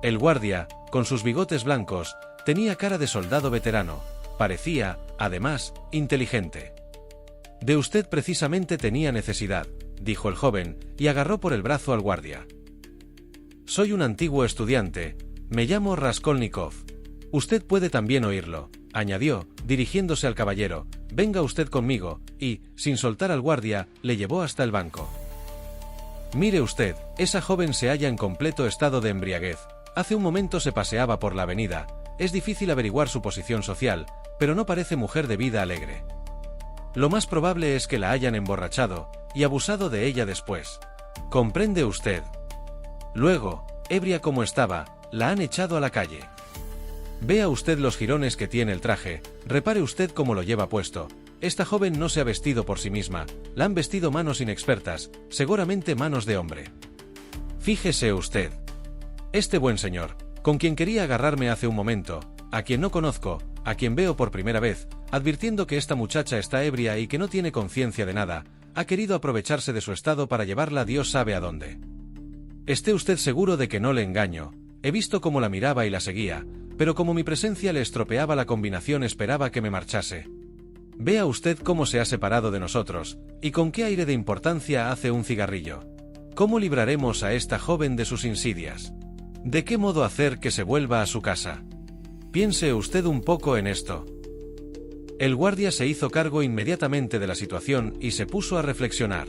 Speaker 2: El guardia, con sus bigotes blancos, tenía cara de soldado veterano, parecía, además, inteligente. De usted precisamente tenía necesidad, dijo el joven, y agarró por el brazo al guardia. Soy un antiguo estudiante, me llamo Raskolnikov. Usted puede también oírlo, añadió, dirigiéndose al caballero. Venga usted conmigo, y, sin soltar al guardia, le llevó hasta el banco. Mire usted, esa joven se halla en completo estado de embriaguez. Hace un momento se paseaba por la avenida. Es difícil averiguar su posición social, pero no parece mujer de vida alegre. Lo más probable es que la hayan emborrachado, y abusado de ella después. ¿Comprende usted? Luego, ebria como estaba, la han echado a la calle. Vea usted los jirones que tiene el traje, repare usted cómo lo lleva puesto. Esta joven no se ha vestido por sí misma, la han vestido manos inexpertas, seguramente manos de hombre. Fíjese usted. Este buen señor, con quien quería agarrarme hace un momento, a quien no conozco, a quien veo por primera vez, advirtiendo que esta muchacha está ebria y que no tiene conciencia de nada, ha querido aprovecharse de su estado para llevarla Dios sabe a dónde. Esté usted seguro de que no le engaño, he visto cómo la miraba y la seguía, pero como mi presencia le estropeaba la combinación esperaba que me marchase. Vea usted cómo se ha separado de nosotros, y con qué aire de importancia hace un cigarrillo. ¿Cómo libraremos a esta joven de sus insidias? ¿De qué modo hacer que se vuelva a su casa? Piense usted un poco en esto. El guardia se hizo cargo inmediatamente de la situación y se puso a reflexionar.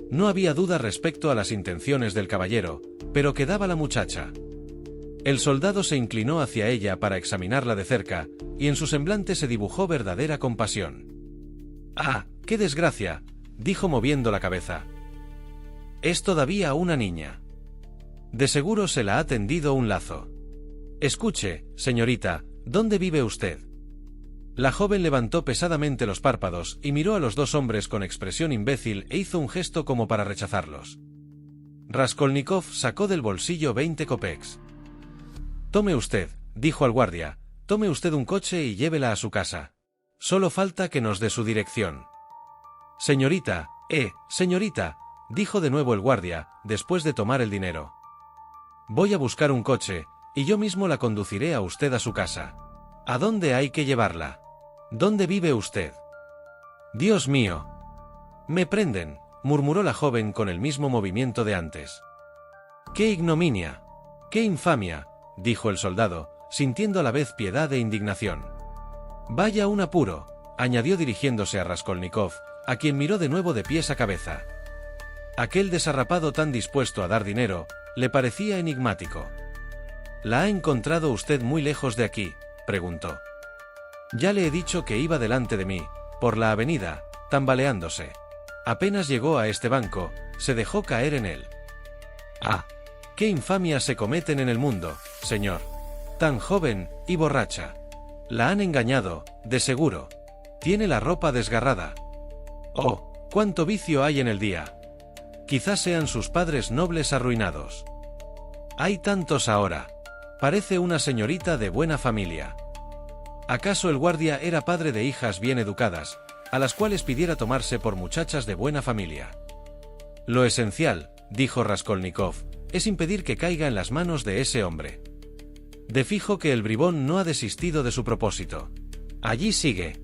Speaker 2: No había duda respecto a las intenciones del caballero, pero quedaba la muchacha. El soldado se inclinó hacia ella para examinarla de cerca, y en su semblante se dibujó verdadera compasión. «¡Ah, qué desgracia!», dijo moviendo la cabeza. «Es todavía una niña. De seguro se la ha tendido un lazo. Escuche, señorita, ¿dónde vive usted?». La joven levantó pesadamente los párpados y miró a los dos hombres con expresión imbécil e hizo un gesto como para rechazarlos. Raskolnikov sacó del bolsillo 20 kopecks. «Tome usted», dijo al guardia, «tome usted un coche y llévela a su casa. Solo falta que nos dé su dirección». «Señorita, señorita», dijo de nuevo el guardia, después de tomar el dinero. «Voy a buscar un coche, y yo mismo la conduciré a usted a su casa». «¿A dónde hay que llevarla? ¿Dónde vive usted?». «Dios mío». «Me prenden», murmuró la joven con el mismo movimiento de antes. «¡Qué ignominia! ¡Qué infamia!», dijo el soldado, sintiendo a la vez piedad e indignación. «Vaya un apuro», añadió dirigiéndose a Raskolnikov, a quien miró de nuevo de pies a cabeza. Aquel desarrapado tan dispuesto a dar dinero, le parecía enigmático. «¿La ha encontrado usted muy lejos de aquí?», preguntó. «Ya le he dicho que iba delante de mí, por la avenida, tambaleándose. Apenas llegó a este banco, se dejó caer en él». «¡Ah! ¡Qué infamias se cometen en el mundo, señor! Tan joven y borracha. La han engañado, de seguro. Tiene la ropa desgarrada. ¡Oh, cuánto vicio hay en el día! Quizás sean sus padres nobles arruinados. Hay tantos ahora. Parece una señorita de buena familia. ¿Acaso el guardia era padre de hijas bien educadas, a las cuales pidiera tomarse por muchachas de buena familia? Lo esencial, dijo Raskolnikov, es impedir que caiga en las manos de ese hombre. De fijo que el bribón no ha desistido de su propósito. Allí sigue».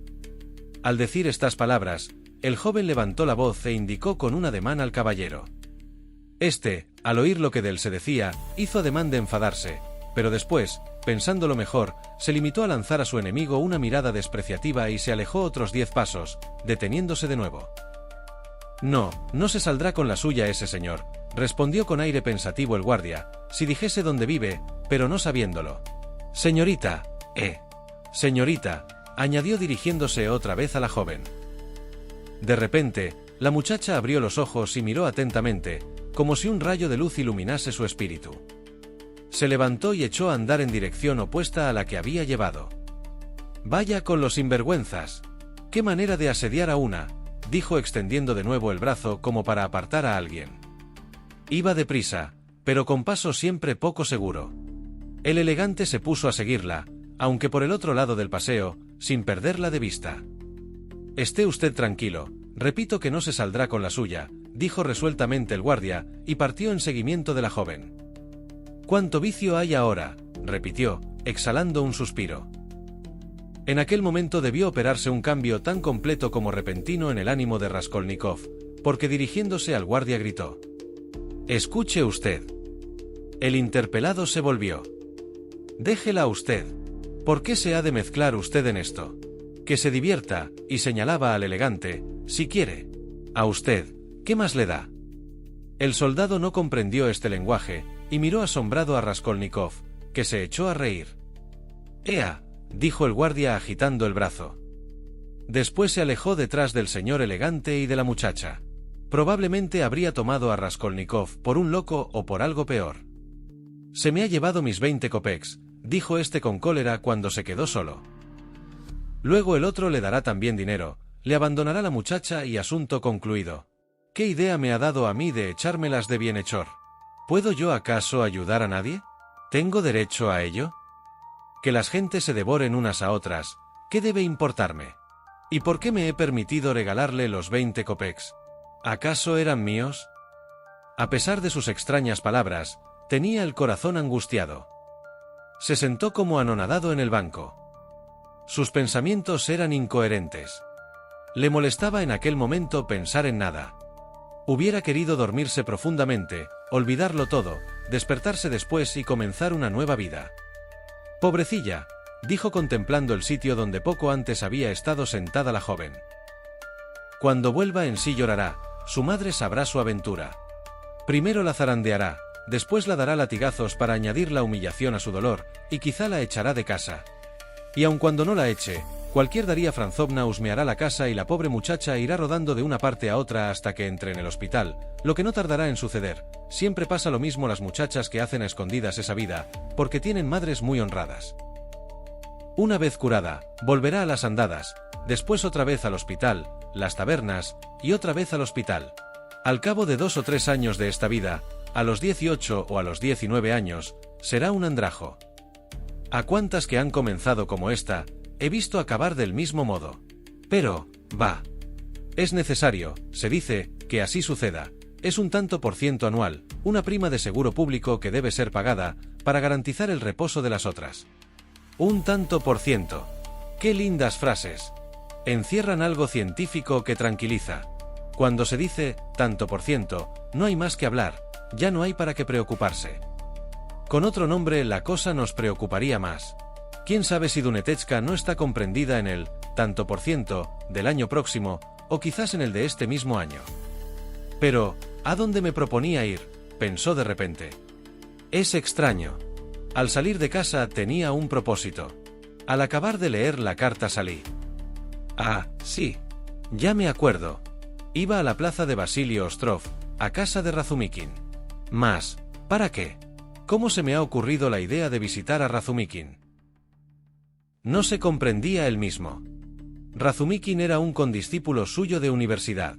Speaker 2: Al decir estas palabras, el joven levantó la voz e indicó con un ademán al caballero. Este, al oír lo que de él se decía, hizo ademán de enfadarse, pero después, pensándolo mejor, se limitó a lanzar a su enemigo una mirada despreciativa y se alejó otros 10 pasos, deteniéndose de nuevo. No, no se saldrá con la suya ese señor, respondió con aire pensativo el guardia, si dijese dónde vive, pero no sabiéndolo. Señorita, señorita, añadió dirigiéndose otra vez a la joven. De repente, la muchacha abrió los ojos y miró atentamente, como si un rayo de luz iluminase su espíritu. Se levantó y echó a andar en dirección opuesta a la que había llevado. «Vaya con los sinvergüenzas. ¡Qué manera de asediar a una!», dijo extendiendo de nuevo el brazo como para apartar a alguien. Iba deprisa, pero con paso siempre poco seguro. El elegante se puso a seguirla, aunque por el otro lado del paseo, sin perderla de vista. «Esté usted tranquilo, repito que no se saldrá con la suya», dijo resueltamente el guardia, y partió en seguimiento de la joven. «¿Cuánto vicio hay ahora?», repitió, exhalando un suspiro. En aquel momento debió operarse un cambio tan completo como repentino en el ánimo de Raskolnikov, porque dirigiéndose al guardia gritó: «Escuche usted». El interpelado se volvió. «Déjela usted. ¿Por qué se ha de mezclar usted en esto? Que se divierta», y señalaba al elegante, «si quiere. A usted, ¿qué más le da?». El soldado no comprendió este lenguaje, y miró asombrado a Raskolnikov, que se echó a reír. «Ea», dijo el guardia agitando el brazo. Después se alejó detrás del señor elegante y de la muchacha. Probablemente habría tomado a Raskolnikov por un loco o por algo peor. «Se me ha llevado mis 20 kopecks», dijo este con cólera cuando se quedó solo. «Luego el otro le dará también dinero, le abandonará la muchacha y asunto concluido. ¿Qué idea me ha dado a mí de echármelas de bienhechor? ¿Puedo yo acaso ayudar a nadie? ¿Tengo derecho a ello? Que las gentes se devoren unas a otras, ¿qué debe importarme? ¿Y por qué me he permitido regalarle los 20 kopecks? ¿Acaso eran míos?». A pesar de sus extrañas palabras, tenía el corazón angustiado. Se sentó como anonadado en el banco. Sus pensamientos eran incoherentes. Le molestaba en aquel momento pensar en nada. Hubiera querido dormirse profundamente, olvidarlo todo, despertarse después y comenzar una nueva vida. «Pobrecilla», dijo contemplando el sitio donde poco antes había estado sentada la joven. «Cuando vuelva en sí llorará, su madre sabrá su aventura. Primero la zarandeará, después la dará latigazos para añadir la humillación a su dolor, y quizá la echará de casa. Y aun cuando no la eche, cualquier Daría Franzovna husmeará la casa y la pobre muchacha irá rodando de una parte a otra hasta que entre en el hospital, lo que no tardará en suceder. Siempre pasa lo mismo las muchachas que hacen a escondidas esa vida, porque tienen madres muy honradas. Una vez curada, volverá a las andadas, después otra vez al hospital, las tabernas, y otra vez al hospital. Al cabo de 2 o 3 años de esta vida, a los 18 o a los 19 años, será un andrajo. A cuantas que han comenzado como esta, he visto acabar del mismo modo. Pero, va. Es necesario, se dice, que así suceda. Es un tanto por ciento anual, una prima de seguro público que debe ser pagada, para garantizar el reposo de las otras. Un tanto por ciento. ¡Qué lindas frases! Encierran algo científico que tranquiliza. Cuando se dice tanto por ciento, no hay más que hablar, ya no hay para qué preocuparse. Con otro nombre la cosa nos preocuparía más. ¿Quién sabe si Dunetechka no está comprendida en el tanto por ciento del año próximo, o quizás en el de este mismo año? Pero, ¿a dónde me proponía ir?, pensó de repente. Es extraño. Al salir de casa tenía un propósito. Al acabar de leer la carta salí. Ah, sí. Ya me acuerdo. Iba a la plaza de Vasily Ostrov, a casa de Razumikin. Mas, ¿para qué? ¿Cómo se me ha ocurrido la idea de visitar a Razumikin? No se comprendía él mismo. Razumikin era un condiscípulo suyo de universidad.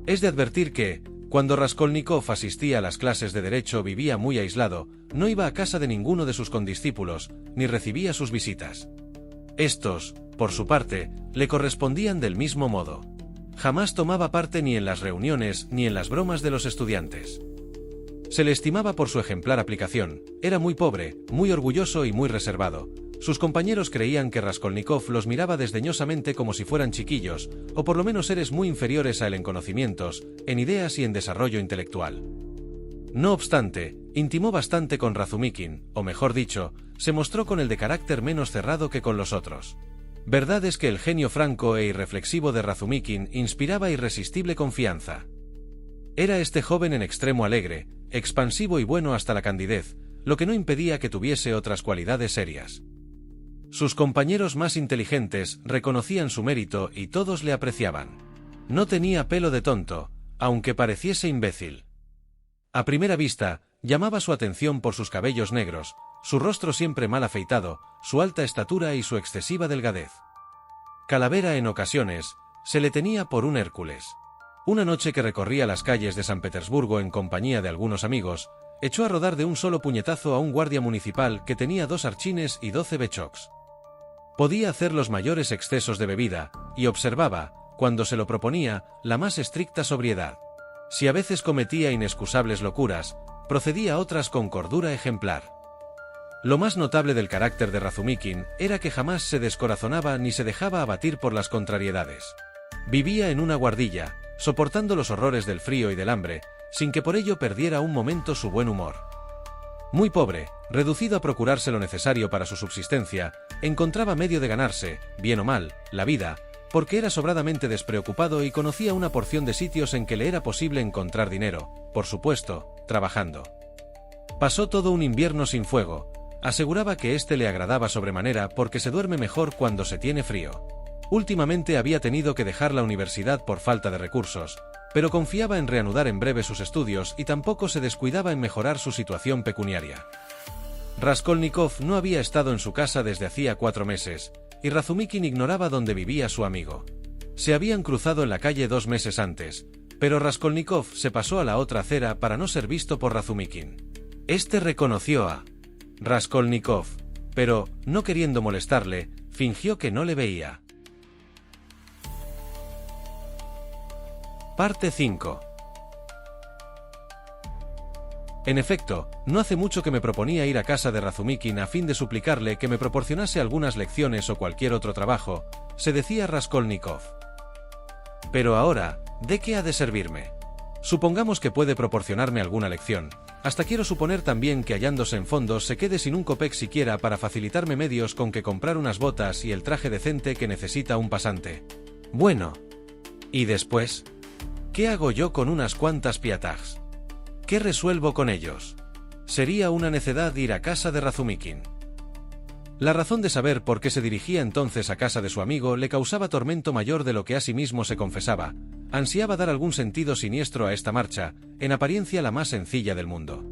Speaker 2: Es de advertir que, cuando Raskolnikov asistía a las clases de derecho, vivía muy aislado, no iba a casa de ninguno de sus condiscípulos, ni recibía sus visitas. Estos, por su parte, le correspondían del mismo modo. Jamás tomaba parte ni en las reuniones ni en las bromas de los estudiantes. Se le estimaba por su ejemplar aplicación, era muy pobre, muy orgulloso y muy reservado. Sus compañeros creían que Raskolnikov los miraba desdeñosamente como si fueran chiquillos, o por lo menos seres muy inferiores a él en conocimientos, en ideas y en desarrollo intelectual. No obstante, intimó bastante con Razumikin, o mejor dicho, se mostró con el de carácter menos cerrado que con los otros. Verdad es que el genio franco e irreflexivo de Razumikin inspiraba irresistible confianza. Era este joven en extremo alegre, expansivo y bueno hasta la candidez, lo que no impedía que tuviese otras cualidades serias. Sus compañeros más inteligentes reconocían su mérito y todos le apreciaban. No tenía pelo de tonto, aunque pareciese imbécil. A primera vista, llamaba su atención por sus cabellos negros, su rostro siempre mal afeitado, su alta estatura y su excesiva delgadez. Calavera en ocasiones, se le tenía por un Hércules. Una noche que recorría las calles de San Petersburgo en compañía de algunos amigos, echó a rodar de un solo puñetazo a un guardia municipal que tenía 2 archines y 12 bechocs. Podía hacer los mayores excesos de bebida, y observaba, cuando se lo proponía, la más estricta sobriedad. Si a veces cometía inexcusables locuras, procedía a otras con cordura ejemplar. Lo más notable del carácter de Razumikin era que jamás se descorazonaba ni se dejaba abatir por las contrariedades. Vivía en una guardilla, soportando los horrores del frío y del hambre, sin que por ello perdiera un momento su buen humor. Muy pobre, reducido a procurarse lo necesario para su subsistencia, encontraba medio de ganarse, bien o mal, la vida, porque era sobradamente despreocupado y conocía una porción de sitios en que le era posible encontrar dinero, por supuesto, trabajando. Pasó todo un invierno sin fuego. Aseguraba que éste le agradaba sobremanera porque se duerme mejor cuando se tiene frío. Últimamente había tenido que dejar la universidad por falta de recursos, pero confiaba en reanudar en breve sus estudios y tampoco se descuidaba en mejorar su situación pecuniaria. Raskolnikov no había estado en su casa desde hacía 4 meses, y Razumikin ignoraba dónde vivía su amigo. Se habían cruzado en la calle 2 meses antes, pero Raskolnikov se pasó a la otra acera para no ser visto por Razumikin. Este reconoció a Raskolnikov, pero, no queriendo molestarle, fingió que no le veía. Parte 5. En efecto, no hace mucho que me proponía ir a casa de Razumikin a fin de suplicarle que me proporcionase algunas lecciones o cualquier otro trabajo, se decía Raskolnikov. Pero ahora, ¿de qué ha de servirme? Supongamos que puede proporcionarme alguna lección. Hasta quiero suponer también que hallándose en fondos se quede sin un copec siquiera para facilitarme medios con que comprar unas botas y el traje decente que necesita un pasante. Bueno. ¿Y después? ¿Qué hago yo con unas cuantas piatags? ¿Qué resuelvo con ellos? Sería una necedad ir a casa de Razumikin. La razón de saber por qué se dirigía entonces a casa de su amigo le causaba tormento mayor de lo que a sí mismo se confesaba. Ansiaba dar algún sentido siniestro a esta marcha, en apariencia la más sencilla del mundo.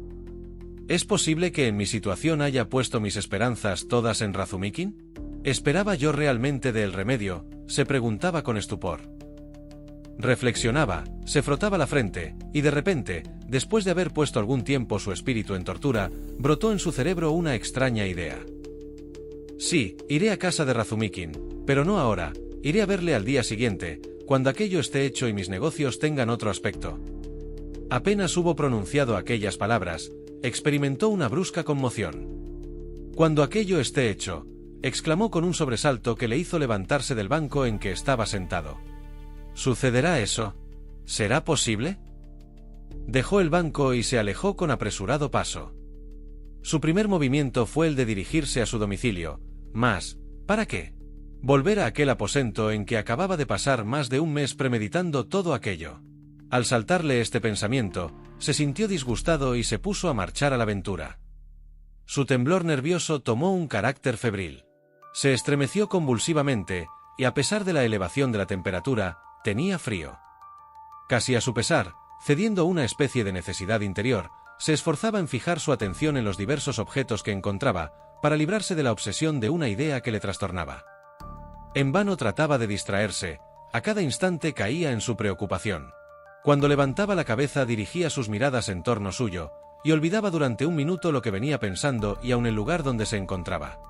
Speaker 2: ¿Es posible que en mi situación haya puesto mis esperanzas todas en Razumikin? ¿Esperaba yo realmente del remedio?, se preguntaba con estupor. Reflexionaba, se frotaba la frente, y de repente, después de haber puesto algún tiempo su espíritu en tortura, brotó en su cerebro una extraña idea. Sí, iré a casa de Razumikin, pero no ahora, iré a verle al día siguiente, cuando aquello esté hecho y mis negocios tengan otro aspecto. Apenas hubo pronunciado aquellas palabras, experimentó una brusca conmoción. Cuando aquello esté hecho, exclamó con un sobresalto que le hizo levantarse del banco en que estaba sentado. ¿Sucederá eso? ¿Será posible? Dejó el banco y se alejó con apresurado paso. Su primer movimiento fue el de dirigirse a su domicilio, mas, ¿para qué? Volver a aquel aposento en que acababa de pasar más de un mes premeditando todo aquello. Al saltarle este pensamiento, se sintió disgustado y se puso a marchar a la aventura. Su temblor nervioso tomó un carácter febril. Se estremeció convulsivamente, y a pesar de la elevación de la temperatura, tenía frío. Casi a su pesar, cediendo una especie de necesidad interior, se esforzaba en fijar su atención en los diversos objetos que encontraba, para librarse de la obsesión de una idea que le trastornaba. En vano trataba de distraerse, a cada instante caía en su preocupación. Cuando levantaba la cabeza dirigía sus miradas en torno suyo, y olvidaba durante un minuto lo que venía pensando y aun el lugar donde se encontraba.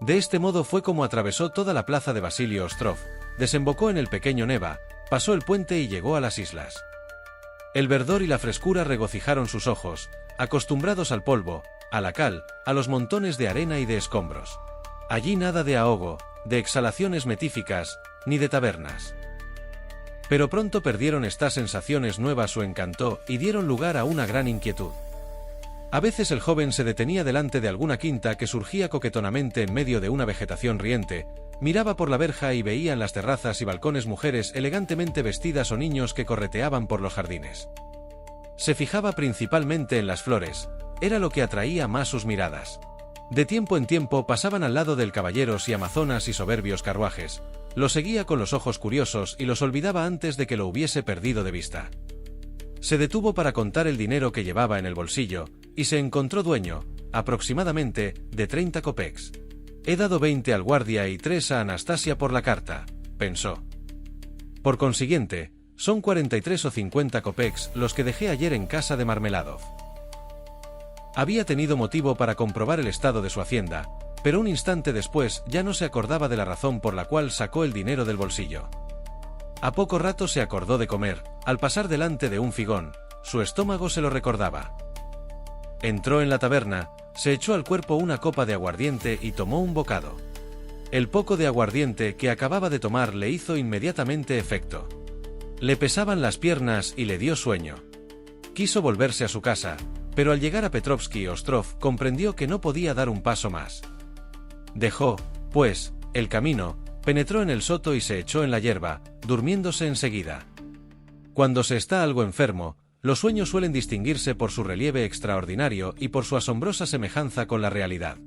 Speaker 2: De este modo fue como atravesó toda la plaza de Vasili Ostrov, desembocó en el pequeño Neva, pasó el puente y llegó a las islas. El verdor y la frescura regocijaron sus ojos, acostumbrados al polvo, a la cal, a los montones de arena y de escombros. Allí nada de ahogo, de exhalaciones metíficas, ni de tabernas. Pero pronto perdieron estas sensaciones nuevas su encanto y dieron lugar a una gran inquietud. A veces el joven se detenía delante de alguna quinta que surgía coquetonamente en medio de una vegetación riente, miraba por la verja y veía en las terrazas y balcones mujeres elegantemente vestidas o niños que correteaban por los jardines. Se fijaba principalmente en las flores, era lo que atraía más sus miradas. De tiempo en tiempo pasaban al lado del caballeros y amazonas y soberbios carruajes, lo seguía con los ojos curiosos y los olvidaba antes de que lo hubiese perdido de vista. Se detuvo para contar el dinero que llevaba en el bolsillo, y se encontró dueño, aproximadamente, de 30 kopecks. He dado 20 al guardia y 3 a Anastasia por la carta, pensó. Por consiguiente, son 43 o 50 kopecks los que dejé ayer en casa de Marmeladov. Había tenido motivo para comprobar el estado de su hacienda, pero un instante después ya no se acordaba de la razón por la cual sacó el dinero del bolsillo. A poco rato se acordó de comer, al pasar delante de un figón, su estómago se lo recordaba. Entró en la taberna, se echó al cuerpo una copa de aguardiente y tomó un bocado. El poco de aguardiente que acababa de tomar le hizo inmediatamente efecto. Le pesaban las piernas y le dio sueño. Quiso volverse a su casa, pero al llegar a Petrovsky-Ostrov comprendió que no podía dar un paso más. Dejó, pues, el camino, penetró en el soto y se echó en la hierba, durmiéndose enseguida. Cuando se está algo enfermo, los sueños suelen distinguirse por su relieve extraordinario y por su asombrosa semejanza con la realidad.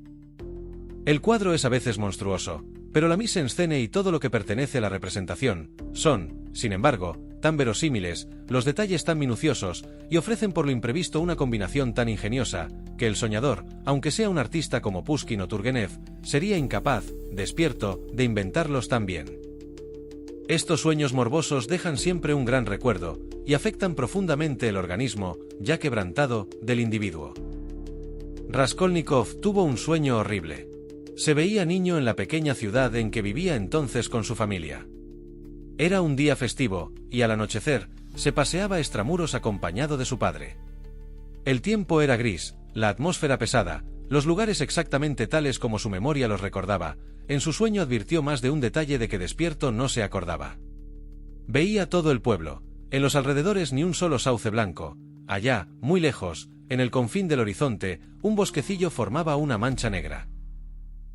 Speaker 2: El cuadro es a veces monstruoso, pero la mise en scène y todo lo que pertenece a la representación son, sin embargo, tan verosímiles, los detalles tan minuciosos, y ofrecen por lo imprevisto una combinación tan ingeniosa, que el soñador, aunque sea un artista como Pushkin o Turgenev, sería incapaz, despierto, de inventarlos tan bien. Estos sueños morbosos dejan siempre un gran recuerdo, y afectan profundamente el organismo, ya quebrantado, del individuo. Raskolnikov tuvo un sueño horrible. Se veía niño en la pequeña ciudad en que vivía entonces con su familia. Era un día festivo, y al anochecer, se paseaba extramuros acompañado de su padre. El tiempo era gris, la atmósfera pesada, los lugares exactamente tales como su memoria los recordaba. En su sueño advirtió más de un detalle de que despierto no se acordaba. Veía todo el pueblo, en los alrededores ni un solo sauce blanco, allá, muy lejos, en el confín del horizonte, un bosquecillo formaba una mancha negra.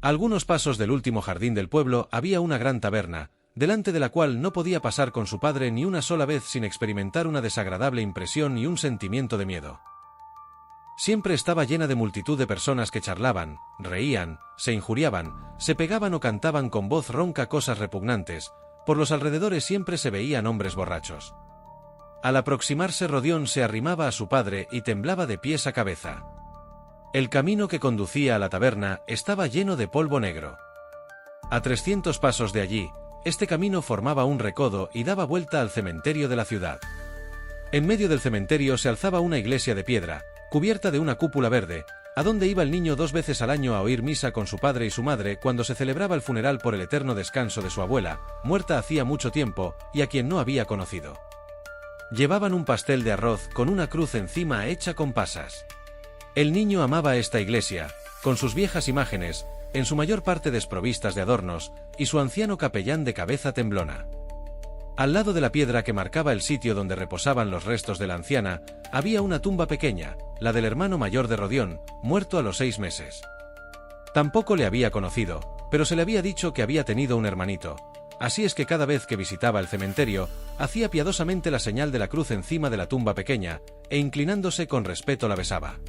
Speaker 2: A algunos pasos del último jardín del pueblo había una gran taberna, delante de la cual no podía pasar con su padre ni una sola vez sin experimentar una desagradable impresión y un sentimiento de miedo. Siempre estaba llena de multitud de personas que charlaban, reían, se injuriaban, se pegaban o cantaban con voz ronca cosas repugnantes. Por los alrededores siempre se veían hombres borrachos. Al aproximarse Rodión se arrimaba a su padre y temblaba de pies a cabeza. El camino que conducía a la taberna estaba lleno de polvo negro. A 300 pasos de allí, este camino formaba un recodo y daba vuelta al cementerio de la ciudad. En medio del cementerio se alzaba una iglesia de piedra, cubierta de una cúpula verde, a donde iba el niño 2 veces al año a oír misa con su padre y su madre cuando se celebraba el funeral por el eterno descanso de su abuela, muerta hacía mucho tiempo, y a quien no había conocido. Llevaban un pastel de arroz con una cruz encima hecha con pasas. El niño amaba esta iglesia, con sus viejas imágenes, en su mayor parte desprovistas de adornos, y su anciano capellán de cabeza temblona. Al lado de la piedra que marcaba el sitio donde reposaban los restos de la anciana, había una tumba pequeña, la del hermano mayor de Rodión, muerto a los 6 meses. Tampoco le había conocido, pero se le había dicho que había tenido un hermanito, así es que cada vez que visitaba el cementerio, hacía piadosamente la señal de la cruz encima de la tumba pequeña, e inclinándose con respeto la besaba.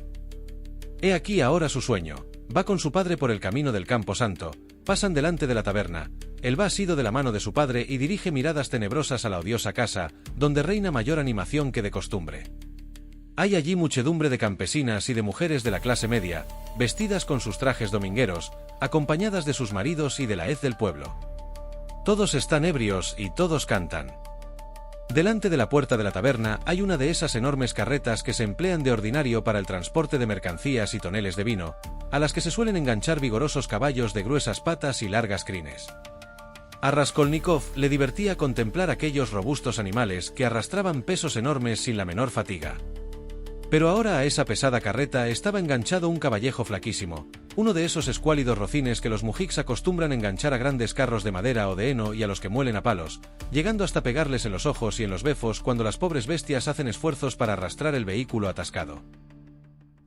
Speaker 2: He aquí ahora su sueño. Va con su padre por el camino del Campo Santo, pasan delante de la taberna, él va asido de la mano de su padre y dirige miradas tenebrosas a la odiosa casa, donde reina mayor animación que de costumbre. Hay allí muchedumbre de campesinas y de mujeres de la clase media, vestidas con sus trajes domingueros, acompañadas de sus maridos y de la hez del pueblo. Todos están ebrios y todos cantan. Delante de la puerta de la taberna hay una de esas enormes carretas que se emplean de ordinario para el transporte de mercancías y toneles de vino, a las que se suelen enganchar vigorosos caballos de gruesas patas y largas crines. A Raskolnikov le divertía contemplar aquellos robustos animales que arrastraban pesos enormes sin la menor fatiga. Pero ahora a esa pesada carreta estaba enganchado un caballejo flaquísimo, uno de esos escuálidos rocines que los mujiks acostumbran enganchar a grandes carros de madera o de heno y a los que muelen a palos, llegando hasta pegarles en los ojos y en los befos cuando las pobres bestias hacen esfuerzos para arrastrar el vehículo atascado.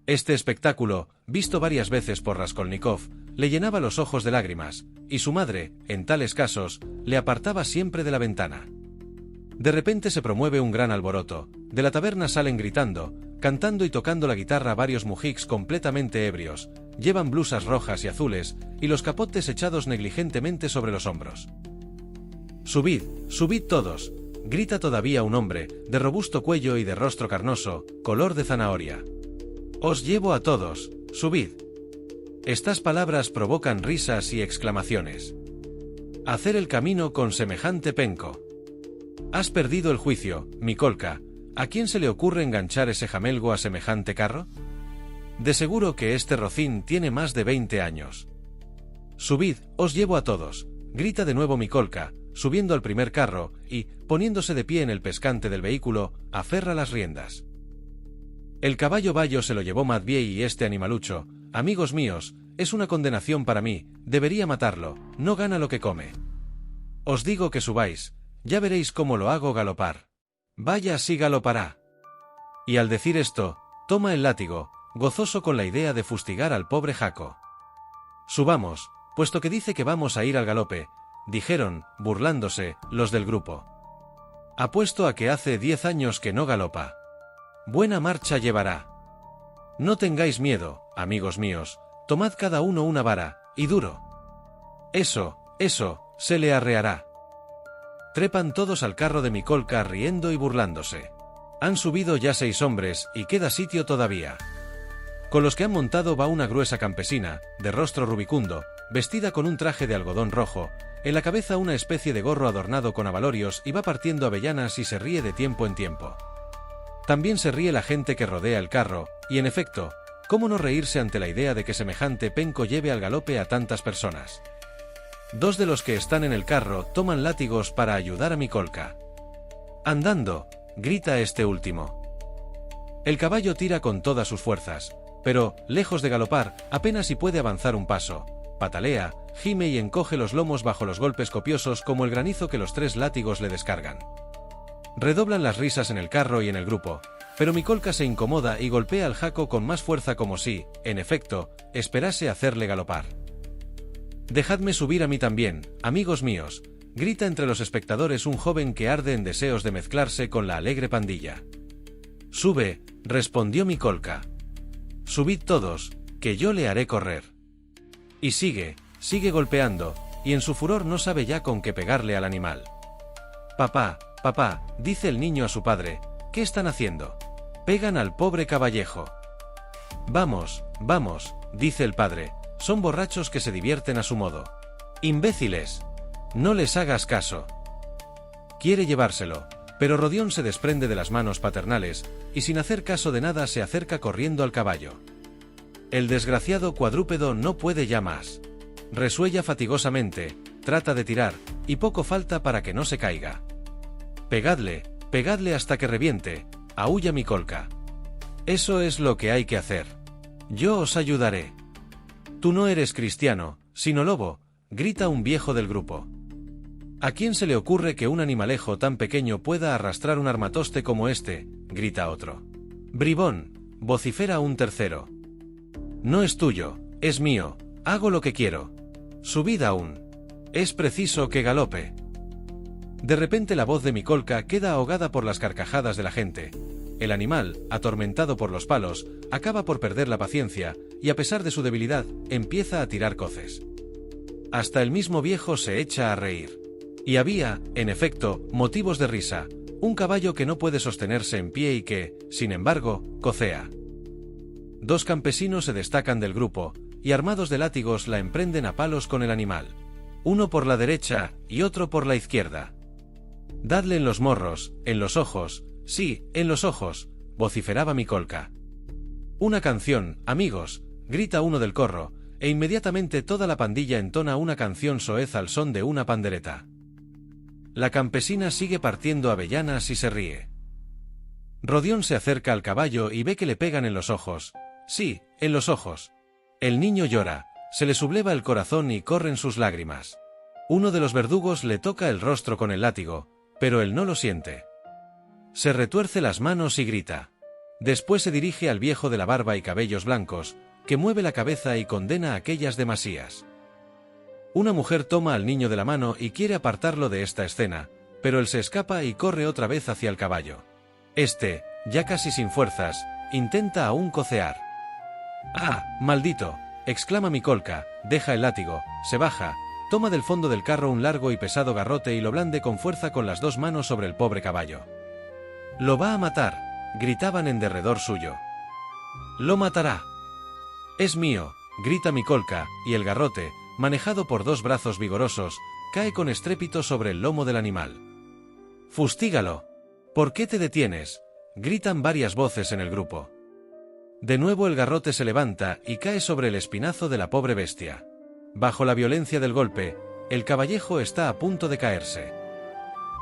Speaker 2: Este espectáculo, visto varias veces por Raskolnikov, le llenaba los ojos de lágrimas, y su madre, en tales casos, le apartaba siempre de la ventana. De repente se promueve un gran alboroto, de la taberna salen gritando, cantando y tocando la guitarra varios mujiks completamente ebrios, llevan blusas rojas y azules, y los capotes echados negligentemente sobre los hombros. «Subid, subid todos», grita todavía un hombre, de robusto cuello y de rostro carnoso, color de zanahoria. «Os llevo a todos, subid». Estas palabras provocan risas y exclamaciones. «Hacer el camino con semejante penco. Has perdido el juicio, Mikolka. ¿A quién se le ocurre enganchar ese jamelgo a semejante carro? De seguro que este rocín tiene más de 20 años. Subid, os llevo a todos», grita de nuevo Mikolka, subiendo al primer carro, y, poniéndose de pie en el pescante del vehículo, aferra las riendas. El caballo bayo se lo llevó Matvey y este animalucho, amigos míos, es una condenación para mí, debería matarlo, no gana lo que come. Os digo que subáis, ya veréis cómo lo hago galopar. Vaya, así galopará. Y al decir esto, toma el látigo, gozoso con la idea de fustigar al pobre Jaco. Subamos, puesto que dice que vamos a ir al galope, dijeron, burlándose, los del grupo. Apuesto a que hace 10 años que no galopa. Buena marcha llevará. No tengáis miedo, amigos míos, tomad cada uno una vara, y duro. Eso, se le arreará. Trepan todos al carro de Mikolka riendo y burlándose. Han subido ya 6 hombres, y queda sitio todavía. Con los que han montado va una gruesa campesina, de rostro rubicundo, vestida con un traje de algodón rojo, en la cabeza una especie de gorro adornado con abalorios y va partiendo avellanas y se ríe de tiempo en tiempo. También se ríe la gente que rodea el carro, y en efecto, ¿cómo no reírse ante la idea de que semejante penco lleve al galope a tantas personas? 2 de los que están en el carro toman látigos para ayudar a Mikolka. «Andando», grita este último. El caballo tira con todas sus fuerzas, pero, lejos de galopar, apenas si puede avanzar un paso. Patalea, gime y encoge los lomos bajo los golpes copiosos como el granizo que los 3 látigos le descargan. Redoblan las risas en el carro y en el grupo, pero Mikolka se incomoda y golpea al Jaco con más fuerza como si, en efecto, esperase hacerle galopar. «Dejadme subir a mí también, amigos míos», grita entre los espectadores un joven que arde en deseos de mezclarse con la alegre pandilla. «Sube», respondió Mikolka. «Subid todos, que yo le haré correr». Y sigue golpeando, y en su furor no sabe ya con qué pegarle al animal. «Papá, papá», dice el niño a su padre, «¿qué están haciendo? Pegan al pobre caballejo». «Vamos, vamos», dice el padre, «son borrachos que se divierten a su modo. Imbéciles. No les hagas caso». Quiere llevárselo, pero Rodión se desprende de las manos paternales, y sin hacer caso de nada se acerca corriendo al caballo. El desgraciado cuadrúpedo no puede ya más. Resuella fatigosamente, trata de tirar, y poco falta para que no se caiga. «Pegadle, pegadle hasta que reviente», aúlla Mikolka. «Eso es lo que hay que hacer. Yo os ayudaré». «Tú no eres cristiano, sino lobo», grita un viejo del grupo. «¿A quién se le ocurre que un animalejo tan pequeño pueda arrastrar un armatoste como este?», grita otro. «Bribón», vocifera un tercero. «No es tuyo, es mío, hago lo que quiero. Subid aún. Es preciso que galope». De repente la voz de Mikolka queda ahogada por las carcajadas de la gente. El animal, atormentado por los palos, acaba por perder la paciencia, y a pesar de su debilidad, empieza a tirar coces. Hasta el mismo viejo se echa a reír. Y había, en efecto, motivos de risa, un caballo que no puede sostenerse en pie y que, sin embargo, cocea. 2 campesinos se destacan del grupo, y armados de látigos la emprenden a palos con el animal. Uno por la derecha, y otro por la izquierda. «Dadle en los morros, en los ojos, sí, en los ojos», vociferaba Mikolka. «Una canción, amigos», grita uno del corro, e inmediatamente toda la pandilla entona una canción soez al son de una pandereta. La campesina sigue partiendo avellanas y se ríe. Rodión se acerca al caballo y ve que le pegan en los ojos. Sí, en los ojos. El niño llora, se le subleva el corazón y corren sus lágrimas. Uno de los verdugos le toca el rostro con el látigo, pero él no lo siente. Se retuerce las manos y grita. Después se dirige al viejo de la barba y cabellos blancos, que mueve la cabeza y condena aquellas demasías. Una mujer toma al niño de la mano y quiere apartarlo de esta escena, pero él se escapa y corre otra vez hacia el caballo. Este, ya casi sin fuerzas, intenta aún cocear. ¡Ah, maldito!, exclama Mikolka, deja el látigo, se baja, toma del fondo del carro un largo y pesado garrote y lo blande con fuerza con las dos manos sobre el pobre caballo. «¡Lo va a matar!», gritaban en derredor suyo. «¡Lo matará!». «Es mío», grita Mikolka, y el garrote, manejado por dos brazos vigorosos, cae con estrépito sobre el lomo del animal. «¡Fustígalo! ¿Por qué te detienes?», gritan varias voces en el grupo. De nuevo el garrote se levanta y cae sobre el espinazo de la pobre bestia. Bajo la violencia del golpe, el caballejo está a punto de caerse.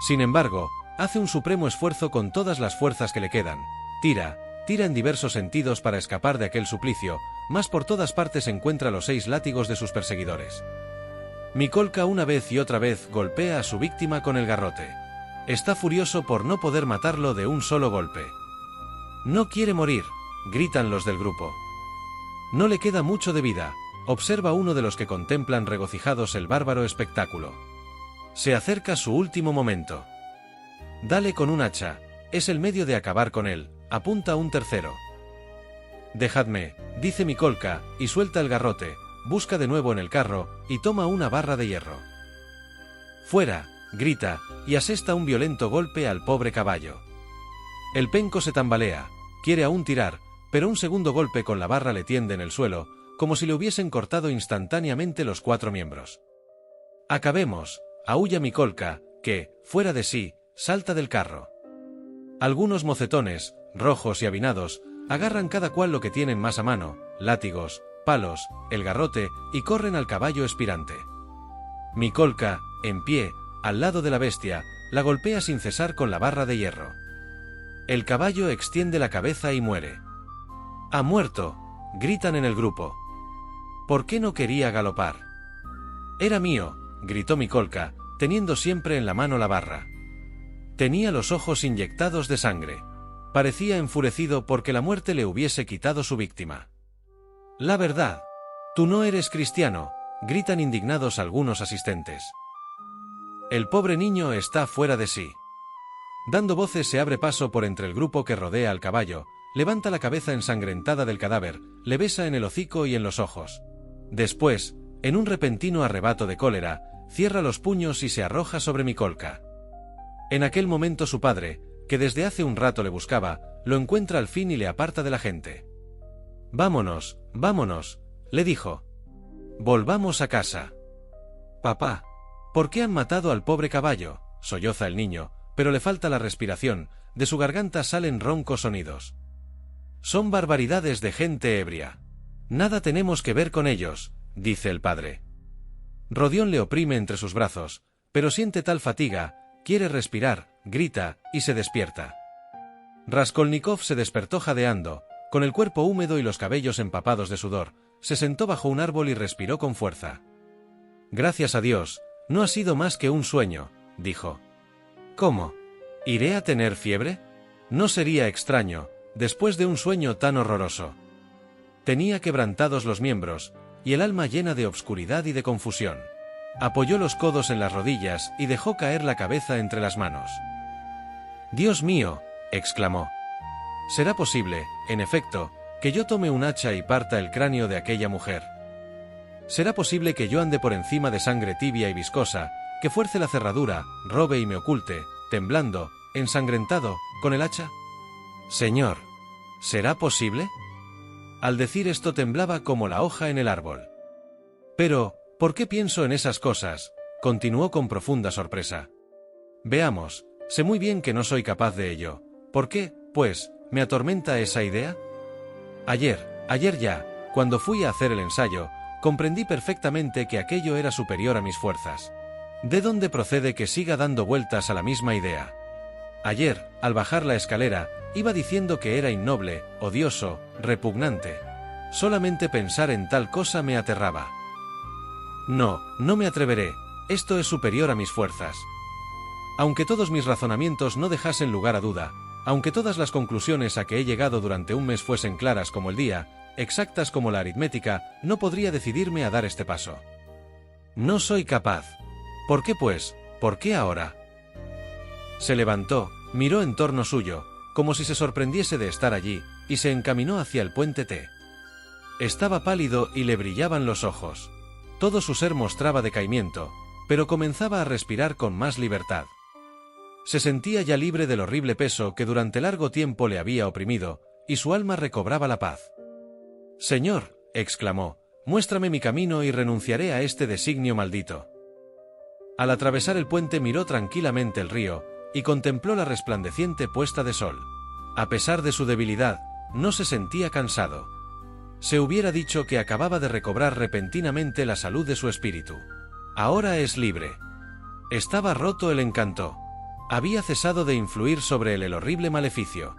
Speaker 2: Sin embargo, hace un supremo esfuerzo con todas las fuerzas que le quedan, tira en diversos sentidos para escapar de aquel suplicio, mas por todas partes encuentra los 6 látigos de sus perseguidores. Mikolka una vez y otra vez golpea a su víctima con el garrote. Está furioso por no poder matarlo de un solo golpe. «No quiere morir», gritan los del grupo. «No le queda mucho de vida», observa uno de los que contemplan regocijados el bárbaro espectáculo. Se acerca su último momento. «Dale con un hacha, es el medio de acabar con él», apunta un tercero. «Dejadme», dice Mikolka, y suelta el garrote, busca de nuevo en el carro, y toma una barra de hierro. «Fuera», grita, y asesta un violento golpe al pobre caballo. El penco se tambalea, quiere aún tirar, pero un segundo golpe con la barra le tiende en el suelo, como si le hubiesen cortado instantáneamente los 4 miembros. «Acabemos», aúlla Mikolka, que, fuera de sí, salta del carro. Algunos mocetones, rojos y avinados, agarran cada cual lo que tienen más a mano, látigos, palos, el garrote, y corren al caballo expirante. Mikolka, en pie, al lado de la bestia, la golpea sin cesar con la barra de hierro. El caballo extiende la cabeza y muere. «¡Ha muerto!», gritan en el grupo. «¿Por qué no quería galopar?». «Era mío», gritó Mikolka, teniendo siempre en la mano la barra. Tenía los ojos inyectados de sangre. Parecía enfurecido porque la muerte le hubiese quitado su víctima. «La verdad. Tú no eres cristiano», gritan indignados algunos asistentes. El pobre niño está fuera de sí. Dando voces se abre paso por entre el grupo que rodea al caballo, levanta la cabeza ensangrentada del cadáver, le besa en el hocico y en los ojos. Después, en un repentino arrebato de cólera, cierra los puños y se arroja sobre Mikolka. En aquel momento su padre, que desde hace un rato le buscaba, lo encuentra al fin y le aparta de la gente. «Vámonos, vámonos», le dijo. «Volvamos a casa». «Papá, ¿por qué han matado al pobre caballo?», solloza el niño, pero le falta la respiración, de su garganta salen roncos sonidos. «Son barbaridades de gente ebria. Nada tenemos que ver con ellos», dice el padre. Rodión le oprime entre sus brazos, pero siente tal fatiga, quiere respirar, grita, y se despierta. Raskolnikov se despertó jadeando, con el cuerpo húmedo y los cabellos empapados de sudor, se sentó bajo un árbol y respiró con fuerza. «Gracias a Dios, no ha sido más que un sueño», dijo. «¿Cómo? ¿Iré a tener fiebre? No sería extraño, después de un sueño tan horroroso». Tenía quebrantados los miembros, y el alma llena de obscuridad y de confusión. Apoyó los codos en las rodillas y dejó caer la cabeza entre las manos. «Dios mío», exclamó. «¿Será posible, en efecto, que yo tome un hacha y parta el cráneo de aquella mujer? ¿Será posible que yo ande por encima de sangre tibia y viscosa, que fuerce la cerradura, robe y me oculte, temblando, ensangrentado, con el hacha? Señor, ¿será posible?». Al decir esto temblaba como la hoja en el árbol. «Pero, ¿por qué pienso en esas cosas?», continuó con profunda sorpresa. «Veamos, sé muy bien que no soy capaz de ello. ¿Por qué, pues, me atormenta esa idea? Ayer ya, cuando fui a hacer el ensayo, comprendí perfectamente que aquello era superior a mis fuerzas. ¿De dónde procede que siga dando vueltas a la misma idea? Ayer, al bajar la escalera, iba diciendo que era innoble, odioso, repugnante. Solamente pensar en tal cosa me aterraba. No, no me atreveré, esto es superior a mis fuerzas. Aunque todos mis razonamientos no dejasen lugar a duda, aunque todas las conclusiones a que he llegado durante un mes fuesen claras como el día, exactas como la aritmética, no podría decidirme a dar este paso. No soy capaz. ¿Por qué pues? ¿Por qué ahora? Se levantó, miró en torno suyo, como si se sorprendiese de estar allí, y se encaminó hacia el puente T. Estaba pálido y le brillaban los ojos. Todo su ser mostraba decaimiento, pero comenzaba a respirar con más libertad. Se sentía ya libre del horrible peso que durante largo tiempo le había oprimido, y su alma recobraba la paz. «Señor», exclamó, «muéstrame mi camino y renunciaré a este designio maldito». Al atravesar el puente miró tranquilamente el río, y contempló la resplandeciente puesta de sol. A pesar de su debilidad, no se sentía cansado. Se hubiera dicho que acababa de recobrar repentinamente la salud de su espíritu. Ahora es libre. Estaba roto el encanto. Había cesado de influir sobre él el horrible maleficio.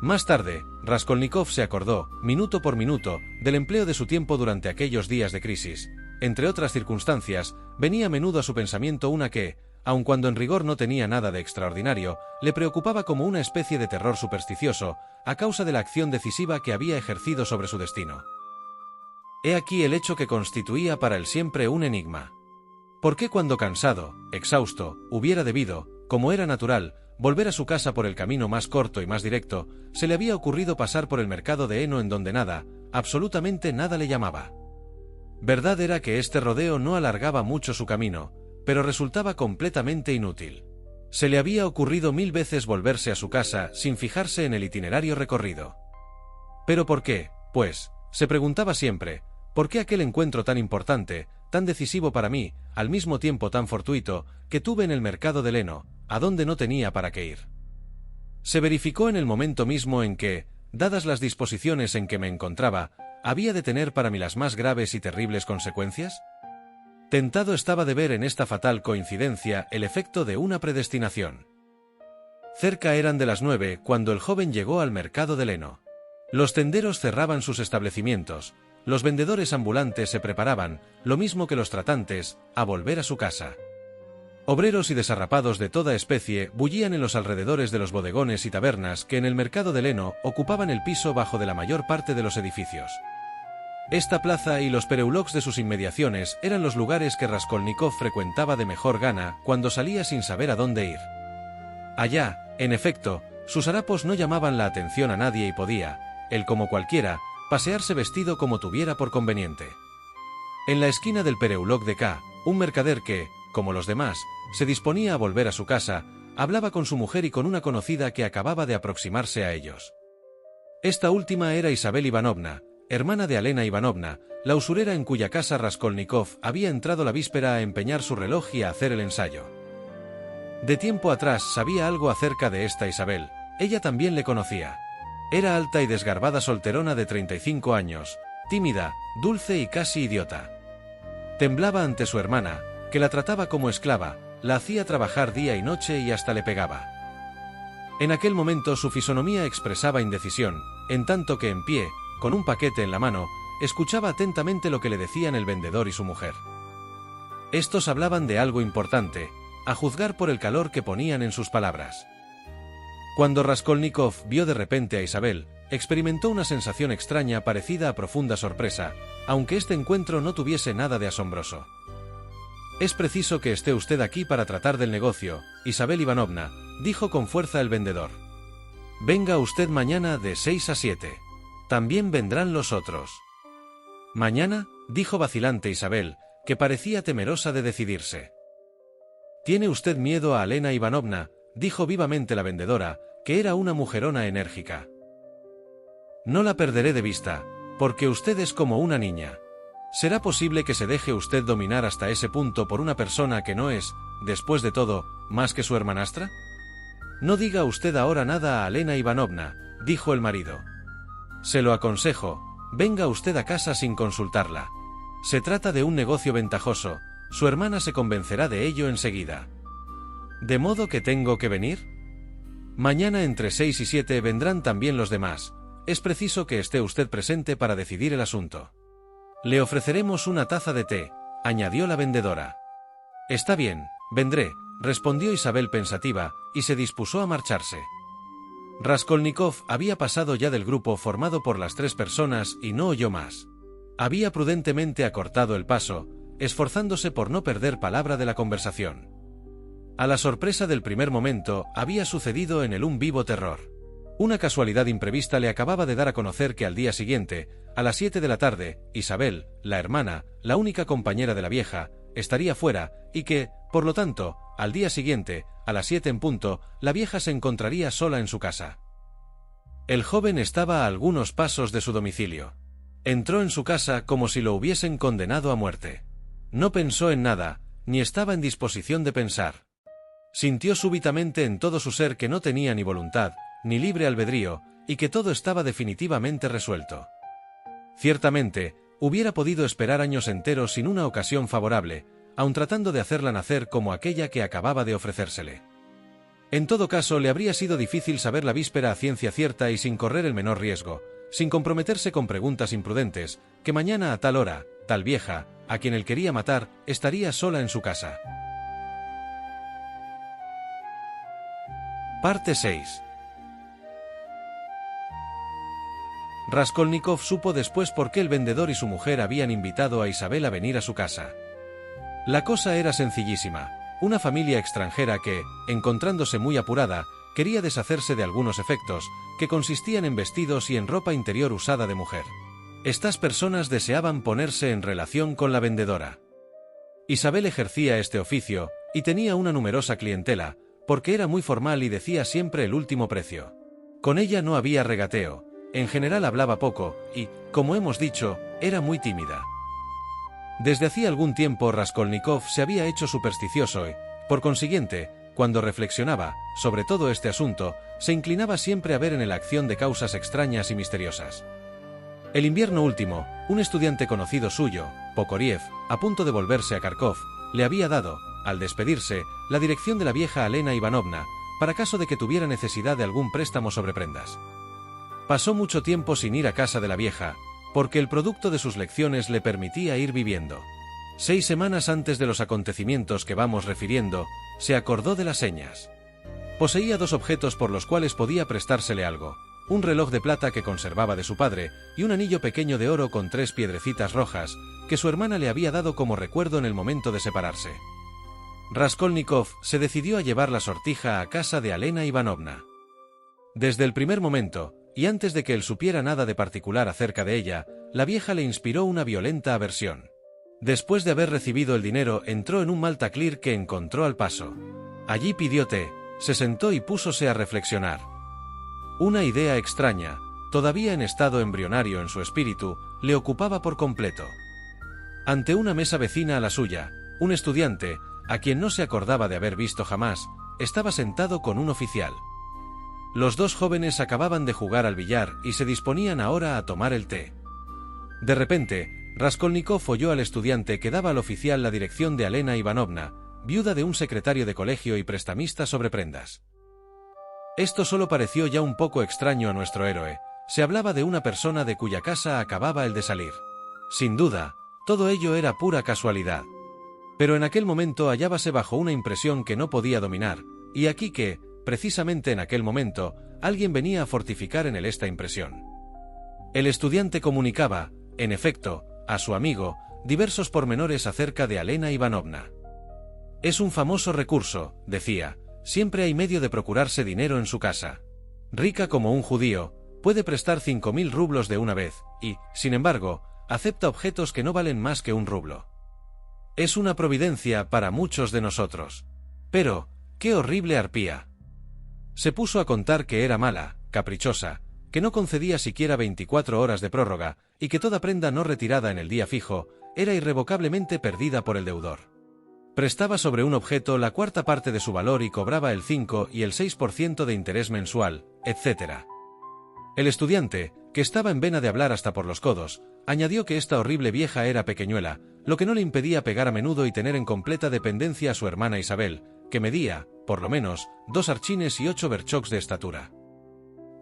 Speaker 2: Más tarde, Raskolnikov se acordó, minuto por minuto, del empleo de su tiempo durante aquellos días de crisis. Entre otras circunstancias, venía a menudo a su pensamiento una que, aun cuando en rigor no tenía nada de extraordinario, le preocupaba como una especie de terror supersticioso, a causa de la acción decisiva que había ejercido sobre su destino. He aquí el hecho que constituía para él siempre un enigma. ¿Por qué cuando cansado, exhausto, hubiera debido, como era natural, volver a su casa por el camino más corto y más directo, se le había ocurrido pasar por el mercado de heno en donde nada, absolutamente nada le llamaba? Verdad era que este rodeo no alargaba mucho su camino, pero resultaba completamente inútil. Se le había ocurrido 1000 veces volverse a su casa sin fijarse en el itinerario recorrido. ¿Pero por qué? Pues, se preguntaba siempre, ¿por qué aquel encuentro tan importante, tan decisivo para mí, al mismo tiempo tan fortuito, que tuve en el mercado del heno, a donde no tenía para qué ir? Se verificó en el momento mismo en que, dadas las disposiciones en que me encontraba, ¿había de tener para mí las más graves y terribles consecuencias? Tentado estaba de ver en esta fatal coincidencia el efecto de una predestinación. Cerca eran de las 9 cuando el joven llegó al mercado del heno. Los tenderos cerraban sus establecimientos, los vendedores ambulantes se preparaban, lo mismo que los tratantes, a volver a su casa. Obreros y desarrapados de toda especie bullían en los alrededores de los bodegones y tabernas que en el mercado del heno ocupaban el piso bajo de la mayor parte de los edificios. Esta plaza y los pereulocks de sus inmediaciones eran los lugares que Raskolnikov frecuentaba de mejor gana cuando salía sin saber a dónde ir. Allá, en efecto, sus harapos no llamaban la atención a nadie y podía, él como cualquiera, pasearse vestido como tuviera por conveniente. En la esquina del Pereuloc de K, un mercader que, como los demás, se disponía a volver a su casa, hablaba con su mujer y con una conocida que acababa de aproximarse a ellos. Esta última era Isabel Ivanovna, hermana de Alena Ivanovna, la usurera en cuya casa Raskolnikov había entrado la víspera a empeñar su reloj y a hacer el ensayo. De tiempo atrás sabía algo acerca de esta Isabel, ella también le conocía. Era alta y desgarbada solterona de 35 años, tímida, dulce y casi idiota. Temblaba ante su hermana, que la trataba como esclava, la hacía trabajar día y noche y hasta le pegaba. En aquel momento su fisonomía expresaba indecisión, en tanto que en pie, con un paquete en la mano, escuchaba atentamente lo que le decían el vendedor y su mujer. Estos hablaban de algo importante, a juzgar por el calor que ponían en sus palabras. Cuando Raskolnikov vio de repente a Isabel, experimentó una sensación extraña parecida a profunda sorpresa, aunque este encuentro no tuviese nada de asombroso. «Es preciso que esté usted aquí para tratar del negocio, Isabel Ivanovna», dijo con fuerza el vendedor. «Venga usted mañana de 6 a 7. También vendrán los otros». «¿Mañana?», dijo vacilante Isabel, que parecía temerosa de decidirse. «¿Tiene usted miedo a Alena Ivanovna?», dijo vivamente la vendedora, que era una mujerona enérgica. «No la perderé de vista, porque usted es como una niña. ¿Será posible que se deje usted dominar hasta ese punto por una persona que no es, después de todo, más que su hermanastra? No diga usted ahora nada a Alena Ivanovna», dijo el marido. «Se lo aconsejo, venga usted a casa sin consultarla. Se trata de un negocio ventajoso, su hermana se convencerá de ello enseguida». «¿De modo que tengo que venir?» «Mañana entre 6 y 7 vendrán también los demás. es preciso que esté usted presente para decidir el asunto. Le ofreceremos una taza de té, añadió la vendedora. Está bien, vendré, respondió Isabel pensativa, y se dispuso a marcharse. Raskolnikov había pasado ya del grupo formado por las 3 personas y no oyó más. Había prudentemente acortado el paso, esforzándose por no perder palabra de la conversación. A la sorpresa del primer momento, había sucedido en él un vivo terror. Una casualidad imprevista le acababa de dar a conocer que al día siguiente, a las 7 de la tarde, Isabel, la hermana, la única compañera de la vieja, estaría fuera, y que, por lo tanto, al día siguiente, a las 7 en punto, la vieja se encontraría sola en su casa. El joven estaba a algunos pasos de su domicilio. Entró en su casa como si lo hubiesen condenado a muerte. No pensó en nada, ni estaba en disposición de pensar. Sintió súbitamente en todo su ser que no tenía ni voluntad, ni libre albedrío, y que todo estaba definitivamente resuelto. Ciertamente, hubiera podido esperar años enteros sin una ocasión favorable, aun tratando de hacerla nacer como aquella que acababa de ofrecérsele. En todo caso, le habría sido difícil saber la víspera a ciencia cierta y sin correr el menor riesgo, sin comprometerse con preguntas imprudentes, que mañana a tal hora, tal vieja, a quien él quería matar, estaría sola en su casa. Parte 6. Raskolnikov supo después por qué el vendedor y su mujer habían invitado a Isabel a venir a su casa. La cosa era sencillísima. Una familia extranjera que, encontrándose muy apurada, quería deshacerse de algunos efectos, que consistían en vestidos y en ropa interior usada de mujer. Estas personas deseaban ponerse en relación con la vendedora. Isabel ejercía este oficio, y tenía una numerosa clientela, porque era muy formal y decía siempre el último precio. Con ella no había regateo, en general hablaba poco, y, como hemos dicho, era muy tímida. Desde hacía algún tiempo Raskolnikov se había hecho supersticioso y, por consiguiente, cuando reflexionaba sobre todo este asunto, se inclinaba siempre a ver en la acción de causas extrañas y misteriosas. El invierno último, un estudiante conocido suyo, Pokoriev, a punto de volverse a Kharkov, le había dado, al despedirse, la dirección de la vieja Elena Ivanovna, para caso de que tuviera necesidad de algún préstamo sobre prendas. Pasó mucho tiempo sin ir a casa de la vieja, porque el producto de sus lecciones le permitía ir viviendo. 6 semanas antes de los acontecimientos que vamos refiriendo, se acordó de las señas. Poseía 2 objetos por los cuales podía prestársele algo: un reloj de plata que conservaba de su padre, y un anillo pequeño de oro con 3 piedrecitas rojas, que su hermana le había dado como recuerdo en el momento de separarse. Raskolnikov se decidió a llevar la sortija a casa de Elena Ivanovna. Desde el primer momento, y antes de que él supiera nada de particular acerca de ella, la vieja le inspiró una violenta aversión. Después de haber recibido el dinero, entró en un Maltaclir que encontró al paso. Allí pidió té, se sentó y púsose a reflexionar. Una idea extraña, todavía en estado embrionario en su espíritu, le ocupaba por completo. Ante una mesa vecina a la suya, un estudiante, a quien no se acordaba de haber visto jamás, estaba sentado con un oficial. Los 2 jóvenes acababan de jugar al billar y se disponían ahora a tomar el té. De repente, Raskolnikov oyó al estudiante que daba al oficial la dirección de Elena Ivanovna, viuda de un secretario de colegio y prestamista sobre prendas. Esto solo pareció ya un poco extraño a nuestro héroe. Se hablaba de una persona de cuya casa acababa el de salir. Sin duda, todo ello era pura casualidad. Pero en aquel momento hallábase bajo una impresión que no podía dominar, y aquí que, precisamente en aquel momento, alguien venía a fortificar en él esta impresión. El estudiante comunicaba, en efecto, a su amigo, diversos pormenores acerca de Elena Ivanovna. Es un famoso recurso, decía, siempre hay medio de procurarse dinero en su casa. Rica como un judío, puede prestar 5.000 rublos de una vez, y, sin embargo, acepta objetos que no valen más que un rublo. Es una providencia para muchos de nosotros. Pero, qué horrible arpía. Se puso a contar que era mala, caprichosa, que no concedía siquiera 24 horas de prórroga, y que toda prenda no retirada en el día fijo, era irrevocablemente perdida por el deudor. Prestaba sobre un objeto la 1/4 parte de su valor y cobraba el 5 y el 6% de interés mensual, etc. El estudiante, que estaba en vena de hablar hasta por los codos, añadió que esta horrible vieja era pequeñuela, lo que no le impedía pegar a menudo y tener en completa dependencia a su hermana Isabel, que medía, por lo menos, 2 archines y 8 berchoks de estatura.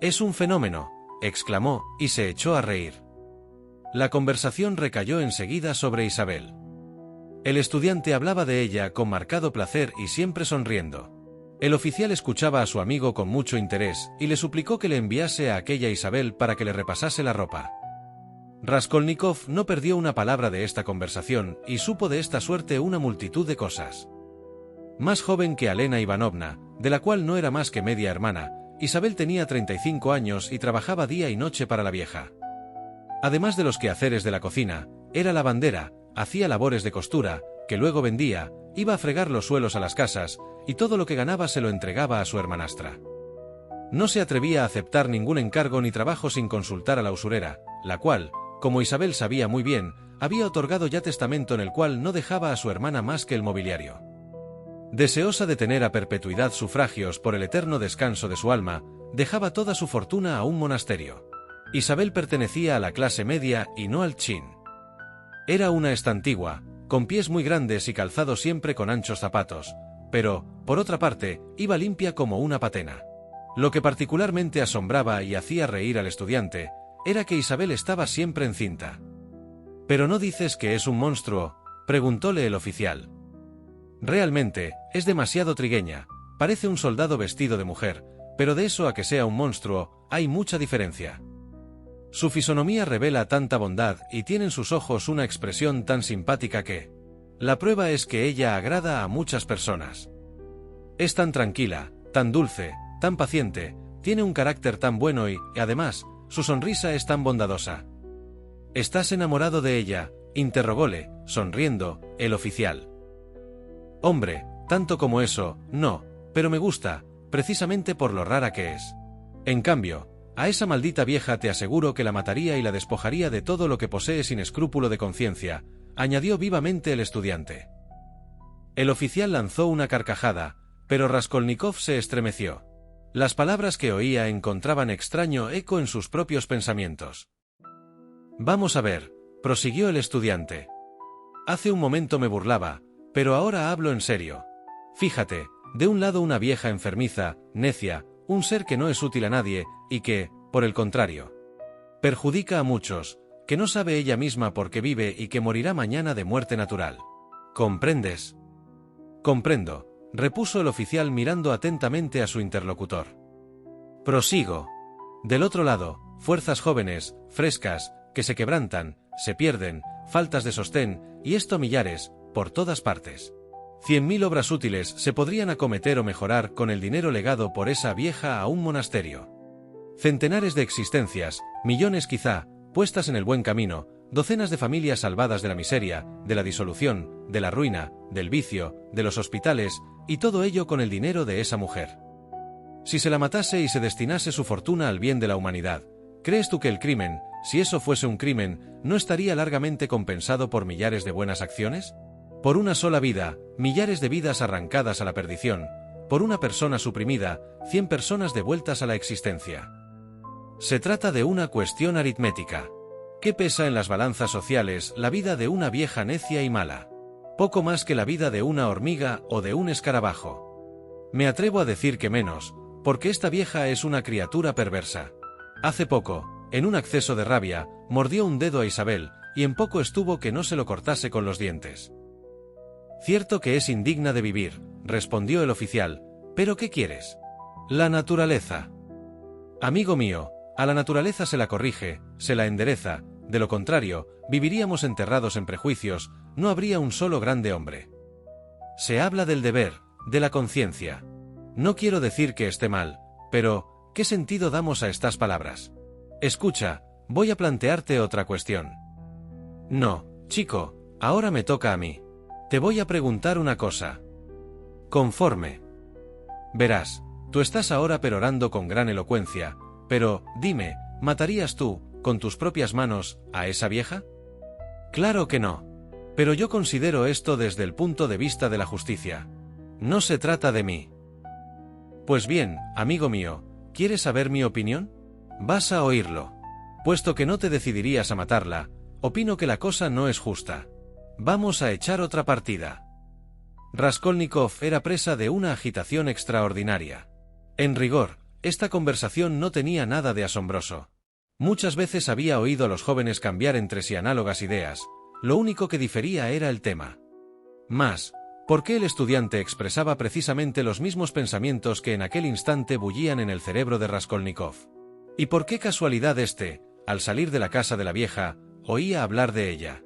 Speaker 2: Es un fenómeno, exclamó, y se echó a reír. La conversación recayó enseguida sobre Isabel. El estudiante hablaba de ella con marcado placer y siempre sonriendo. El oficial escuchaba a su amigo con mucho interés y le suplicó que le enviase a aquella Isabel para que le repasase la ropa. Raskolnikov no perdió una palabra de esta conversación y supo de esta suerte una multitud de cosas. Más joven que Alena Ivanovna, de la cual no era más que media hermana, Isabel tenía 35 años y trabajaba día y noche para la vieja. Además de los quehaceres de la cocina, era lavandera, hacía labores de costura, que luego vendía, iba a fregar los suelos a las casas, y todo lo que ganaba se lo entregaba a su hermanastra. No se atrevía a aceptar ningún encargo ni trabajo sin consultar a la usurera, la cual, como Isabel sabía muy bien, había otorgado ya testamento en el cual no dejaba a su hermana más que el mobiliario. Deseosa de tener a perpetuidad sufragios por el eterno descanso de su alma, dejaba toda su fortuna a un monasterio. Isabel pertenecía a la clase media y no al chin. Era una estantigua, con pies muy grandes y calzado siempre con anchos zapatos, pero, por otra parte, iba limpia como una patena. Lo que particularmente asombraba y hacía reír al estudiante, era que Isabel estaba siempre encinta. «¿Pero no dices que es un monstruo?», preguntóle el oficial. «Realmente, es demasiado trigueña, parece un soldado vestido de mujer, pero de eso a que sea un monstruo, hay mucha diferencia. Su fisonomía revela tanta bondad y tiene en sus ojos una expresión tan simpática que... La prueba es que ella agrada a muchas personas. Es tan tranquila, tan dulce, tan paciente, tiene un carácter tan bueno y, además, su sonrisa es tan bondadosa». «¿Estás enamorado de ella?», interrogóle, sonriendo, el oficial. «Hombre, tanto como eso, no, pero me gusta, precisamente por lo rara que es. En cambio, a esa maldita vieja te aseguro que la mataría y la despojaría de todo lo que posee sin escrúpulo de conciencia», añadió vivamente el estudiante. El oficial lanzó una carcajada, pero Raskolnikov se estremeció. Las palabras que oía encontraban extraño eco en sus propios pensamientos. «Vamos a ver», prosiguió el estudiante. «Hace un momento me burlaba, pero ahora hablo en serio. Fíjate, de un lado una vieja enfermiza, necia, un ser que no es útil a nadie, y que, por el contrario, perjudica a muchos, que no sabe ella misma por qué vive y que morirá mañana de muerte natural. ¿Comprendes?». «Comprendo», repuso el oficial mirando atentamente a su interlocutor. «Prosigo. Del otro lado, fuerzas jóvenes, frescas, que se quebrantan, se pierden, faltas de sostén, y esto millares, por todas partes. 100.000 obras útiles se podrían acometer o mejorar con el dinero legado por esa vieja a un monasterio. Centenares de existencias, millones quizá, puestas en el buen camino, docenas de familias salvadas de la miseria, de la disolución, de la ruina, del vicio, de los hospitales, y todo ello con el dinero de esa mujer. Si se la matase y se destinase su fortuna al bien de la humanidad, ¿crees tú que el crimen, si eso fuese un crimen, no estaría largamente compensado por millares de buenas acciones? Por una sola vida, millares de vidas arrancadas a la perdición, por una persona suprimida, 100 personas devueltas a la existencia. Se trata de una cuestión aritmética. ¿Qué pesa en las balanzas sociales la vida de una vieja necia y mala? Poco más que la vida de una hormiga o de un escarabajo. Me atrevo a decir que menos, porque esta vieja es una criatura perversa. Hace poco, en un acceso de rabia, mordió un dedo a Isabel, y en poco estuvo que no se lo cortase con los dientes. «Cierto que es indigna de vivir», respondió el oficial, «pero ¿qué quieres? La naturaleza». «Amigo mío, a la naturaleza se la corrige, se la endereza, de lo contrario, viviríamos enterrados en prejuicios, no habría un solo grande hombre. Se habla del deber, de la conciencia. No quiero decir que esté mal, pero, ¿qué sentido damos a estas palabras? Escucha, voy a plantearte otra cuestión». «No, chico, ahora me toca a mí. Te voy a preguntar una cosa». «Conforme». «Verás, tú estás ahora perorando con gran elocuencia, pero, dime, ¿matarías tú, con tus propias manos, a esa vieja?». «Claro que no. Pero yo considero esto desde el punto de vista de la justicia. No se trata de mí». «Pues bien, amigo mío, ¿quieres saber mi opinión? Vas a oírlo. Puesto que no te decidirías a matarla, opino que la cosa no es justa. Vamos a echar otra partida». Raskolnikov era presa de una agitación extraordinaria. En rigor, esta conversación no tenía nada de asombroso. Muchas veces había oído a los jóvenes cambiar entre sí análogas ideas, lo único que difería era el tema. Mas, ¿por qué el estudiante expresaba precisamente los mismos pensamientos que en aquel instante bullían en el cerebro de Raskolnikov? ¿Y por qué casualidad al salir de la casa de la vieja, oía hablar de ella?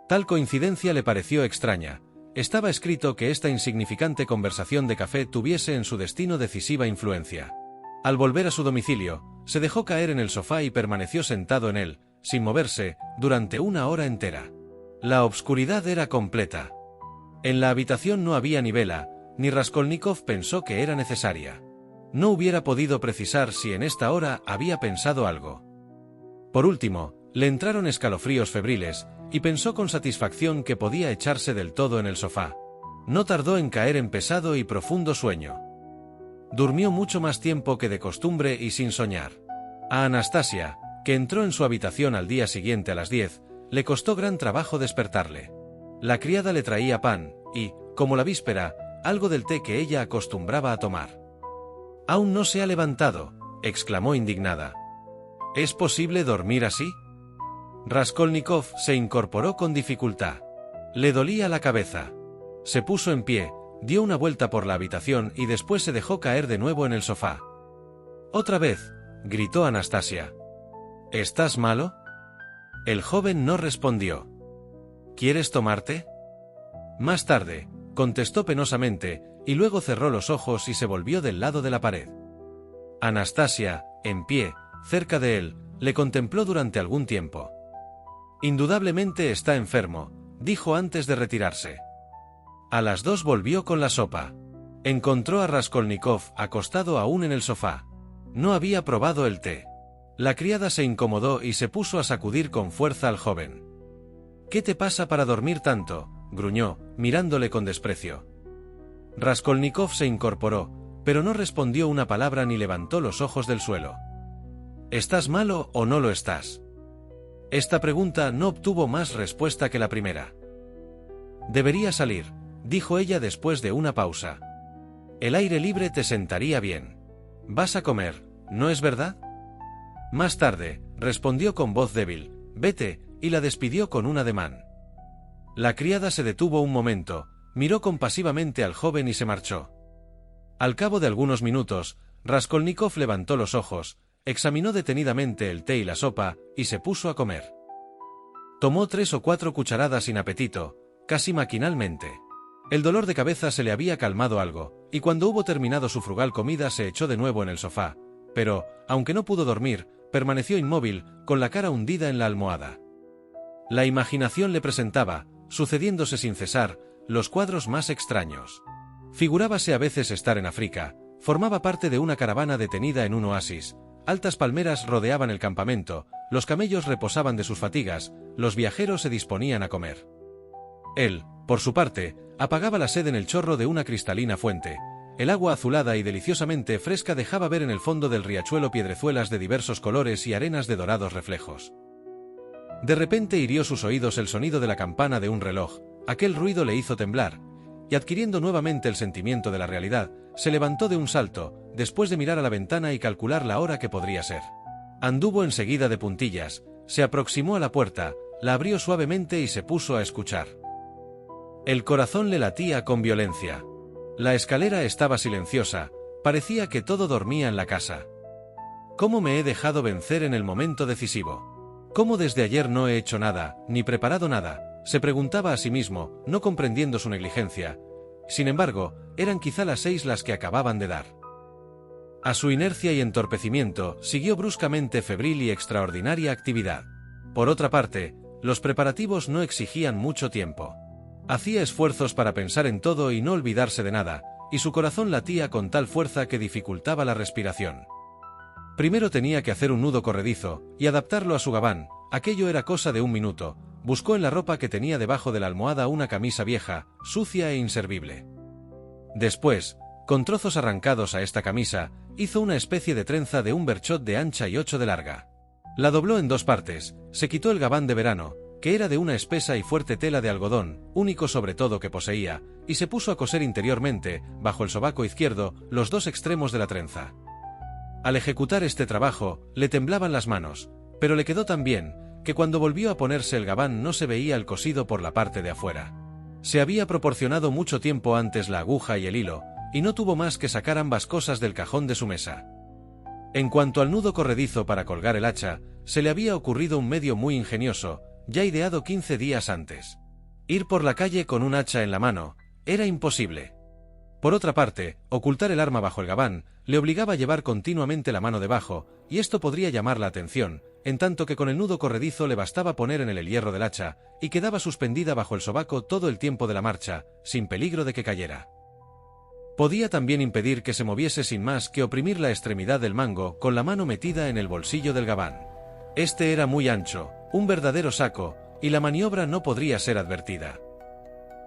Speaker 2: Tal coincidencia le pareció extraña. Estaba escrito que esta insignificante conversación de café tuviese en su destino decisiva influencia. Al volver a su domicilio, se dejó caer en el sofá y permaneció sentado en él, sin moverse, durante 1 hora entera. La obscuridad era completa. En la habitación no había ni vela, ni Raskolnikov pensó que era necesaria. No hubiera podido precisar si en esta hora había pensado algo. Por último, le entraron escalofríos febriles, y pensó con satisfacción que podía echarse del todo en el sofá. No tardó en caer en pesado y profundo sueño. Durmió mucho más tiempo que de costumbre y sin soñar. A Anastasia, que entró en su habitación al día siguiente a las 10, le costó gran trabajo despertarle. La criada le traía pan, y, como la víspera, algo del té que ella acostumbraba a tomar. «¿Aún no se ha levantado?», exclamó indignada. «¿Es posible dormir así?». Raskolnikov se incorporó con dificultad. Le dolía la cabeza. Se puso en pie, dio una vuelta por la habitación y después se dejó caer de nuevo en el sofá. «¿Otra vez?», gritó Anastasia. «¿Estás malo?». El joven no respondió. «¿Quieres tomarte?». «Más tarde», contestó penosamente, y luego cerró los ojos y se volvió del lado de la pared. Anastasia, en pie, cerca de él, le contempló durante algún tiempo. «Indudablemente está enfermo», dijo antes de retirarse. A las 2 volvió con la sopa. Encontró a Raskolnikov acostado aún en el sofá. No había probado el té. La criada se incomodó y se puso a sacudir con fuerza al joven. «¿Qué te pasa para dormir tanto?», gruñó, mirándole con desprecio. Raskolnikov se incorporó, pero no respondió una palabra ni levantó los ojos del suelo. «¿Estás malo o no lo estás?». Esta pregunta no obtuvo más respuesta que la primera. «Debería salir», dijo ella después de una pausa. «El aire libre te sentaría bien. Vas a comer, ¿no es verdad?». «Más tarde», respondió con voz débil. «Vete», y la despidió con un ademán. La criada se detuvo un momento, miró compasivamente al joven y se marchó. Al cabo de algunos minutos, Raskolnikov levantó los ojos, examinó detenidamente el té y la sopa, y se puso a comer. Tomó 3 o 4 cucharadas sin apetito, casi maquinalmente. El dolor de cabeza se le había calmado algo, y cuando hubo terminado su frugal comida se echó de nuevo en el sofá, pero, aunque no pudo dormir, permaneció inmóvil, con la cara hundida en la almohada. La imaginación le presentaba, sucediéndose sin cesar, los cuadros más extraños. Figurábase a veces estar en África, formaba parte de una caravana detenida en un oasis, altas palmeras rodeaban el campamento, los camellos reposaban de sus fatigas, los viajeros se disponían a comer. Él, por su parte, apagaba la sed en el chorro de una cristalina fuente. El agua azulada y deliciosamente fresca dejaba ver en el fondo del riachuelo piedrezuelas de diversos colores y arenas de dorados reflejos. De repente hirió sus oídos el sonido de la campana de un reloj. Aquel ruido le hizo temblar, y adquiriendo nuevamente el sentimiento de la realidad, se levantó de un salto, después de mirar a la ventana y calcular la hora que podría ser. Anduvo enseguida de puntillas, se aproximó a la puerta, la abrió suavemente y se puso a escuchar. El corazón le latía con violencia. La escalera estaba silenciosa, parecía que todo dormía en la casa. ¿Cómo me he dejado vencer en el momento decisivo? ¿Cómo desde ayer no he hecho nada, ni preparado nada?, se preguntaba a sí mismo, no comprendiendo su negligencia. Sin embargo, eran quizá las 6 las que acababan de dar. A su inercia y entorpecimiento siguió bruscamente febril y extraordinaria actividad. Por otra parte, los preparativos no exigían mucho tiempo. Hacía esfuerzos para pensar en todo y no olvidarse de nada, y su corazón latía con tal fuerza que dificultaba la respiración. Primero tenía que hacer un nudo corredizo, y adaptarlo a su gabán. Aquello era cosa de 1 minuto. Buscó en la ropa que tenía debajo de la almohada una camisa vieja, sucia e inservible. Después, con trozos arrancados a esta camisa, hizo una especie de trenza de un berchot de ancha y 8 de larga. La dobló en 2 partes, se quitó el gabán de verano, que era de una espesa y fuerte tela de algodón, único sobre todo que poseía, y se puso a coser interiormente, bajo el sobaco izquierdo, los 2 extremos de la trenza. Al ejecutar este trabajo, le temblaban las manos, pero le quedó tan bien, que cuando volvió a ponerse el gabán no se veía el cosido por la parte de afuera. Se había proporcionado mucho tiempo antes la aguja y el hilo, y no tuvo más que sacar ambas cosas del cajón de su mesa. En cuanto al nudo corredizo para colgar el hacha, se le había ocurrido un medio muy ingenioso, ya ideado 15 días antes. Ir por la calle con un hacha en la mano era imposible. Por otra parte, ocultar el arma bajo el gabán le obligaba a llevar continuamente la mano debajo, y esto podría llamar la atención, en tanto que con el nudo corredizo le bastaba poner en él el hierro del hacha, y quedaba suspendida bajo el sobaco todo el tiempo de la marcha, sin peligro de que cayera. Podía también impedir que se moviese sin más que oprimir la extremidad del mango con la mano metida en el bolsillo del gabán. Este era muy ancho, un verdadero saco, y la maniobra no podría ser advertida.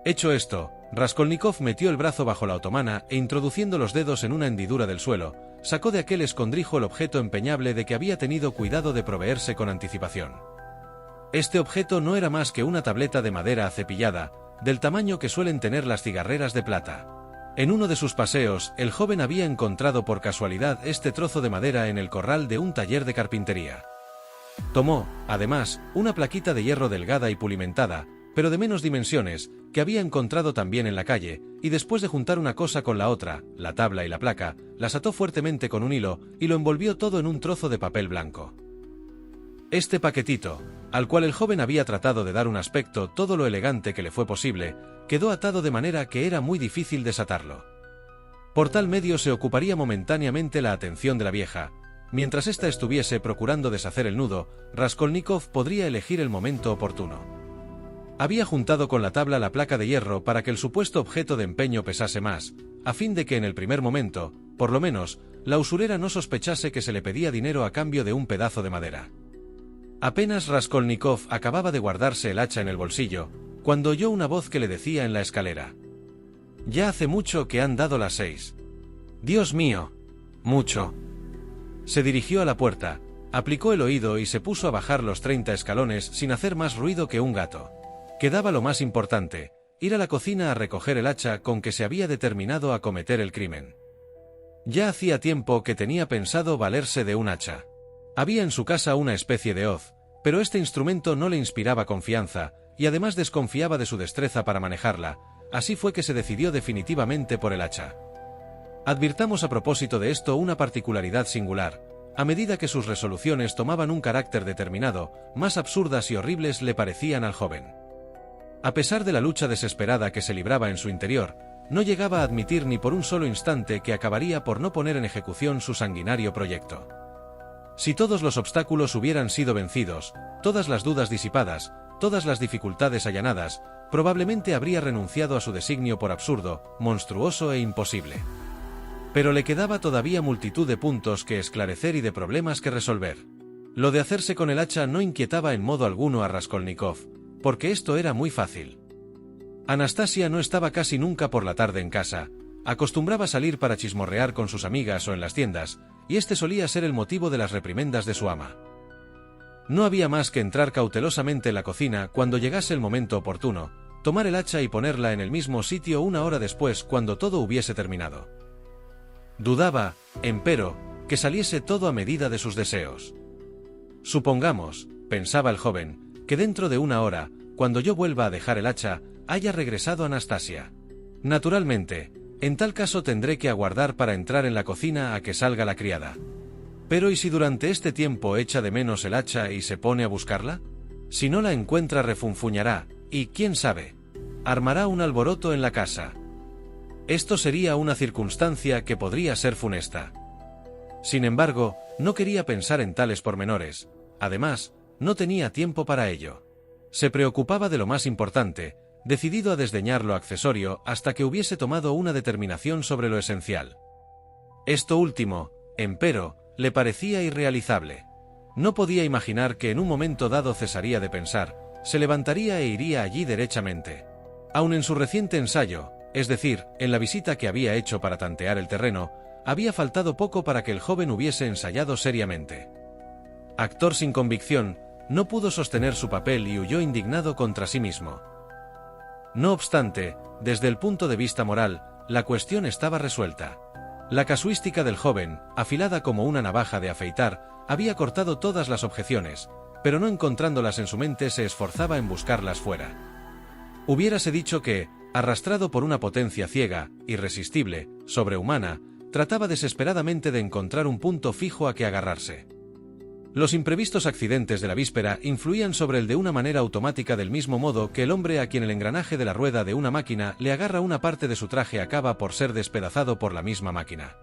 Speaker 2: Hecho esto, Raskolnikov metió el brazo bajo la otomana e introduciendo los dedos en una hendidura del suelo, sacó de aquel escondrijo el objeto empeñable de que había tenido cuidado de proveerse con anticipación. Este objeto no era más que una tableta de madera acepillada, del tamaño que suelen tener las cigarreras de plata. En uno de sus paseos, el joven había encontrado por casualidad este trozo de madera en el corral de un taller de carpintería. Tomó, además, una plaquita de hierro delgada y pulimentada, pero de menos dimensiones, que había encontrado también en la calle, y después de juntar una cosa con la otra, la tabla y la placa, las ató fuertemente con un hilo, y lo envolvió todo en un trozo de papel blanco. Este paquetito, al cual el joven había tratado de dar un aspecto todo lo elegante que le fue posible, quedó atado de manera que era muy difícil desatarlo. Por tal medio se ocuparía momentáneamente la atención de la vieja. Mientras ésta estuviese procurando deshacer el nudo, Raskolnikov podría elegir el momento oportuno. Había juntado con la tabla la placa de hierro para que el supuesto objeto de empeño pesase más, a fin de que en el primer momento, por lo menos, la usurera no sospechase que se le pedía dinero a cambio de un pedazo de madera. Apenas Raskolnikov acababa de guardarse el hacha en el bolsillo, cuando oyó una voz que le decía en la escalera: «Ya hace mucho que han dado las 6. Dios mío, mucho». Se dirigió a la puerta, aplicó el oído y se puso a bajar los 30 escalones sin hacer más ruido que un gato. Quedaba lo más importante, ir a la cocina a recoger el hacha con que se había determinado a cometer el crimen. Ya hacía tiempo que tenía pensado valerse de un hacha. Había en su casa una especie de hoz, pero este instrumento no le inspiraba confianza, y además desconfiaba de su destreza para manejarla, así fue que se decidió definitivamente por el hacha. Advirtamos a propósito de esto una particularidad singular: a medida que sus resoluciones tomaban un carácter determinado, más absurdas y horribles le parecían al joven. A pesar de la lucha desesperada que se libraba en su interior, no llegaba a admitir ni por un solo instante que acabaría por no poner en ejecución su sanguinario proyecto. Si todos los obstáculos hubieran sido vencidos, todas las dudas disipadas, todas las dificultades allanadas, probablemente habría renunciado a su designio por absurdo, monstruoso e imposible. Pero le quedaba todavía multitud de puntos que esclarecer y de problemas que resolver. Lo de hacerse con el hacha no inquietaba en modo alguno a Raskolnikov, porque esto era muy fácil. Anastasia no estaba casi nunca por la tarde en casa, acostumbraba salir para chismorrear con sus amigas o en las tiendas, y este solía ser el motivo de las reprimendas de su ama. No había más que entrar cautelosamente en la cocina cuando llegase el momento oportuno, tomar el hacha y ponerla en el mismo sitio una hora después cuando todo hubiese terminado. Dudaba, empero, que saliese todo a medida de sus deseos. Supongamos, pensaba el joven, que dentro de una hora, cuando yo vuelva a dejar el hacha, haya regresado Anastasia. Naturalmente, en tal caso tendré que aguardar para entrar en la cocina a que salga la criada. Pero ¿y si durante este tiempo echa de menos el hacha y se pone a buscarla? Si no la encuentra refunfuñará, y quién sabe, armará un alboroto en la casa. Esto sería una circunstancia que podría ser funesta. Sin embargo, no quería pensar en tales pormenores. Además, no tenía tiempo para ello. Se preocupaba de lo más importante, decidido a desdeñar lo accesorio hasta que hubiese tomado una determinación sobre lo esencial. Esto último, empero, le parecía irrealizable. No podía imaginar que en un momento dado cesaría de pensar, se levantaría e iría allí derechamente. Aun en su reciente ensayo, es decir, en la visita que había hecho para tantear el terreno, había faltado poco para que el joven hubiese ensayado seriamente. Actor sin convicción, no pudo sostener su papel y huyó indignado contra sí mismo. No obstante, desde el punto de vista moral, la cuestión estaba resuelta. La casuística del joven, afilada como una navaja de afeitar, había cortado todas las objeciones, pero no encontrándolas en su mente se esforzaba en buscarlas fuera. Hubiérase dicho que, arrastrado por una potencia ciega, irresistible, sobrehumana, trataba desesperadamente de encontrar un punto fijo a que agarrarse. Los imprevistos accidentes de la víspera influían sobre él de una manera automática, del mismo modo que el hombre a quien el engranaje de la rueda de una máquina le agarra una parte de su traje acaba por ser despedazado por la misma máquina.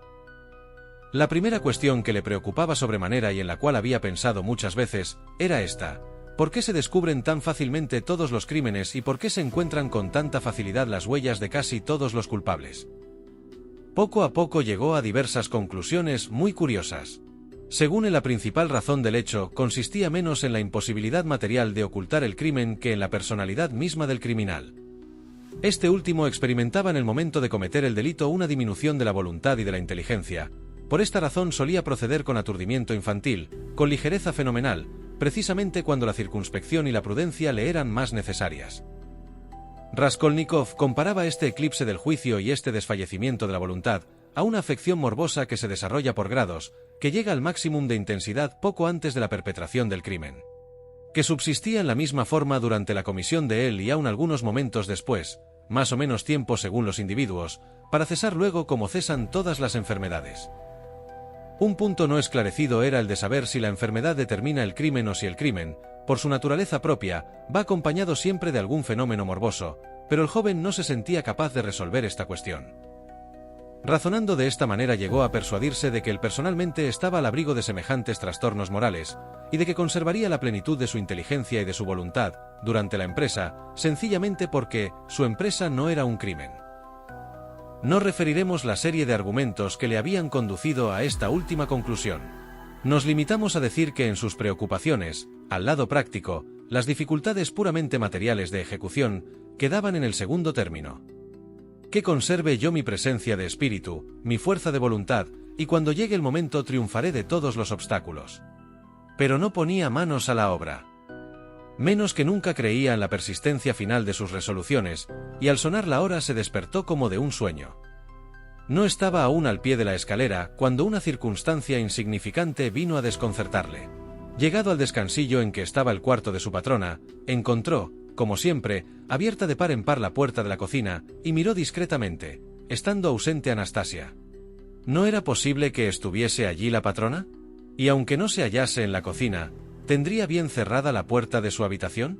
Speaker 2: La primera cuestión que le preocupaba sobremanera y en la cual había pensado muchas veces, era esta: ¿por qué se descubren tan fácilmente todos los crímenes y por qué se encuentran con tanta facilidad las huellas de casi todos los culpables? Poco a poco llegó a diversas conclusiones muy curiosas. Según él, la principal razón del hecho consistía menos en la imposibilidad material de ocultar el crimen que en la personalidad misma del criminal. Este último experimentaba en el momento de cometer el delito una disminución de la voluntad y de la inteligencia. Por esta razón solía proceder con aturdimiento infantil, con ligereza fenomenal, precisamente cuando la circunspección y la prudencia le eran más necesarias. Raskolnikov comparaba este eclipse del juicio y este desfallecimiento de la voluntad a una afección morbosa que se desarrolla por grados, que llega al máximo de intensidad poco antes de la perpetración del crimen, que subsistía en la misma forma durante la comisión de él y aún algunos momentos después, más o menos tiempo según los individuos, para cesar luego como cesan todas las enfermedades. Un punto no esclarecido era el de saber si la enfermedad determina el crimen o si el crimen, por su naturaleza propia, va acompañado siempre de algún fenómeno morboso, pero el joven no se sentía capaz de resolver esta cuestión. Razonando de esta manera llegó a persuadirse de que él personalmente estaba al abrigo de semejantes trastornos morales, y de que conservaría la plenitud de su inteligencia y de su voluntad durante la empresa, sencillamente porque su empresa no era un crimen. No referiremos la serie de argumentos que le habían conducido a esta última conclusión. Nos limitamos a decir que en sus preocupaciones, al lado práctico, las dificultades puramente materiales de ejecución quedaban en el segundo término. Que conserve yo mi presencia de espíritu, mi fuerza de voluntad, y cuando llegue el momento triunfaré de todos los obstáculos. Pero no ponía manos a la obra. Menos que nunca creía en la persistencia final de sus resoluciones, y al sonar la hora se despertó como de un sueño. No estaba aún al pie de la escalera cuando una circunstancia insignificante vino a desconcertarle. Llegado al descansillo en que estaba el cuarto de su patrona, encontró, como siempre, abierta de par en par la puerta de la cocina, y miró discretamente, estando ausente Anastasia. ¿No era posible que estuviese allí la patrona? Y aunque no se hallase en la cocina, ¿tendría bien cerrada la puerta de su habitación?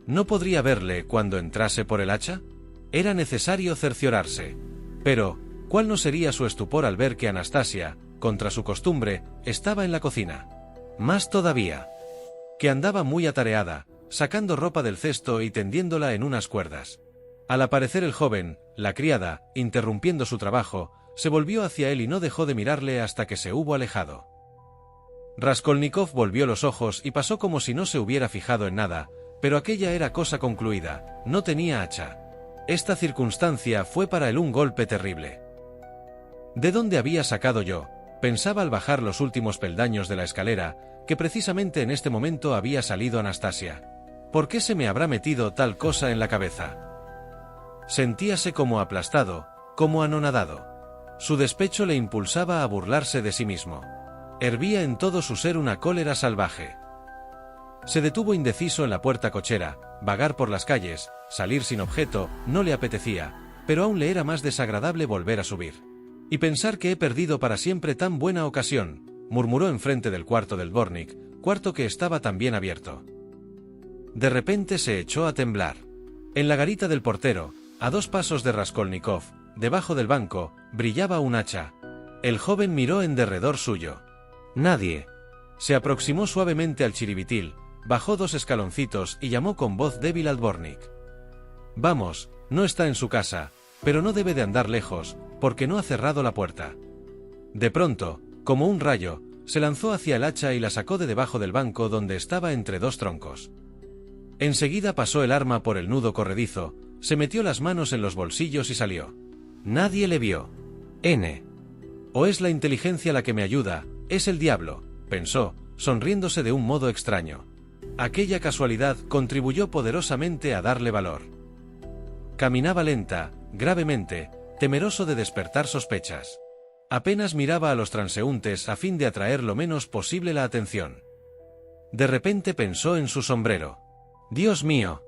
Speaker 2: ¿No podría verle cuando entrase por el hacha? Era necesario cerciorarse. Pero, ¿cuál no sería su estupor al ver que Anastasia, contra su costumbre, estaba en la cocina? Más todavía, que andaba muy atareada, sacando ropa del cesto y tendiéndola en unas cuerdas. Al aparecer el joven, la criada, interrumpiendo su trabajo, se volvió hacia él y no dejó de mirarle hasta que se hubo alejado. Raskolnikov volvió los ojos y pasó como si no se hubiera fijado en nada, pero aquella era cosa concluida, no tenía hacha. Esta circunstancia fue para él un golpe terrible. ¿De dónde había sacado yo? Pensaba al bajar los últimos peldaños de la escalera, que precisamente en este momento había salido Anastasia. ¿Por qué se me habrá metido tal cosa en la cabeza? Sentíase como aplastado, como anonadado. Su despecho le impulsaba a burlarse de sí mismo. Hervía en todo su ser una cólera salvaje. Se detuvo indeciso en la puerta cochera, vagar por las calles, salir sin objeto, no le apetecía, pero aún le era más desagradable volver a subir. Y pensar que he perdido para siempre tan buena ocasión, murmuró enfrente del cuarto del Dvornik, cuarto que estaba también abierto. De repente se echó a temblar. En la garita del portero, a 2 pasos de Raskolnikov, debajo del banco, brillaba un hacha. El joven miró en derredor suyo. Nadie. Se aproximó suavemente al chiribitil, bajó 2 escaloncitos y llamó con voz débil al Dvornik. Vamos, no está en su casa, pero no debe de andar lejos, porque no ha cerrado la puerta. De pronto, como un rayo, se lanzó hacia el hacha y la sacó de debajo del banco donde estaba entre 2 troncos. Enseguida pasó el arma por el nudo corredizo, se metió las manos en los bolsillos y salió. Nadie le vio. O es la inteligencia la que me ayuda, es el diablo, pensó, sonriéndose de un modo extraño. Aquella casualidad contribuyó poderosamente a darle valor. Caminaba lenta, gravemente, temeroso de despertar sospechas. Apenas miraba a los transeúntes a fin de atraer lo menos posible la atención. De repente pensó en su sombrero. Dios mío.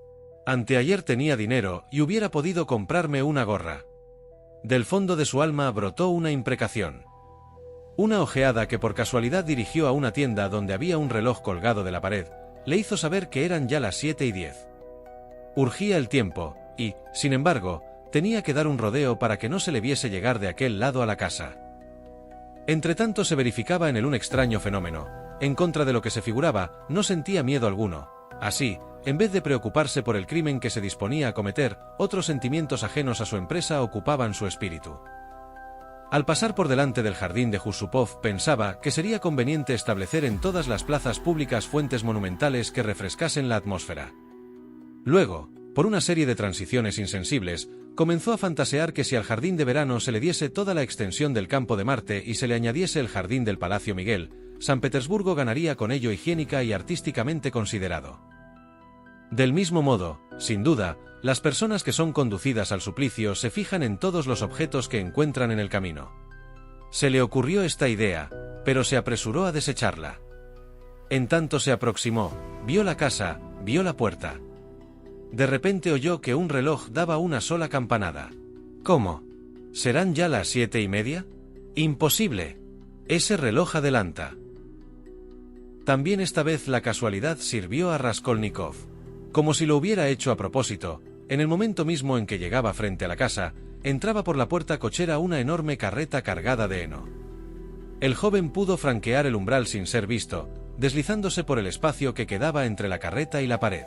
Speaker 2: Anteayer tenía dinero y hubiera podido comprarme una gorra. Del fondo de su alma brotó una imprecación. Una ojeada que por casualidad dirigió a una tienda donde había un reloj colgado de la pared, le hizo saber que eran ya las 7:10. Urgía el tiempo, y, sin embargo, tenía que dar un rodeo para que no se le viese llegar de aquel lado a la casa. Entretanto se verificaba en él un extraño fenómeno. En contra de lo que se figuraba, no sentía miedo alguno. Así, en vez de preocuparse por el crimen que se disponía a cometer, otros sentimientos ajenos a su empresa ocupaban su espíritu. Al pasar por delante del jardín de Yusupov, pensaba que sería conveniente establecer en todas las plazas públicas fuentes monumentales que refrescasen la atmósfera. Luego, por una serie de transiciones insensibles, comenzó a fantasear que si al jardín de verano se le diese toda la extensión del campo de Marte y se le añadiese el jardín del Palacio Miguel, San Petersburgo ganaría con ello higiénica y artísticamente considerado. Del mismo modo, sin duda, las personas que son conducidas al suplicio se fijan en todos los objetos que encuentran en el camino. Se le ocurrió esta idea, pero se apresuró a desecharla. En tanto se aproximó, vio la casa, vio la puerta. De repente oyó que un reloj daba una sola campanada. ¿Cómo? ¿Serán ya las 7:30? ¡Imposible! Ese reloj adelanta. También esta vez la casualidad sirvió a Raskolnikov. Como si lo hubiera hecho a propósito, en el momento mismo en que llegaba frente a la casa, entraba por la puerta cochera una enorme carreta cargada de heno. El joven pudo franquear el umbral sin ser visto, deslizándose por el espacio que quedaba entre la carreta y la pared.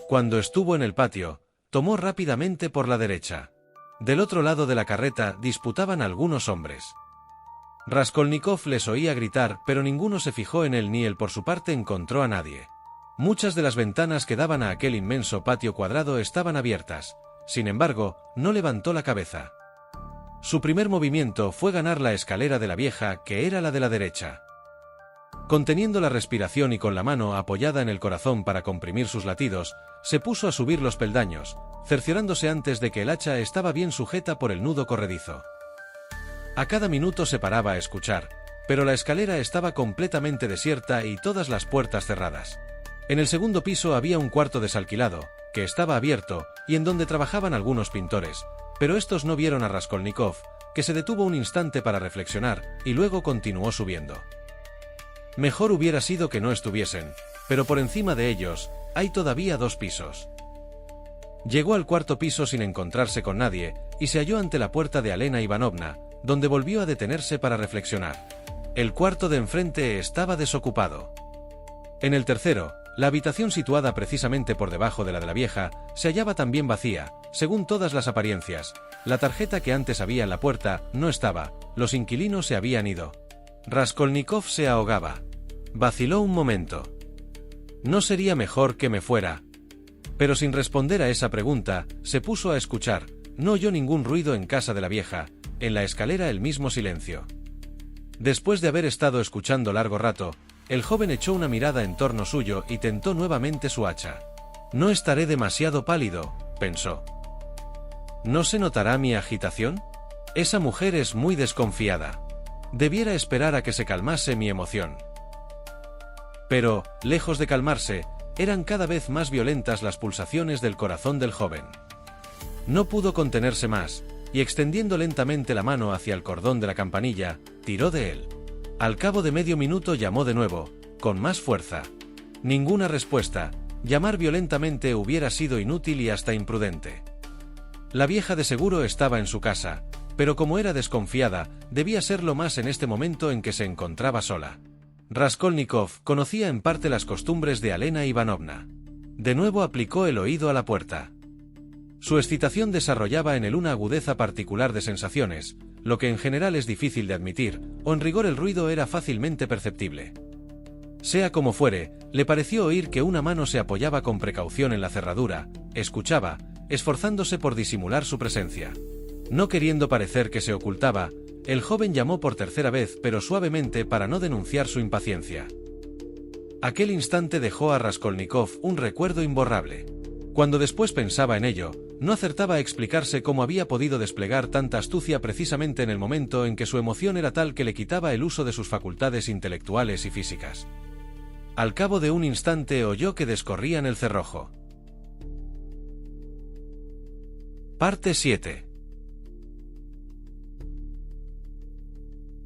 Speaker 2: Cuando estuvo en el patio, tomó rápidamente por la derecha. Del otro lado de la carreta disputaban algunos hombres. Raskolnikov les oía gritar, pero ninguno se fijó en él ni él por su parte encontró a nadie. Muchas de las ventanas que daban a aquel inmenso patio cuadrado estaban abiertas. Sin embargo, no levantó la cabeza. Su primer movimiento fue ganar la escalera de la vieja, que era la de la derecha. Conteniendo la respiración y con la mano apoyada en el corazón para comprimir sus latidos, se puso a subir los peldaños, cerciorándose antes de que el hacha estaba bien sujeta por el nudo corredizo. A cada minuto se paraba a escuchar, pero la escalera estaba completamente desierta y todas las puertas cerradas. En el segundo piso había un cuarto desalquilado, que estaba abierto, y en donde trabajaban algunos pintores, pero estos no vieron a Raskolnikov, que se detuvo un instante para reflexionar, y luego continuó subiendo. Mejor hubiera sido que no estuviesen, pero por encima de ellos, hay todavía 2 pisos. Llegó al cuarto piso sin encontrarse con nadie, y se halló ante la puerta de Elena Ivanovna, donde volvió a detenerse para reflexionar. El cuarto de enfrente estaba desocupado. En el tercero, la habitación situada precisamente por debajo de la vieja, se hallaba también vacía, según todas las apariencias. La tarjeta que antes había en la puerta no estaba, los inquilinos se habían ido. Raskolnikov se ahogaba. Vaciló un momento. ¿No sería mejor que me fuera? Pero sin responder a esa pregunta, se puso a escuchar. No oyó ningún ruido en casa de la vieja, en la escalera el mismo silencio. Después de haber estado escuchando largo rato, el joven echó una mirada en torno suyo y tentó nuevamente su hacha. No estaré demasiado pálido, pensó. ¿No se notará mi agitación? Esa mujer es muy desconfiada. Debiera esperar a que se calmase mi emoción. Pero, lejos de calmarse, eran cada vez más violentas las pulsaciones del corazón del joven. No pudo contenerse más, y extendiendo lentamente la mano hacia el cordón de la campanilla, tiró de él. Al cabo de medio minuto llamó de nuevo, con más fuerza. Ninguna respuesta. Llamar violentamente hubiera sido inútil y hasta imprudente. La vieja de seguro estaba en su casa, pero como era desconfiada, debía serlo más en este momento en que se encontraba sola. Raskolnikov conocía en parte las costumbres de Elena Ivanovna. De nuevo aplicó el oído a la puerta. Su excitación desarrollaba en él una agudeza particular de sensaciones, lo que en general es difícil de admitir, o en rigor el ruido era fácilmente perceptible. Sea como fuere, le pareció oír que una mano se apoyaba con precaución en la cerradura, escuchaba, esforzándose por disimular su presencia. No queriendo parecer que se ocultaba, el joven llamó por tercera vez pero suavemente para no denunciar su impaciencia. Aquel instante dejó a Raskolnikov un recuerdo imborrable. Cuando después pensaba en ello, no acertaba a explicarse cómo había podido desplegar tanta astucia precisamente en el momento en que su emoción era tal que le quitaba el uso de sus facultades intelectuales y físicas. Al cabo de un instante oyó que descorrían el cerrojo. Parte 7.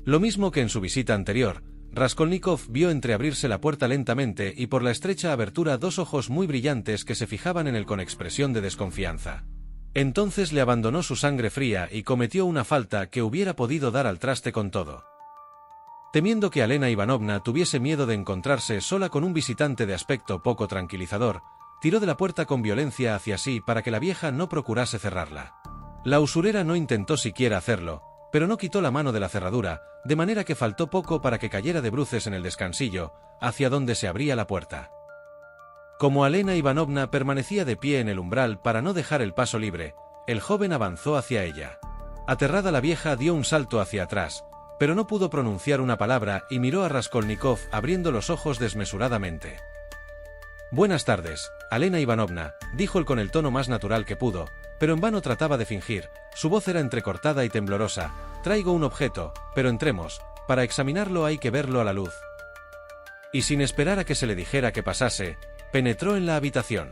Speaker 2: Lo mismo que en su visita anterior, Raskolnikov vio entreabrirse la puerta lentamente y por la estrecha abertura dos ojos muy brillantes que se fijaban en él con expresión de desconfianza. Entonces le abandonó su sangre fría y cometió una falta que hubiera podido dar al traste con todo. Temiendo que Elena Ivanovna tuviese miedo de encontrarse sola con un visitante de aspecto poco tranquilizador, tiró de la puerta con violencia hacia sí para que la vieja no procurase cerrarla. La usurera no intentó siquiera hacerlo, pero no quitó la mano de la cerradura, de manera que faltó poco para que cayera de bruces en el descansillo, hacia donde se abría la puerta. Como Elena Ivanovna permanecía de pie en el umbral para no dejar el paso libre, el joven avanzó hacia ella. Aterrada la vieja dio un salto hacia atrás, pero no pudo pronunciar una palabra y miró a Raskolnikov abriendo los ojos desmesuradamente. «Buenas tardes, Elena Ivanovna», dijo él con el tono más natural que pudo, pero en vano trataba de fingir, su voz era entrecortada y temblorosa. «Traigo un objeto, pero entremos, para examinarlo hay que verlo a la luz». Y sin esperar a que se le dijera que pasase, penetró en la habitación.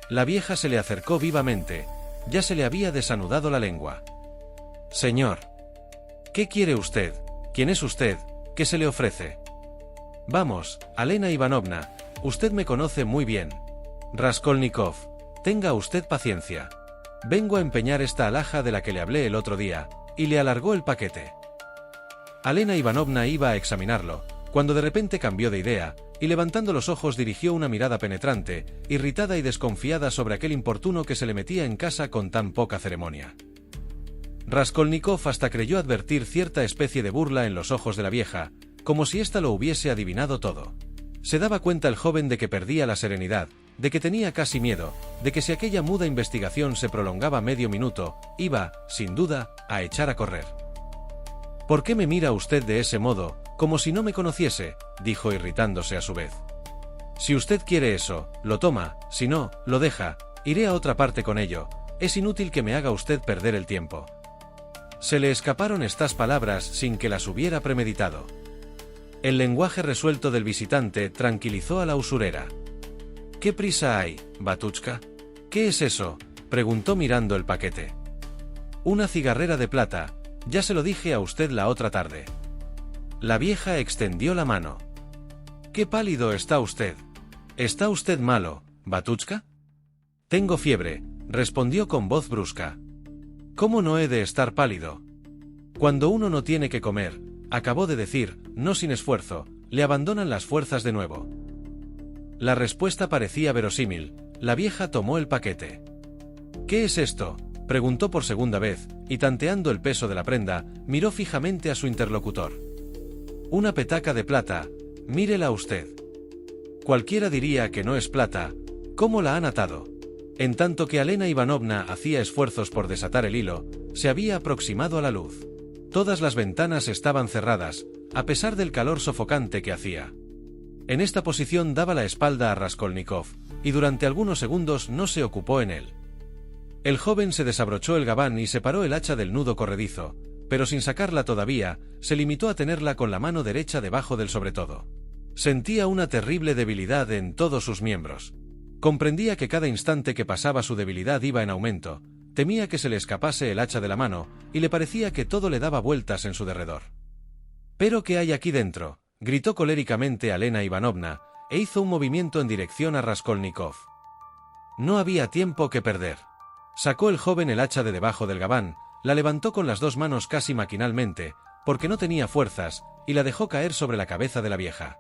Speaker 2: La vieja se le acercó vivamente, ya se le había desanudado la lengua. «Señor, ¿qué quiere usted? ¿Quién es usted? ¿Qué se le ofrece?» «Vamos, Elena Ivanovna, usted me conoce muy bien». «Raskolnikov, tenga usted paciencia. Vengo a empeñar esta alhaja de la que le hablé el otro día», y le alargó el paquete. Elena Ivanovna iba a examinarlo, cuando de repente cambió de idea, y levantando los ojos dirigió una mirada penetrante, irritada y desconfiada sobre aquel importuno que se le metía en casa con tan poca ceremonia. Raskolnikov hasta creyó advertir cierta especie de burla en los ojos de la vieja, como si ésta lo hubiese adivinado todo. Se daba cuenta el joven de que perdía la serenidad, de que tenía casi miedo, de que si aquella muda investigación se prolongaba medio minuto, iba, sin duda, a echar a correr. «¿Por qué me mira usted de ese modo, como si no me conociese?», dijo irritándose a su vez. «Si usted quiere eso, lo toma, si no, lo deja, iré a otra parte con ello, es inútil que me haga usted perder el tiempo». Se le escaparon estas palabras sin que las hubiera premeditado. El lenguaje resuelto del visitante tranquilizó a la usurera. «¿Qué prisa hay, Batuchka? ¿Qué es eso?», preguntó mirando el paquete. «Una cigarrera de plata, ya se lo dije a usted la otra tarde». La vieja extendió la mano. «Qué pálido está usted. ¿Está usted malo, Batuchka?» «Tengo fiebre», respondió con voz brusca. «¿Cómo no he de estar pálido? Cuando uno no tiene que comer», acabó de decir, no sin esfuerzo, «le abandonan las fuerzas de nuevo». La respuesta parecía verosímil. La vieja tomó el paquete. «¿Qué es esto?», preguntó por segunda vez, y tanteando el peso de la prenda, miró fijamente a su interlocutor. «Una petaca de plata, mírela usted. Cualquiera diría que no es plata. ¿Cómo la han atado?». En tanto que Elena Ivanovna hacía esfuerzos por desatar el hilo, se había aproximado a la luz. Todas las ventanas estaban cerradas, a pesar del calor sofocante que hacía. En esta posición daba la espalda a Raskolnikov, y durante algunos segundos no se ocupó en él. El joven se desabrochó el gabán y separó el hacha del nudo corredizo, pero sin sacarla todavía, se limitó a tenerla con la mano derecha debajo del sobretodo. Sentía una terrible debilidad en todos sus miembros. Comprendía que cada instante que pasaba su debilidad iba en aumento, temía que se le escapase el hacha de la mano, y le parecía que todo le daba vueltas en su derredor. «¿Pero qué hay aquí dentro?», gritó coléricamente Elena Ivanovna, e hizo un movimiento en dirección a Raskolnikov. No había tiempo que perder. Sacó el joven el hacha de debajo del gabán, la levantó con las dos manos casi maquinalmente, porque no tenía fuerzas, y la dejó caer sobre la cabeza de la vieja.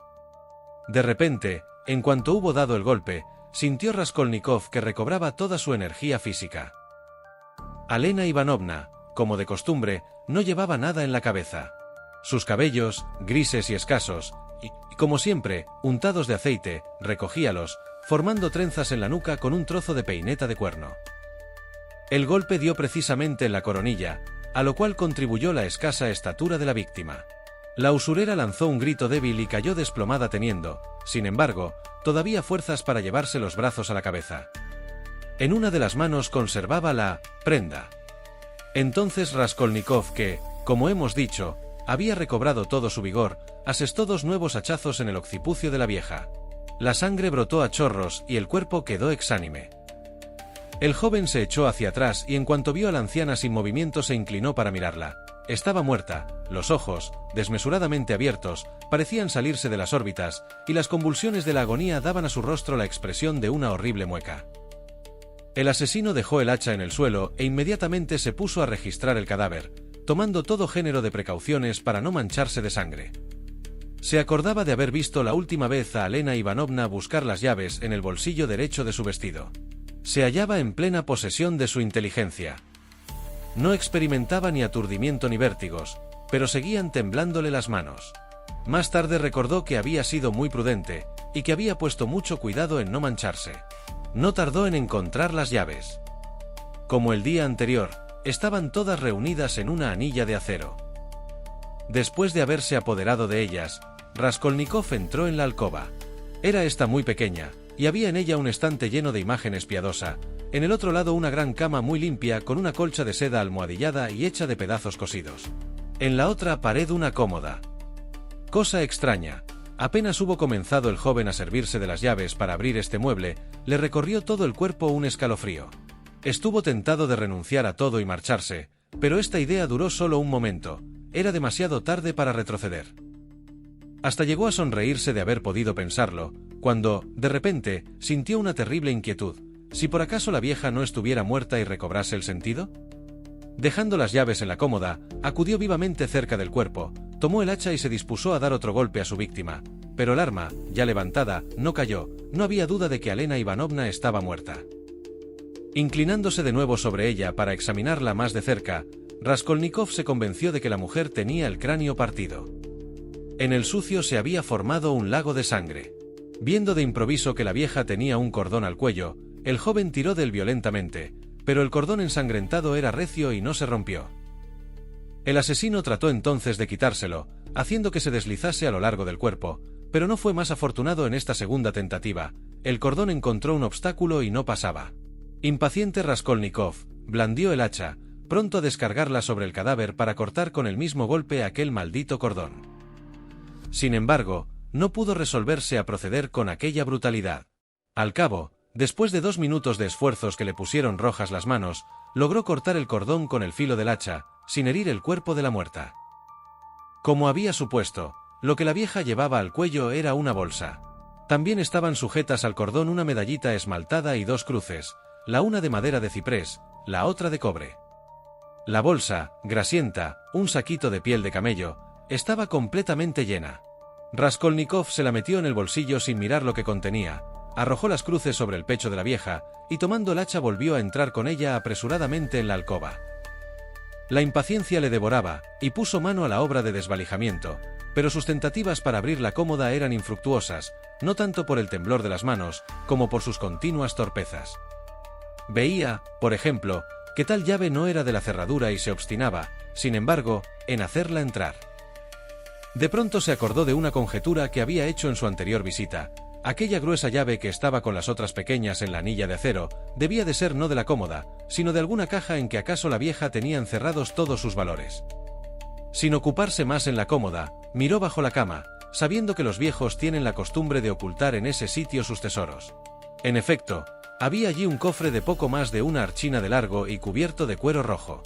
Speaker 2: De repente, en cuanto hubo dado el golpe, sintió Raskolnikov que recobraba toda su energía física. Elena Ivanovna, como de costumbre, no llevaba nada en la cabeza. Sus cabellos, grises y escasos, y como siempre, untados de aceite, recogíalos, formando trenzas en la nuca con un trozo de peineta de cuerno. El golpe dio precisamente en la coronilla, a lo cual contribuyó la escasa estatura de la víctima. La usurera lanzó un grito débil y cayó desplomada teniendo, sin embargo, todavía fuerzas para llevarse los brazos a la cabeza. En una de las manos conservaba la prenda. Entonces Raskolnikov, que, como hemos dicho, había recobrado todo su vigor, asestó 2 nuevos hachazos en el occipucio de la vieja. La sangre brotó a chorros y el cuerpo quedó exánime. El joven se echó hacia atrás y en cuanto vio a la anciana sin movimiento se inclinó para mirarla. Estaba muerta, los ojos, desmesuradamente abiertos, parecían salirse de las órbitas, y las convulsiones de la agonía daban a su rostro la expresión de una horrible mueca. El asesino dejó el hacha en el suelo e inmediatamente se puso a registrar el cadáver, tomando todo género de precauciones para no mancharse de sangre. Se acordaba de haber visto la última vez a Elena Ivanovna buscar las llaves en el bolsillo derecho de su vestido. Se hallaba en plena posesión de su inteligencia. No experimentaba ni aturdimiento ni vértigos, pero seguían temblándole las manos. Más tarde recordó que había sido muy prudente, y que había puesto mucho cuidado en no mancharse. No tardó en encontrar las llaves. Como el día anterior, estaban todas reunidas en una anilla de acero. Después de haberse apoderado de ellas, Raskolnikov entró en la alcoba. Era esta muy pequeña, y había en ella un estante lleno de imágenes piadosas. En el otro lado una gran cama muy limpia con una colcha de seda almohadillada y hecha de pedazos cosidos. En la otra pared una cómoda. Cosa extraña, apenas hubo comenzado el joven a servirse de las llaves para abrir este mueble, le recorrió todo el cuerpo un escalofrío. Estuvo tentado de renunciar a todo y marcharse, pero esta idea duró solo un momento, era demasiado tarde para retroceder. Hasta llegó a sonreírse de haber podido pensarlo, cuando, de repente, sintió una terrible inquietud. ¿Si por acaso la vieja no estuviera muerta y recobrase el sentido? Dejando las llaves en la cómoda, acudió vivamente cerca del cuerpo, tomó el hacha y se dispuso a dar otro golpe a su víctima, pero el arma, ya levantada, no cayó, no había duda de que Elena Ivanovna estaba muerta. Inclinándose de nuevo sobre ella para examinarla más de cerca, Raskolnikov se convenció de que la mujer tenía el cráneo partido. En el sucio se había formado un lago de sangre. Viendo de improviso que la vieja tenía un cordón al cuello, el joven tiró de él violentamente, pero el cordón ensangrentado era recio y no se rompió. El asesino trató entonces de quitárselo, haciendo que se deslizase a lo largo del cuerpo, pero no fue más afortunado en esta segunda tentativa. El cordón encontró un obstáculo y no pasaba. Impaciente Raskolnikov blandió el hacha, pronto a descargarla sobre el cadáver para cortar con el mismo golpe aquel maldito cordón. Sin embargo, no pudo resolverse a proceder con aquella brutalidad. Al cabo, después de 2 minutos de esfuerzos que le pusieron rojas las manos, logró cortar el cordón con el filo del hacha, sin herir el cuerpo de la muerta. Como había supuesto, lo que la vieja llevaba al cuello era una bolsa. También estaban sujetas al cordón una medallita esmaltada y 2 cruces, la una de madera de ciprés, la otra de cobre. La bolsa, grasienta, un saquito de piel de camello, estaba completamente llena. Raskolnikov se la metió en el bolsillo sin mirar lo que contenía, arrojó las cruces sobre el pecho de la vieja, y tomando el hacha volvió a entrar con ella apresuradamente en la alcoba. La impaciencia le devoraba, y puso mano a la obra de desvalijamiento, pero sus tentativas para abrir la cómoda eran infructuosas, no tanto por el temblor de las manos, como por sus continuas torpezas. Veía, por ejemplo, que tal llave no era de la cerradura y se obstinaba, sin embargo, en hacerla entrar. De pronto se acordó de una conjetura que había hecho en su anterior visita. Aquella gruesa llave que estaba con las otras pequeñas en la anilla de acero, debía de ser no de la cómoda, sino de alguna caja en que acaso la vieja tenía encerrados todos sus valores. Sin ocuparse más en la cómoda, miró bajo la cama, sabiendo que los viejos tienen la costumbre de ocultar en ese sitio sus tesoros. En efecto, había allí un cofre de poco más de 1 archina de largo y cubierto de cuero rojo.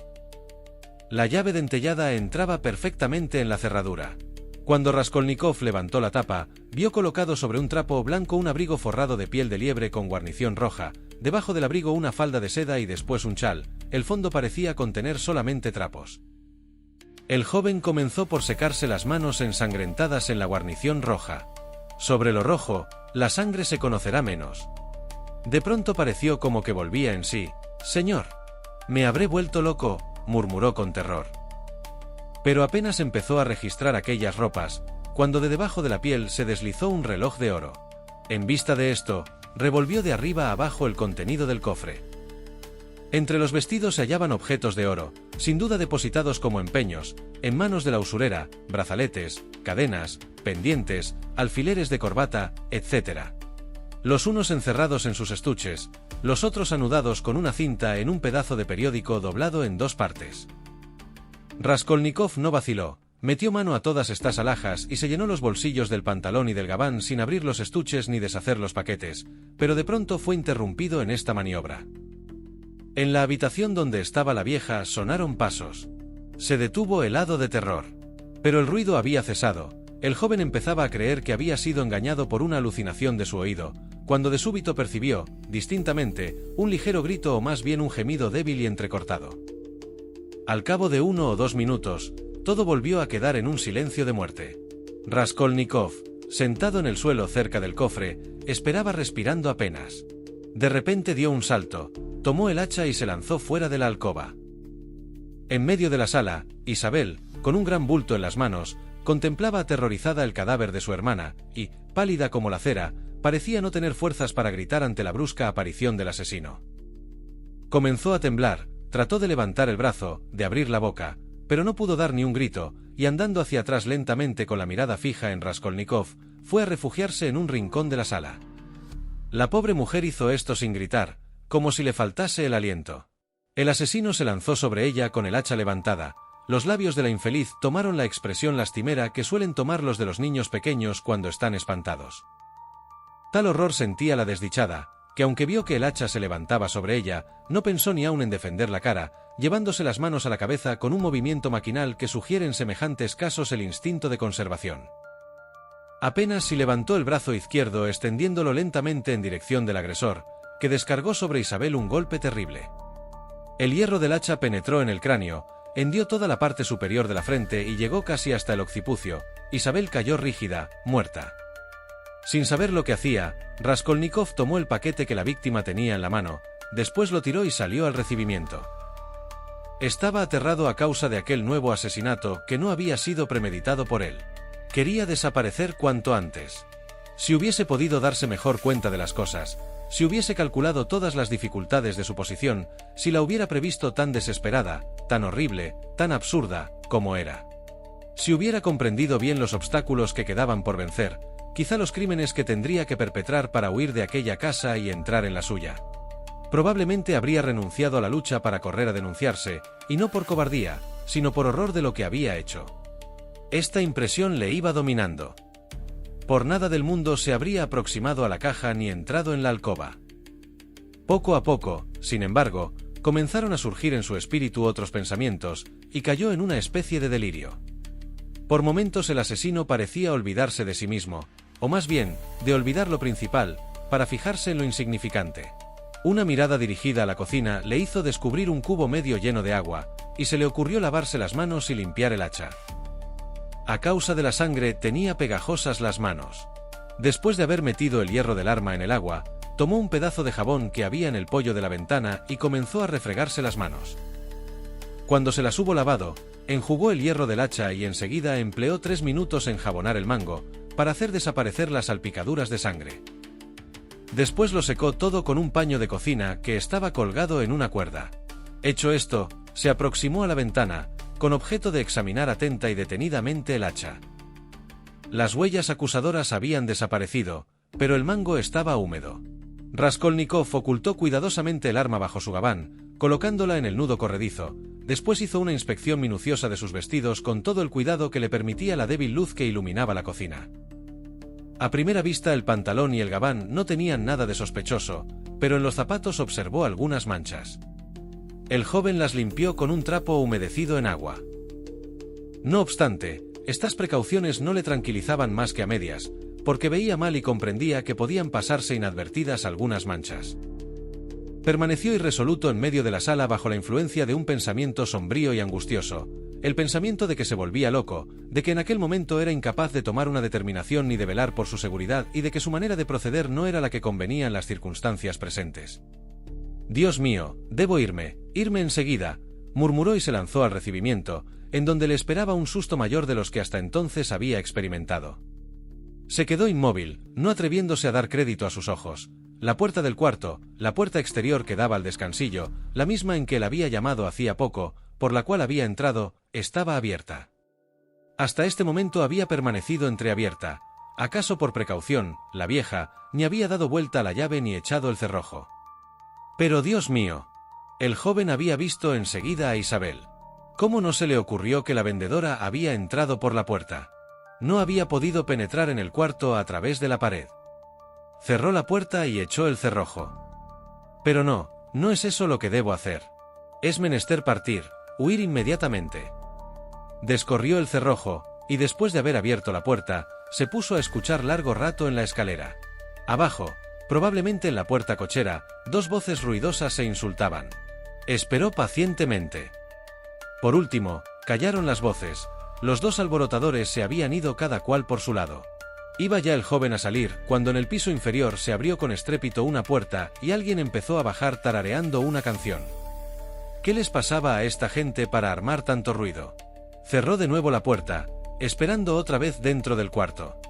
Speaker 2: La llave dentellada entraba perfectamente en la cerradura. Cuando Raskolnikov levantó la tapa, vio colocado sobre un trapo blanco un abrigo forrado de piel de liebre con guarnición roja, debajo del abrigo una falda de seda y después un chal. El fondo parecía contener solamente trapos. El joven comenzó por secarse las manos ensangrentadas en la guarnición roja. Sobre lo rojo, la sangre se conocerá menos. De pronto pareció como que volvía en sí. «Señor, me habré vuelto loco», murmuró con terror. Pero apenas empezó a registrar aquellas ropas, cuando de debajo de la piel se deslizó un reloj de oro. En vista de esto, revolvió de arriba a abajo el contenido del cofre. Entre los vestidos se hallaban objetos de oro, sin duda depositados como empeños, en manos de la usurera, brazaletes, cadenas, pendientes, alfileres de corbata, etc. los unos encerrados en sus estuches, los otros anudados con una cinta en un pedazo de periódico doblado en 2 partes. Raskolnikov no vaciló, metió mano a todas estas alhajas y se llenó los bolsillos del pantalón y del gabán sin abrir los estuches ni deshacer los paquetes, pero de pronto fue interrumpido en esta maniobra. En la habitación donde estaba la vieja sonaron pasos. Se detuvo helado de terror. Pero el ruido había cesado. El joven empezaba a creer que había sido engañado por una alucinación de su oído, cuando de súbito percibió, distintamente, un ligero grito o más bien un gemido débil y entrecortado. Al cabo de 1 o 2 minutos, todo volvió a quedar en un silencio de muerte. Raskolnikov, sentado en el suelo cerca del cofre, esperaba respirando apenas. De repente dio un salto, tomó el hacha y se lanzó fuera de la alcoba. En medio de la sala, Isabel, con un gran bulto en las manos, contemplaba aterrorizada el cadáver de su hermana, y, pálida como la cera, parecía no tener fuerzas para gritar ante la brusca aparición del asesino. Comenzó a temblar, trató de levantar el brazo, de abrir la boca, pero no pudo dar ni un grito, y andando hacia atrás lentamente con la mirada fija en Raskolnikov, fue a refugiarse en un rincón de la sala. La pobre mujer hizo esto sin gritar, como si le faltase el aliento. El asesino se lanzó sobre ella con el hacha levantada. Los labios de la infeliz tomaron la expresión lastimera que suelen tomar los de los niños pequeños cuando están espantados. Tal horror sentía la desdichada, que aunque vio que el hacha se levantaba sobre ella, no pensó ni aun en defender la cara, llevándose las manos a la cabeza con un movimiento maquinal que sugiere en semejantes casos el instinto de conservación. Apenas si levantó el brazo izquierdo extendiéndolo lentamente en dirección del agresor, que descargó sobre Isabel un golpe terrible. El hierro del hacha penetró en el cráneo, hendió toda la parte superior de la frente y llegó casi hasta el occipucio. Isabel cayó rígida, muerta. Sin saber lo que hacía, Raskolnikov tomó el paquete que la víctima tenía en la mano, después lo tiró y salió al recibimiento. Estaba aterrado a causa de aquel nuevo asesinato que no había sido premeditado por él. Quería desaparecer cuanto antes. Si hubiese podido darse mejor cuenta de las cosas, si hubiese calculado todas las dificultades de su posición, si la hubiera previsto tan desesperada, tan horrible, tan absurda, como era. Si hubiera comprendido bien los obstáculos que quedaban por vencer, quizá los crímenes que tendría que perpetrar para huir de aquella casa y entrar en la suya. Probablemente habría renunciado a la lucha para correr a denunciarse, y no por cobardía, sino por horror de lo que había hecho. Esta impresión le iba dominando. Por nada del mundo se habría aproximado a la caja ni entrado en la alcoba. Poco a poco, sin embargo, comenzaron a surgir en su espíritu otros pensamientos, y cayó en una especie de delirio. Por momentos el asesino parecía olvidarse de sí mismo, o más bien, de olvidar lo principal, para fijarse en lo insignificante. Una mirada dirigida a la cocina le hizo descubrir un cubo medio lleno de agua, y se le ocurrió lavarse las manos y limpiar el hacha. A causa de la sangre tenía pegajosas las manos. Después de haber metido el hierro del arma en el agua, tomó un pedazo de jabón que había en el poyo de la ventana y comenzó a refregarse las manos. Cuando se las hubo lavado, enjugó el hierro del hacha y enseguida empleó 3 minutos en jabonar el mango, para hacer desaparecer las salpicaduras de sangre. Después lo secó todo con un paño de cocina que estaba colgado en una cuerda. Hecho esto, se aproximó a la ventana, con objeto de examinar atenta y detenidamente el hacha. Las huellas acusadoras habían desaparecido, pero el mango estaba húmedo. Raskolnikov ocultó cuidadosamente el arma bajo su gabán, colocándola en el nudo corredizo. Después hizo una inspección minuciosa de sus vestidos con todo el cuidado que le permitía la débil luz que iluminaba la cocina. A primera vista el pantalón y el gabán no tenían nada de sospechoso, pero en los zapatos observó algunas manchas. El joven las limpió con un trapo humedecido en agua. No obstante, estas precauciones no le tranquilizaban más que a medias, porque veía mal y comprendía que podían pasarse inadvertidas algunas manchas. Permaneció irresoluto en medio de la sala bajo la influencia de un pensamiento sombrío y angustioso, el pensamiento de que se volvía loco, de que en aquel momento era incapaz de tomar una determinación ni de velar por su seguridad y de que su manera de proceder no era la que convenía en las circunstancias presentes. «Dios mío, debo irme enseguida», murmuró y se lanzó al recibimiento, en donde le esperaba un susto mayor de los que hasta entonces había experimentado. Se quedó inmóvil, no atreviéndose a dar crédito a sus ojos. La puerta del cuarto, la puerta exterior que daba al descansillo, la misma en que él había llamado hacía poco, por la cual había entrado, estaba abierta. Hasta este momento había permanecido entreabierta. ¿Acaso por precaución, la vieja, ni había dado vuelta a la llave ni echado el cerrojo? Pero Dios mío. El joven había visto enseguida a Isabel. ¿Cómo no se le ocurrió que la vendedora había entrado por la puerta? No había podido penetrar en el cuarto a través de la pared. Cerró la puerta y echó el cerrojo. Pero no es eso lo que debo hacer. Es menester partir, huir inmediatamente. Descorrió el cerrojo, y después de haber abierto la puerta, se puso a escuchar largo rato en la escalera. Abajo, probablemente en la puerta cochera, dos voces ruidosas se insultaban. Esperó pacientemente. Por último, callaron las voces. Los dos alborotadores se habían ido cada cual por su lado. Iba ya el joven a salir, cuando en el piso inferior se abrió con estrépito una puerta y alguien empezó a bajar tarareando una canción. ¿Qué les pasaba a esta gente para armar tanto ruido? Cerró de nuevo la puerta, esperando otra vez dentro del cuarto.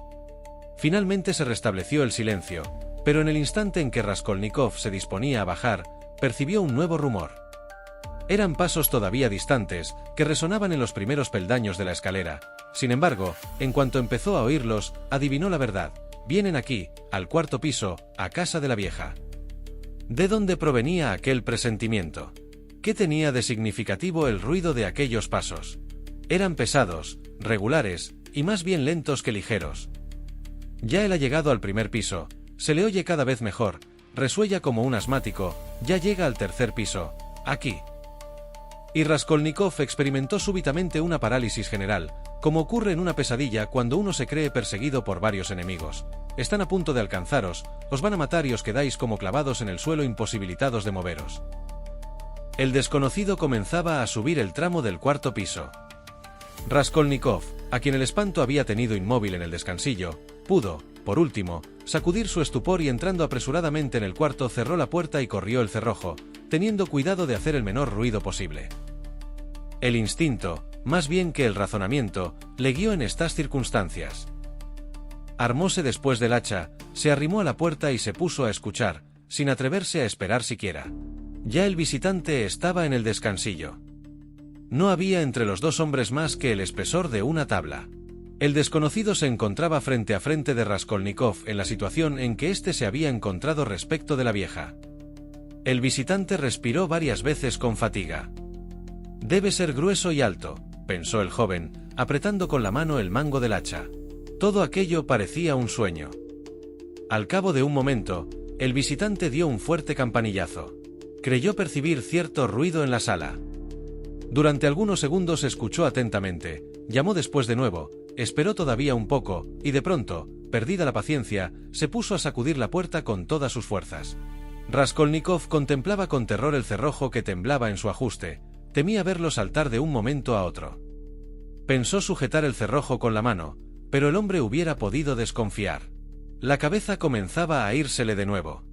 Speaker 2: Finalmente se restableció el silencio, pero en el instante en que Raskolnikov se disponía a bajar, percibió un nuevo rumor. Eran pasos todavía distantes, que resonaban en los primeros peldaños de la escalera. Sin embargo, en cuanto empezó a oírlos, adivinó la verdad. Vienen aquí, al cuarto piso, a casa de la vieja. ¿De dónde provenía aquel presentimiento? ¿Qué tenía de significativo el ruido de aquellos pasos? Eran pesados, regulares, y más bien lentos que ligeros. Ya él ha llegado al primer piso, se le oye cada vez mejor, resuella como un asmático, ya llega al tercer piso, aquí. Y Raskolnikov experimentó súbitamente una parálisis general, como ocurre en una pesadilla cuando uno se cree perseguido por varios enemigos. Están a punto de alcanzaros, os van a matar y os quedáis como clavados en el suelo imposibilitados de moveros. El desconocido comenzaba a subir el tramo del cuarto piso. Raskolnikov, a quien el espanto había tenido inmóvil en el descansillo, pudo, por último, sacudir su estupor y entrando apresuradamente en el cuarto cerró la puerta y corrió el cerrojo, teniendo cuidado de hacer el menor ruido posible. El instinto, más bien que el razonamiento, le guió en estas circunstancias. Armóse después del hacha, se arrimó a la puerta y se puso a escuchar, sin atreverse a esperar siquiera. Ya el visitante estaba en el descansillo. No había entre los dos hombres más que el espesor de una tabla. El desconocido se encontraba frente a frente de Raskolnikov en la situación en que éste se había encontrado respecto de la vieja. El visitante respiró varias veces con fatiga. Debe ser grueso y alto, pensó el joven, apretando con la mano el mango del hacha. Todo aquello parecía un sueño. Al cabo de un momento, el visitante dio un fuerte campanillazo. Creyó percibir cierto ruido en la sala. Durante algunos segundos escuchó atentamente, llamó después de nuevo, esperó todavía un poco, y de pronto, perdida la paciencia, se puso a sacudir la puerta con todas sus fuerzas. Raskolnikov contemplaba con terror el cerrojo que temblaba en su ajuste, temía verlo saltar de un momento a otro. Pensó sujetar el cerrojo con la mano, pero el hombre hubiera podido desconfiar. La cabeza comenzaba a írsele de nuevo.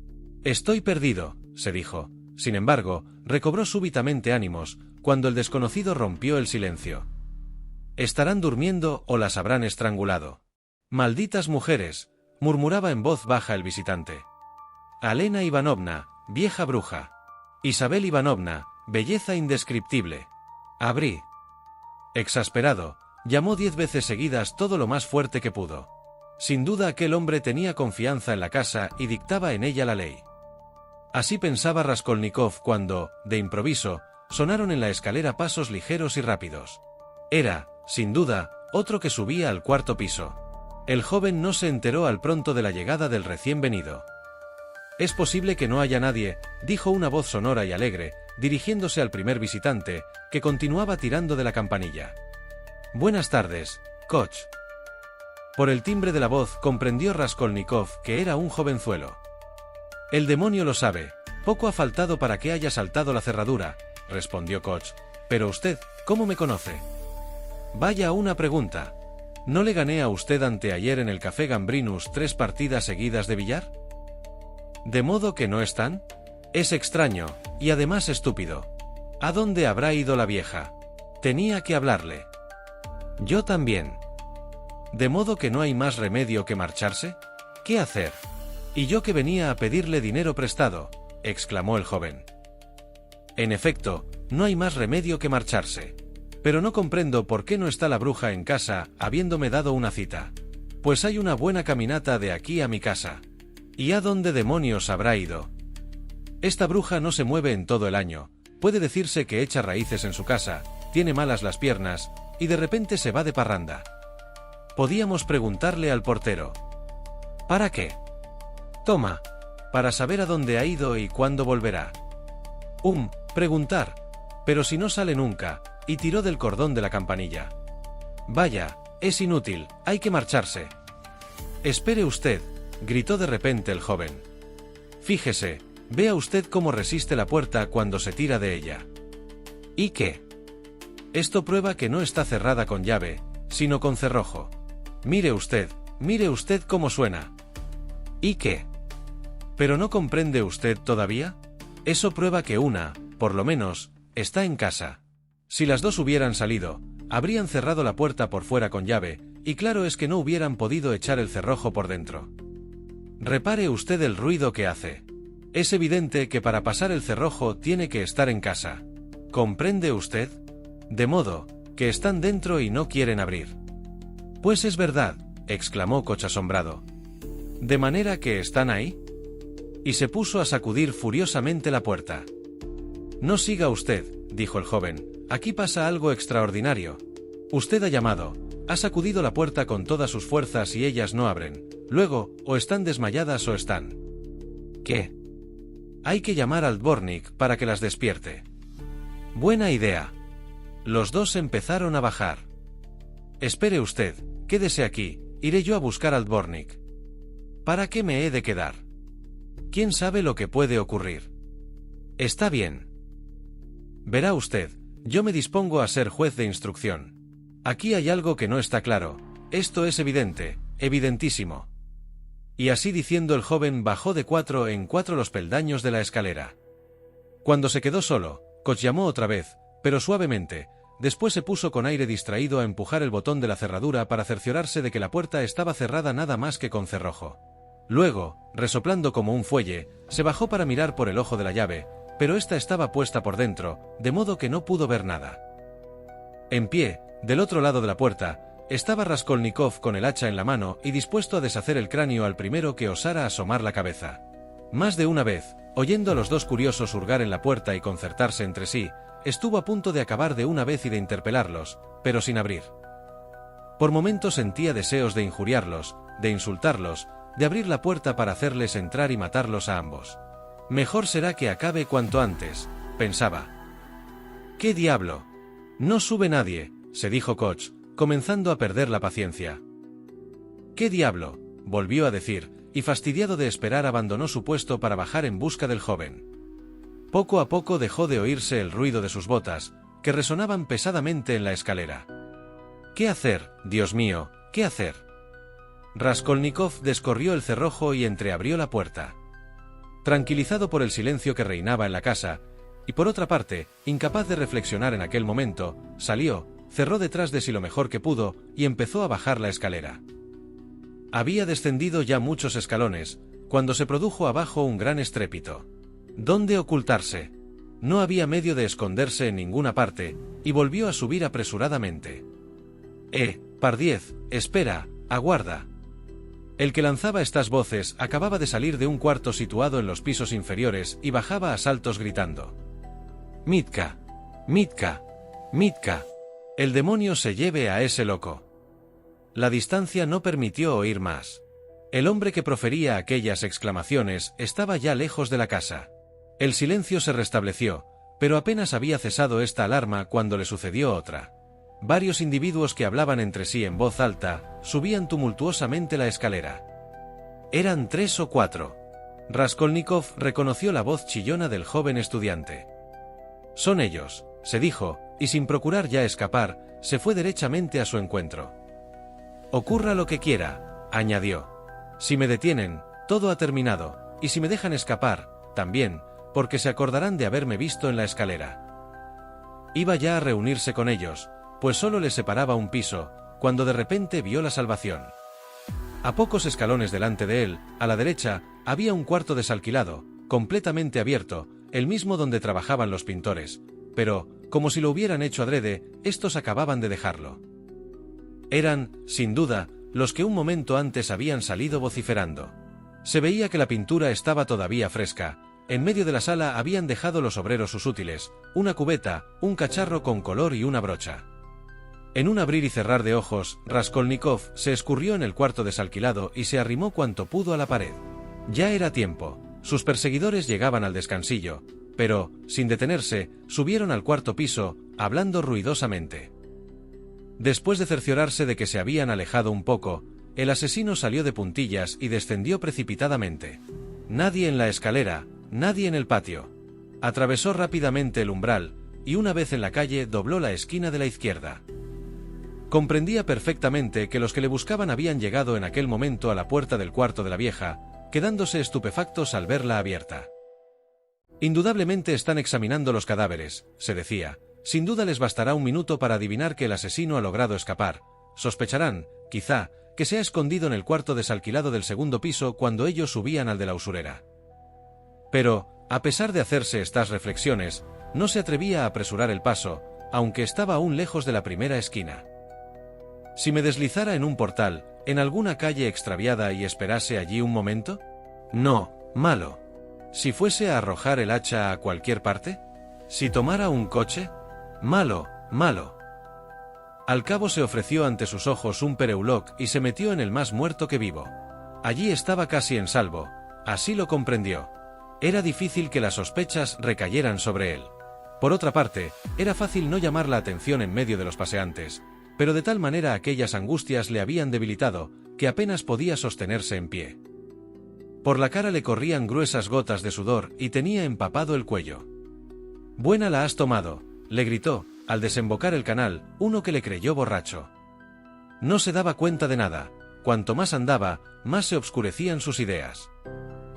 Speaker 2: «Estoy perdido», se dijo. Sin embargo, recobró súbitamente ánimos, cuando el desconocido rompió el silencio. «Estarán durmiendo o las habrán estrangulado». «Malditas mujeres», murmuraba en voz baja el visitante. «Alena Ivanovna, vieja bruja. Isabel Ivanovna, belleza indescriptible. Abrí». Exasperado, llamó 10 veces seguidas todo lo más fuerte que pudo. Sin duda aquel hombre tenía confianza en la casa y dictaba en ella la ley. Así pensaba Raskolnikov cuando, de improviso, sonaron en la escalera pasos ligeros y rápidos. Era, sin duda, otro que subía al cuarto piso. El joven no se enteró al pronto de la llegada del recién venido. «Es posible que no haya nadie», dijo una voz sonora y alegre, dirigiéndose al primer visitante, que continuaba tirando de la campanilla. «Buenas tardes, Koch». Por el timbre de la voz comprendió Raskolnikov que era un jovenzuelo. «El demonio lo sabe, poco ha faltado para que haya saltado la cerradura», respondió Koch. «Pero usted, ¿cómo me conoce?» «Vaya una pregunta. ¿No le gané a usted anteayer en el Café Gambrinus 3 partidas seguidas de billar?» «¿De modo que no están?» «Es extraño, y además estúpido. ¿A dónde habrá ido la vieja? Tenía que hablarle». «Yo también». «¿De modo que no hay más remedio que marcharse? ¿Qué hacer?» «Y yo que venía a pedirle dinero prestado», exclamó el joven. «En efecto, no hay más remedio que marcharse. Pero no comprendo por qué no está la bruja en casa, habiéndome dado una cita. Pues hay una buena caminata de aquí a mi casa. ¿Y a dónde demonios habrá ido? Esta bruja no se mueve en todo el año. Puede decirse que echa raíces en su casa, tiene malas las piernas, y de repente se va de parranda. Podíamos preguntarle al portero. ¿Para qué? Toma. Para saber a dónde ha ido y cuándo volverá. Preguntar. Pero si no sale nunca, y tiró del cordón de la campanilla. Vaya, es inútil, hay que marcharse. Espere usted, gritó de repente el joven. Fíjese, vea usted cómo resiste la puerta cuando se tira de ella. ¿Y qué? Esto prueba que no está cerrada con llave, sino con cerrojo. Mire usted cómo suena. ¿Y qué? ¿Pero no comprende usted todavía? Eso prueba que una, por lo menos, está en casa. Si las dos hubieran salido, habrían cerrado la puerta por fuera con llave, y claro es que no hubieran podido echar el cerrojo por dentro. Repare usted el ruido que hace. Es evidente que para pasar el cerrojo tiene que estar en casa. ¿Comprende usted? De modo, que están dentro y no quieren abrir. Pues es verdad, exclamó Koch asombrado. ¿De manera que están ahí? Y se puso a sacudir furiosamente la puerta. No siga usted, dijo el joven, aquí pasa algo extraordinario. Usted ha llamado, ha sacudido la puerta con todas sus fuerzas y ellas no abren. Luego, o están desmayadas o están. ¿Qué? Hay que llamar al dvornik para que las despierte. Buena idea. Los dos empezaron a bajar. Espere usted, quédese aquí, iré yo a buscar al dvornik. ¿Para qué me he de quedar? ¿Quién sabe lo que puede ocurrir? Está bien. Verá usted, yo me dispongo a ser juez de instrucción. Aquí hay algo que no está claro, esto es evidente, evidentísimo. Y así diciendo el joven bajó de 4 en 4 los peldaños de la escalera. Cuando se quedó solo, Koch llamó otra vez, pero suavemente, después se puso con aire distraído a empujar el botón de la cerradura para cerciorarse de que la puerta estaba cerrada nada más que con cerrojo. Luego, resoplando como un fuelle, se bajó para mirar por el ojo de la llave, pero ésta estaba puesta por dentro, de modo que no pudo ver nada. En pie, del otro lado de la puerta, estaba Raskolnikov con el hacha en la mano y dispuesto a deshacer el cráneo al primero que osara asomar la cabeza. Más de una vez, oyendo a los dos curiosos hurgar en la puerta y concertarse entre sí, estuvo a punto de acabar de una vez y de interpelarlos, pero sin abrir. Por momentos sentía deseos de injuriarlos, de insultarlos, de abrir la puerta para hacerles entrar y matarlos a ambos. Mejor será que acabe cuanto antes, pensaba. ¿Qué diablo? No sube nadie, se dijo Koch, comenzando a perder la paciencia. ¿Qué diablo? Volvió a decir, y fastidiado de esperar abandonó su puesto para bajar en busca del joven. Poco a poco dejó de oírse el ruido de sus botas, que resonaban pesadamente en la escalera. ¿Qué hacer, Dios mío, qué hacer? Raskolnikov descorrió el cerrojo y entreabrió la puerta. Tranquilizado por el silencio que reinaba en la casa, y por otra parte, incapaz de reflexionar en aquel momento, salió, cerró detrás de sí lo mejor que pudo, y empezó a bajar la escalera. Había descendido ya muchos escalones, cuando se produjo abajo un gran estrépito. ¿Dónde ocultarse? No había medio de esconderse en ninguna parte, y volvió a subir apresuradamente. Pardiez, espera, aguarda. El que lanzaba estas voces acababa de salir de un cuarto situado en los pisos inferiores y bajaba a saltos gritando. «Mitka, Mitka, Mitka, el demonio se lleve a ese loco». La distancia no permitió oír más. El hombre que profería aquellas exclamaciones estaba ya lejos de la casa. El silencio se restableció, pero apenas había cesado esta alarma cuando le sucedió otra. Varios individuos que hablaban entre sí en voz alta, subían tumultuosamente la escalera. Eran 3 o 4. Raskolnikov reconoció la voz chillona del joven estudiante. «Son ellos», se dijo, y sin procurar ya escapar, se fue derechamente a su encuentro. «Ocurra lo que quiera», añadió. «Si me detienen, todo ha terminado, y si me dejan escapar, también, porque se acordarán de haberme visto en la escalera». Iba ya a reunirse con ellos, pues solo les separaba un piso, cuando de repente vio la salvación. A pocos escalones delante de él, a la derecha, había un cuarto desalquilado, completamente abierto, el mismo donde trabajaban los pintores, pero, como si lo hubieran hecho adrede, estos acababan de dejarlo. Eran, sin duda, los que un momento antes habían salido vociferando. Se veía que la pintura estaba todavía fresca. En medio de la sala habían dejado los obreros sus útiles, una cubeta, un cacharro con color y una brocha. En un abrir y cerrar de ojos, Raskolnikov se escurrió en el cuarto desalquilado y se arrimó cuanto pudo a la pared. Ya era tiempo. Sus perseguidores llegaban al descansillo, pero, sin detenerse, subieron al cuarto piso, hablando ruidosamente. Después de cerciorarse de que se habían alejado un poco, el asesino salió de puntillas y descendió precipitadamente. Nadie en la escalera, nadie en el patio. Atravesó rápidamente el umbral, y una vez en la calle dobló la esquina de la izquierda. Comprendía perfectamente que los que le buscaban habían llegado en aquel momento a la puerta del cuarto de la vieja, quedándose estupefactos al verla abierta. Indudablemente están examinando los cadáveres, se decía. Sin duda les bastará un minuto para adivinar que el asesino ha logrado escapar. Sospecharán, quizá, que se ha escondido en el cuarto desalquilado del segundo piso cuando ellos subían al de la usurera. Pero, a pesar de hacerse estas reflexiones, no se atrevía a apresurar el paso, aunque estaba aún lejos de la primera esquina. Si me deslizara en un portal, en alguna calle extraviada y esperase allí un momento? No, malo. Si fuese a arrojar el hacha a cualquier parte? Si tomara un coche? Malo, malo. Al cabo se ofreció ante sus ojos un Pereuloc y se metió en el más muerto que vivo. Allí estaba casi en salvo, así lo comprendió. Era difícil que las sospechas recayeran sobre él. Por otra parte, era fácil no llamar la atención en medio de los paseantes, pero de tal manera aquellas angustias le habían debilitado, que apenas podía sostenerse en pie. Por la cara le corrían gruesas gotas de sudor y tenía empapado el cuello. «Buena la has tomado», le gritó, al desembocar el canal, uno que le creyó borracho. No se daba cuenta de nada. Cuanto más andaba, más se obscurecían sus ideas.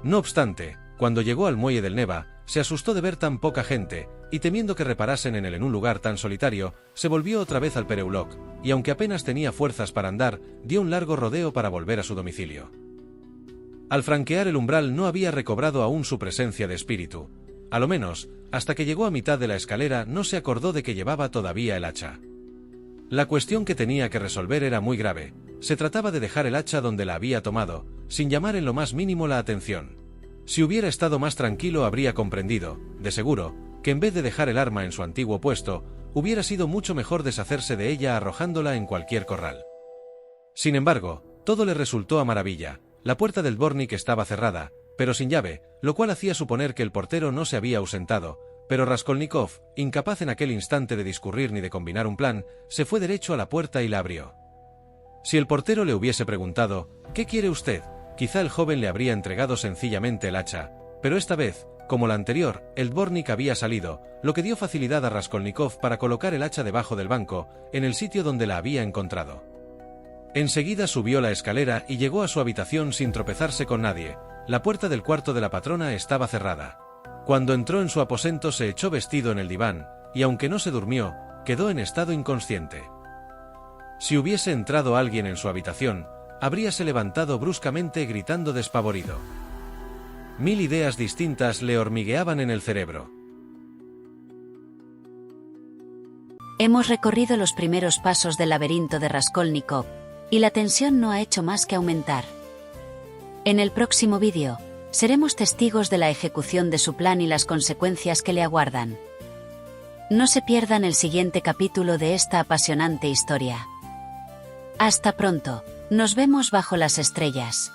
Speaker 2: No obstante, cuando llegó al muelle del Neva, se asustó de ver tan poca gente, y temiendo que reparasen en él en un lugar tan solitario, se volvió otra vez al Pereuloc, y aunque apenas tenía fuerzas para andar, dio un largo rodeo para volver a su domicilio. Al franquear el umbral no había recobrado aún su presencia de espíritu. A lo menos, hasta que llegó a mitad de la escalera no se acordó de que llevaba todavía el hacha. La cuestión que tenía que resolver era muy grave. Se trataba de dejar el hacha donde la había tomado, sin llamar en lo más mínimo la atención. Si hubiera estado más tranquilo habría comprendido, de seguro, que en vez de dejar el arma en su antiguo puesto, hubiera sido mucho mejor deshacerse de ella arrojándola en cualquier corral. Sin embargo, todo le resultó a maravilla. La puerta del Dvornik estaba cerrada, pero sin llave, lo cual hacía suponer que el portero no se había ausentado, pero Raskolnikov, incapaz en aquel instante de discurrir ni de combinar un plan, se fue derecho a la puerta y la abrió. Si el portero le hubiese preguntado, «¿Qué quiere usted?», quizá el joven le habría entregado sencillamente el hacha, pero esta vez, como la anterior, el Dvornik había salido, lo que dio facilidad a Raskolnikov para colocar el hacha debajo del banco, en el sitio donde la había encontrado. Enseguida subió la escalera y llegó a su habitación sin tropezarse con nadie. La puerta del cuarto de la patrona estaba cerrada. Cuando entró en su aposento se echó vestido en el diván, y aunque no se durmió, quedó en estado inconsciente. Si hubiese entrado alguien en su habitación, habríase levantado bruscamente gritando despavorido. Mil ideas distintas le hormigueaban en el cerebro.
Speaker 1: Hemos recorrido los primeros pasos del laberinto de Raskolnikov, y la tensión no ha hecho más que aumentar. En el próximo vídeo, seremos testigos de la ejecución de su plan y las consecuencias que le aguardan. No se pierdan el siguiente capítulo de esta apasionante historia. Hasta pronto, nos vemos bajo las estrellas.